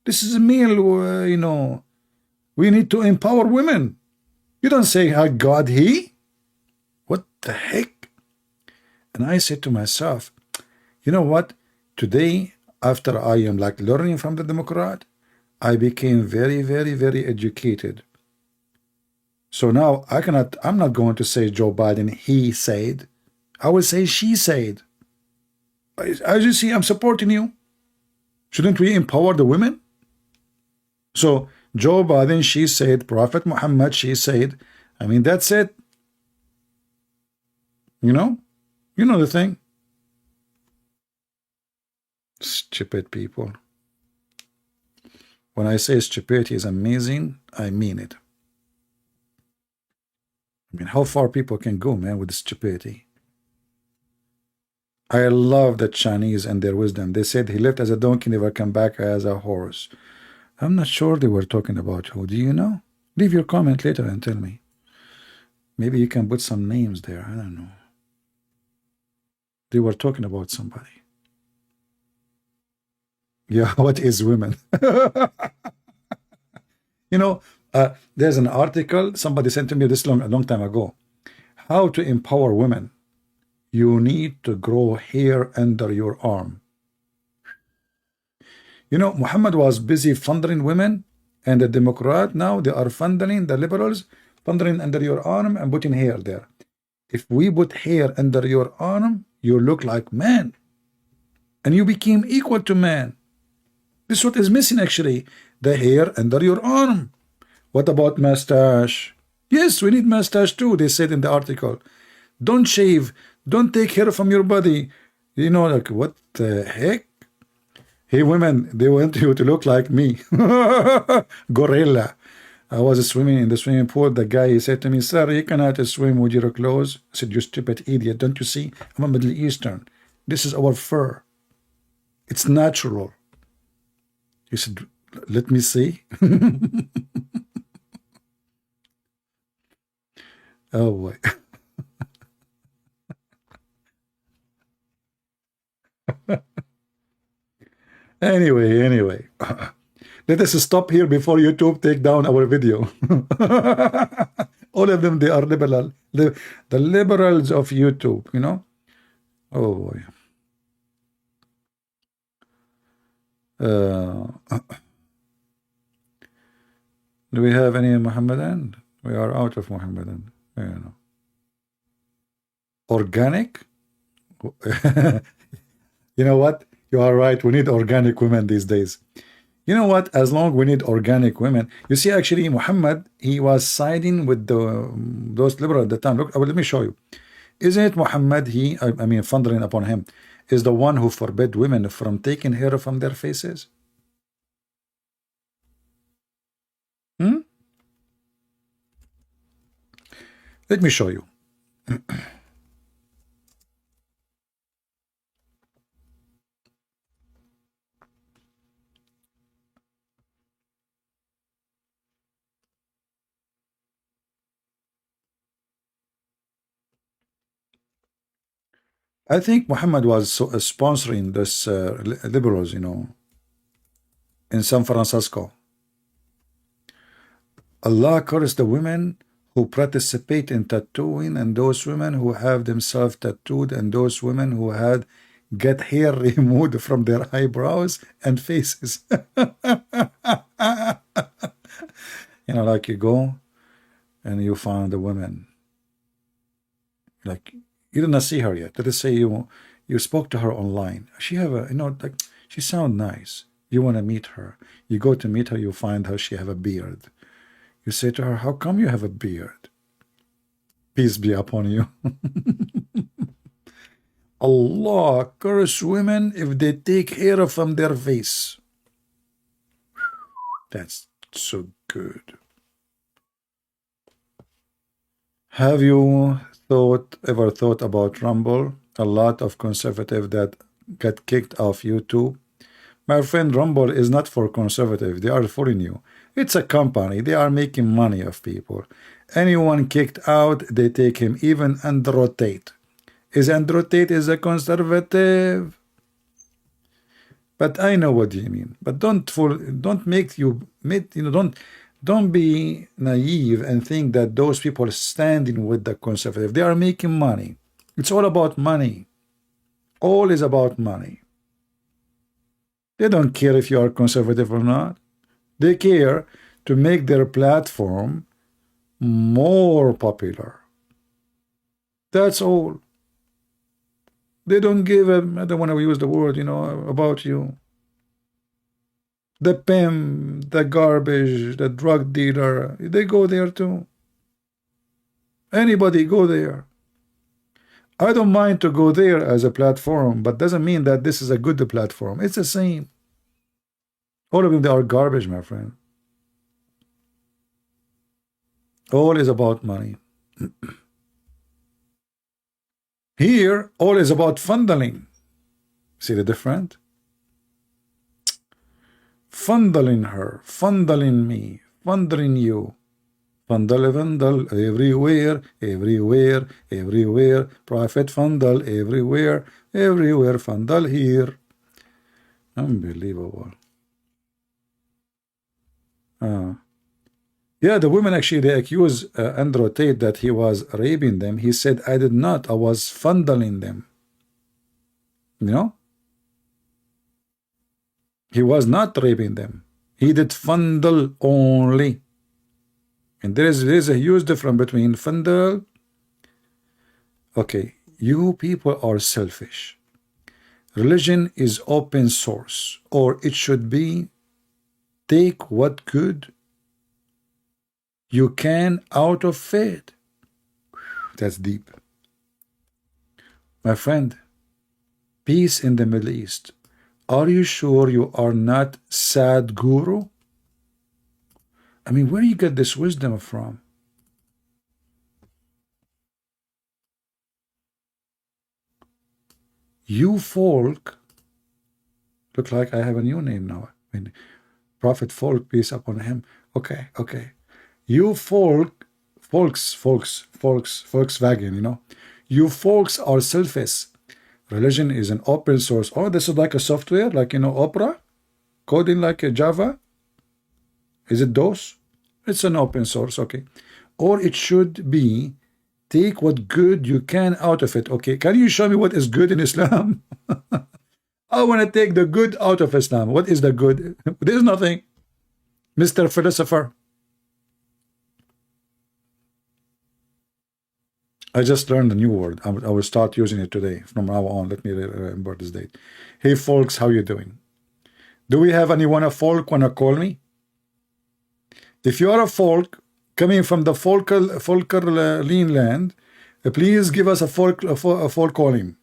This is a male, you know, we need to empower women. You don't say God he. What the heck? And I said to myself, you know what? Today, after I am like learning from the Democrat, I became very, very, very educated. So now I'm not going to say Joe Biden, he said. I will say she said. As you see, I'm supporting you. Shouldn't we empower the women? So Joe Biden, she said. Prophet Muhammad, she said. I mean, that's it. You know the thing. Stupid people. When I say stupidity is amazing, I mean it. I mean, how far people can go, man, with stupidity. I love the Chinese and their wisdom. They said he left as a donkey, never come back as a horse. I'm not sure they were talking about who. Do you know? Leave your comment later and tell me. Maybe you can put some names there. I don't know. They were talking about somebody. Yeah, what is women? You know, there's an article somebody sent to me this a long time ago. How to empower women. You need to grow hair under your arm. You know, Muhammad was busy funding women, and the Democrat now they are funding the liberals, funding under your arm and putting hair there. If we put hair under your arm, you look like man, and you became equal to man. This is what is missing actually, the hair under your arm. What about mustache? Yes, we need mustache too, they said in the article. Don't shave, don't take hair from your body. You know, like what the heck? Hey women, they want you to look like me. Gorilla. I was swimming in the swimming pool. The guy he said to me, sir, you cannot swim with your clothes. I said, you stupid idiot, don't you see? I'm a Middle Eastern. This is our fur. It's natural. He said, let me see. Oh boy. Anyway. Let us stop here before YouTube take down our video. All of them, they are liberal. The liberals of YouTube, you know? Oh boy. Do we have any Muhammadan? We are out of Muhammadan. You know. Organic? You know what? You are right. We need organic women these days. You know what? As long we need organic women. You see, actually, Muhammad, he was siding with those liberals at the time. Look, let me show you. Isn't it Muhammad, I mean, thundering upon him, is the one who forbid women from taking hair from their faces? Hmm? Let me show you. I think Muhammad was sponsoring this liberals, in San Francisco. Allah cursed the women who participate in tattooing, and those women who have themselves tattooed, and those women who had get hair removed from their eyebrows and faces. Like you go and you find a woman, like you did not see her yet. Let us say you spoke to her online. She have a, like she sound nice. You want to meet her. You go to meet her, you find her, she have a beard. You say to her, how come you have a beard? Peace be upon you. Allah curse women if they take hair from their face. That's so good. Have you ever thought about Rumble? A lot of conservative that got kicked off YouTube. My friend, Rumble is not for conservative. They are fooling you. It's a company. They are making money of people. Anyone kicked out, they take him. Even Andrew Tate. Andrew Tate is a conservative. But I know what you mean. But don't be naive and think that those people are standing with the conservative. They are making money. It's all about money. All is about money. They don't care if you are conservative or not. They care to make their platform more popular. That's all. They don't give a, I don't want to use the word, about you. The pimp, the garbage, the drug dealer, they go there too. Anybody go there. I don't mind to go there as a platform, but doesn't mean that this is a good platform. It's the same. All of them, they are garbage, my friend. All is about money. Here, all is about funneling. See the difference? Funneling her, funneling me, funneling you. Fundle, everywhere, everywhere, everywhere. Prophet fundle, everywhere, everywhere. Fundle here. Unbelievable. Yeah, the women actually, they accuse Andrew Tate that he was raping them. He said, I did not. I was funneling them. He was not raping them. He did fundle only. And there is a huge difference between fundle. Okay, you people are selfish. Religion is open source, or it should be take what good you can out of it. That's deep. My friend, peace in the Middle East. Are you sure you are not Sadhguru? I mean, where do you get this wisdom from? You folk, look like I have a new name now. I mean, Prophet Folk, peace upon him. Okay. You Volkswagen, you folks are selfish. Religion is an open source. Oh, this is like a software, like, Opera, coding like a Java. Is it DOS? It's an open source, okay. Or it should be, take what good you can out of it. Okay, can you show me what is good in Islam? I want to take the good out of Islam. What is the good? There's nothing. Mr. Philosopher. I just learned a new word. I will start using it today. From now on, let me remember this date. Hey, folks, how you doing? Do we have anyone a folk wanna call me? If you are a folk coming from the Folker lean land, please give us a folk calling.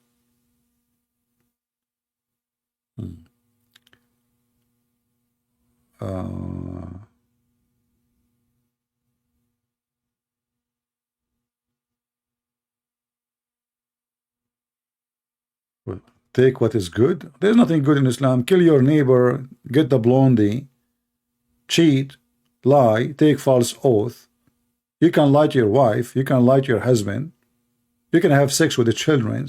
Take what is good. There's nothing good in Islam. Kill your neighbor, get the blondie, cheat, lie, take false oath. You can lie to your wife. You can lie to your husband. You can have sex with the children.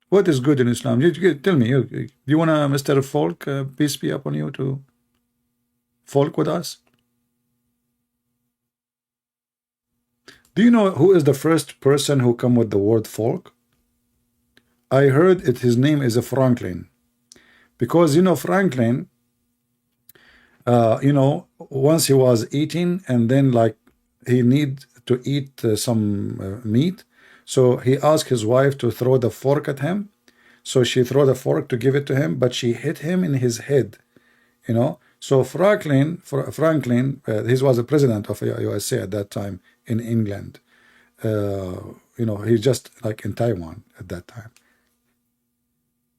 What is good in Islam? Tell me. You want Mr. Folk, peace be upon you, to folk with us? Do you know who is the first person who come with the word folk? I heard it. His name is Franklin, because Franklin. Once he was eating, and then like he need to eat some meat, so he asked his wife to throw the fork at him. So she threw the fork to give it to him, but she hit him in his head. So Franklin, he was the president of USA at that time in England. He's just like in Taiwan at that time.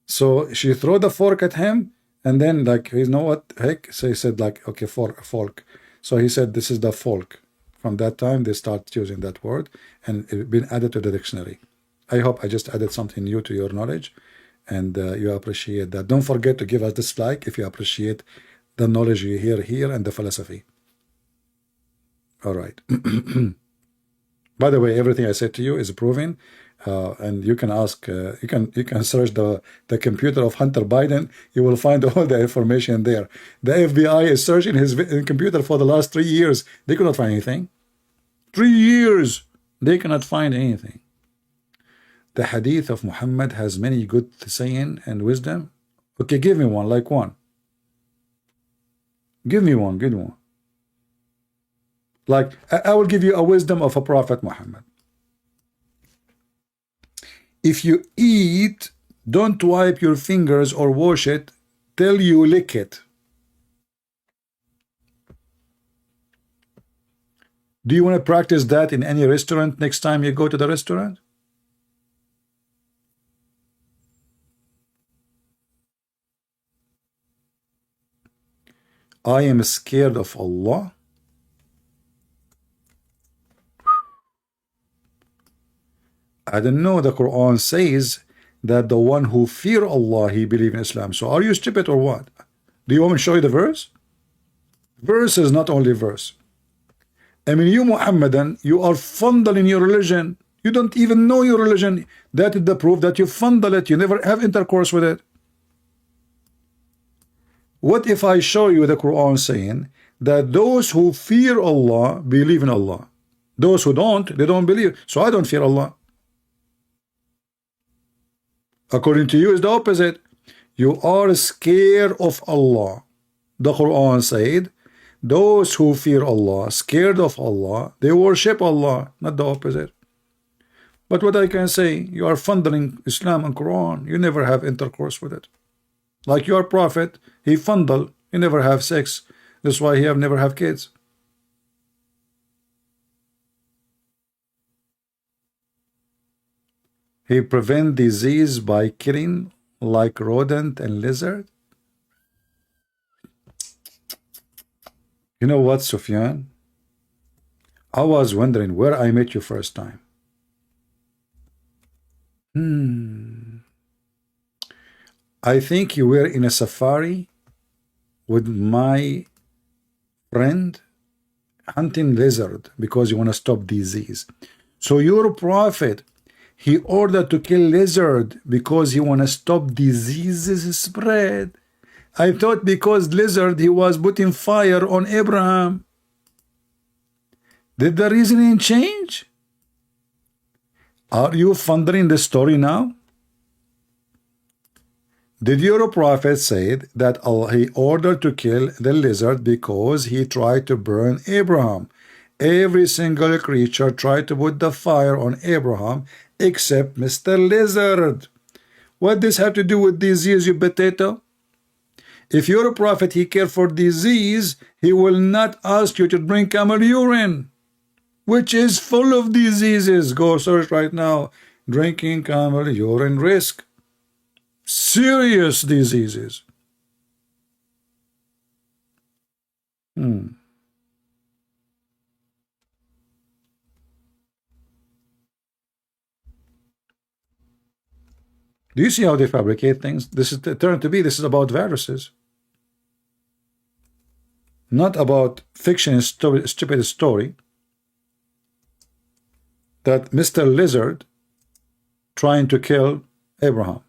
So she threw the fork at him, and then like, you know what heck? So he said like, okay, fork. So he said, this is the folk. From that time, they start using that word, and it's been added to the dictionary. I hope I just added something new to your knowledge, and you appreciate that. Don't forget to give us dislike if you appreciate the knowledge you hear here and the philosophy. All right. By the way, everything I said to you is proven, and you can ask. You can search the computer of Hunter Biden. You will find all the information there. The FBI is searching his computer for the last 3 years. They could not find anything. 3 years they cannot find anything. The hadith of Muhammad has many good saying and wisdom. Okay, give me one, like one. Give me one, good one. Like, I will give you a wisdom of a Prophet Muhammad. If you eat, don't wipe your fingers or wash it till you lick it. Do you want to practice that in any restaurant next time you go to the restaurant? I am scared of Allah. I don't know. The Quran says that the one who fear Allah, he believe in Islam. So are you stupid or what? Do you want me to show you the verse? Verse is not only verse. I mean, you Muhammadan, you are fondle in your religion. You don't even know your religion. That is the proof that you fondle it. You never have intercourse with it. What if I show you the Quran saying that those who fear Allah believe in Allah? Those who don't, they don't believe. So I don't fear Allah. According to you, it's the opposite. You are scared of Allah. The Quran said, those who fear Allah, scared of Allah, they worship Allah, not the opposite. But what I can say, you are fondling Islam and Quran. You never have intercourse with it. Like your prophet, he fondle, he never have sex. That's why he have never have kids. He prevent disease by killing like rodent and lizard. You know what, Sufyan? I was wondering where I met you first time. I think you were in a safari with my friend hunting lizard because you want to stop disease. So your prophet, he ordered to kill lizard because he want to stop diseases spread. I thought because lizard, he was putting fire on Abraham. Did the reasoning change? Are you funding the story now? Did your prophet say that he ordered to kill the lizard because he tried to burn Abraham? Every single creature tried to put the fire on Abraham except Mr. Lizard. What does have to do with disease, you potato? If you're a prophet, he cares for disease, he will not ask you to drink camel urine, which is full of diseases. Go search right now. Drinking camel urine risk. Serious diseases. Do you see how they fabricate things? This is turned to be, this is about viruses. Not about fiction, stupid story that Mr. Lizard trying to kill Abraham.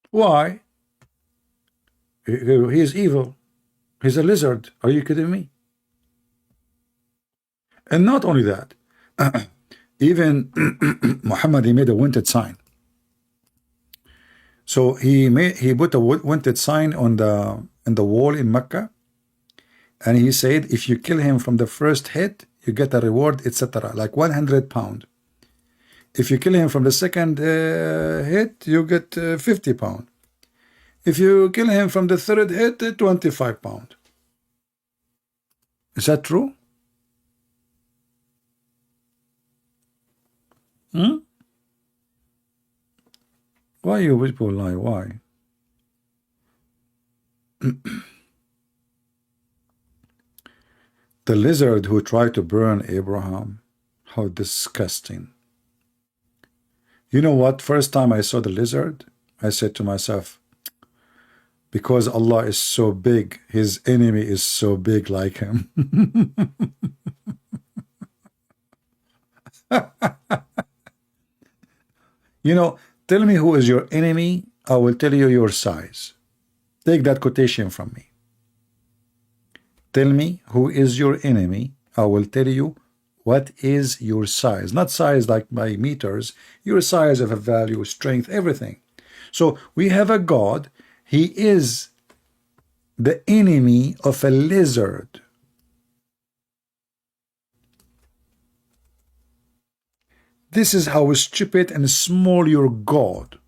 Why? He is evil. He's a lizard. Are you kidding me? And not only that, even Muhammad, he made a wanted sign. So he put a wanted sign on the wall in Mecca, and he said, if you kill him from the first hit, you get a reward, etc., like 100 pound. If you kill him from the second hit, you get 50 pound. If you kill him from the third hit, 25 pound. Is that true? Why you people lie? Why? The lizard who tried to burn Abraham, how disgusting. You know what? First time I saw the lizard, I said to myself, because Allah is so big, his enemy is so big like him. You know, tell me who is your enemy, I will tell you your size. Take that quotation from me. Tell me who is your enemy, I will tell you what is your size. Not size like by meters, your size of a value, strength, everything. So we have a God, he is the enemy of a lizard. This is how stupid and small your God.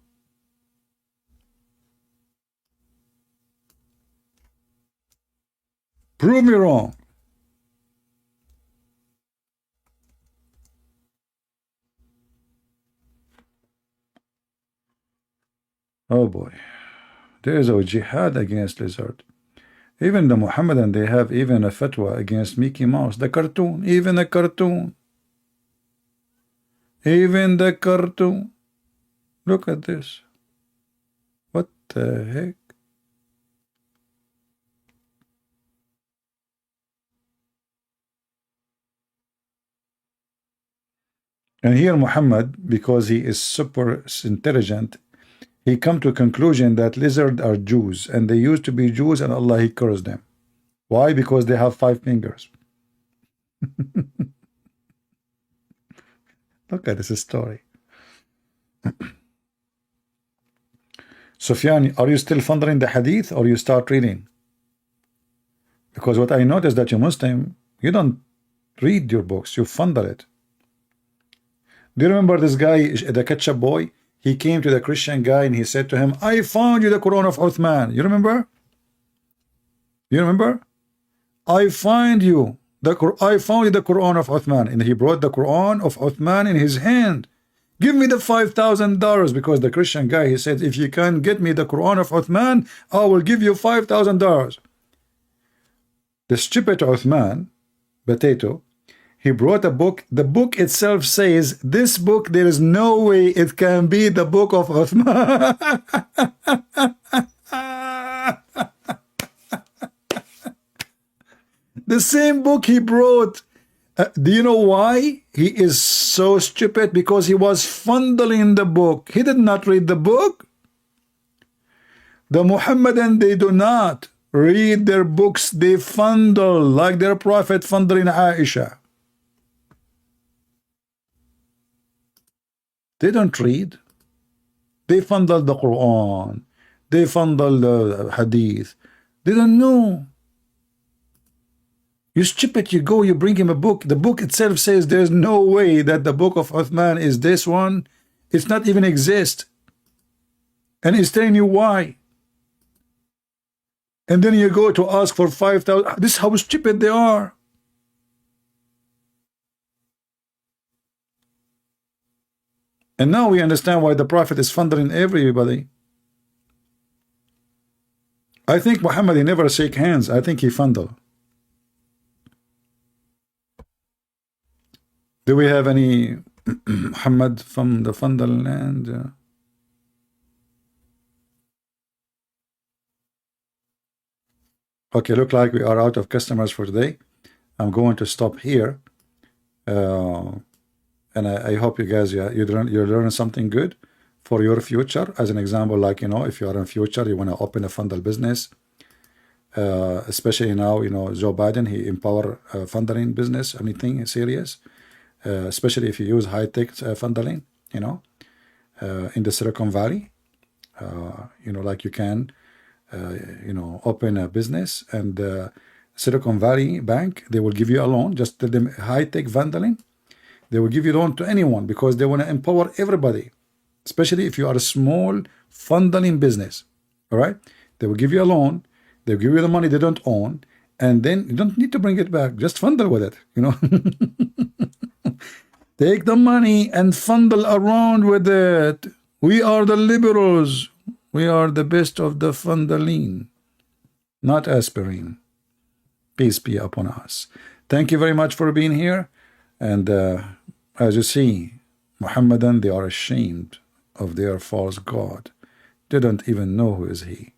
Prove me wrong. Oh boy. There is a jihad against lizard. Even the Muhammadan, they have even a fatwa against Mickey Mouse, the cartoon, even a cartoon. Even the cartoon. Look at this. What the heck? And here Muhammad, because he is super intelligent, he come to a conclusion that lizards are Jews, and they used to be Jews, and Allah, he cursed them. Why? Because they have 5 fingers. Look at this story. Sufyan, are you still funding the hadith, or you start reading? Because what I noticed that you Muslim, you don't read your books, you fundle it. Do you remember this guy, the ketchup boy? He came to the Christian guy and he said to him, I found you the Quran of Uthman. You remember? You remember? I found you the Quran of Uthman. And he brought the Quran of Uthman in his hand. Give me the $5,000, because the Christian guy, he said, if you can get me the Quran of Uthman, I will give you $5,000. The stupid Uthman, potato, he brought a book. The book itself says, this book, there is no way it can be the book of Uthman. The same book he brought. Do you know why he is so stupid? Because he was fondling the book. He did not read the book. The Muhammadan, they do not read their books. They fondle like their prophet fondling Aisha. They don't read. They fondle the Quran. They fondle the hadith. They don't know. You stupid, you go, you bring him a book. The book itself says there's no way that the book of Uthman is this one. It's not even exist. And he's telling you why. And then you go to ask for 5,000. This is how stupid they are. And now we understand why the Prophet is fondling everybody. I think Muhammad, he never shake hands. I think he fondle. Do we have any Muhammad from the fondle land? Okay, look like we are out of customers for today. I'm going to stop here. And I hope you guys, you learn something good for your future. As an example, like, if you are in future, you want to open a fondle business, especially now, Joe Biden, he empower funneling business, anything serious, especially if you use high-tech funneling, in the Silicon Valley, like you can, open a business, and Silicon Valley Bank, they will give you a loan. Just tell them high-tech funneling. They will give you loan to anyone because they want to empower everybody, especially if you are a small funneling business. All right, they will give you a loan. They'll give you the money they don't own, and then you don't need to bring it back. Just fundle with it. Take the money and fundle around with it. We are the liberals. We are the best of the funneling, not aspirin. Peace be upon us. Thank you very much for being here. And as you see, Muhammadan, they are ashamed of their false God. They don't even know who is he.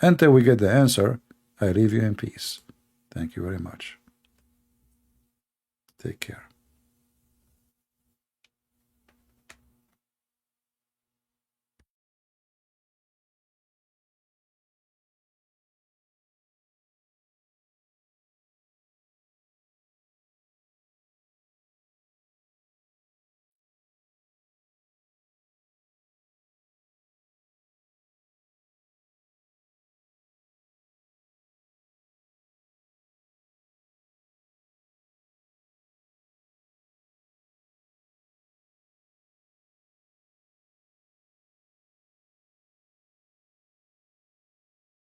Until we get the answer, I leave you in peace. Thank you very much. Take care.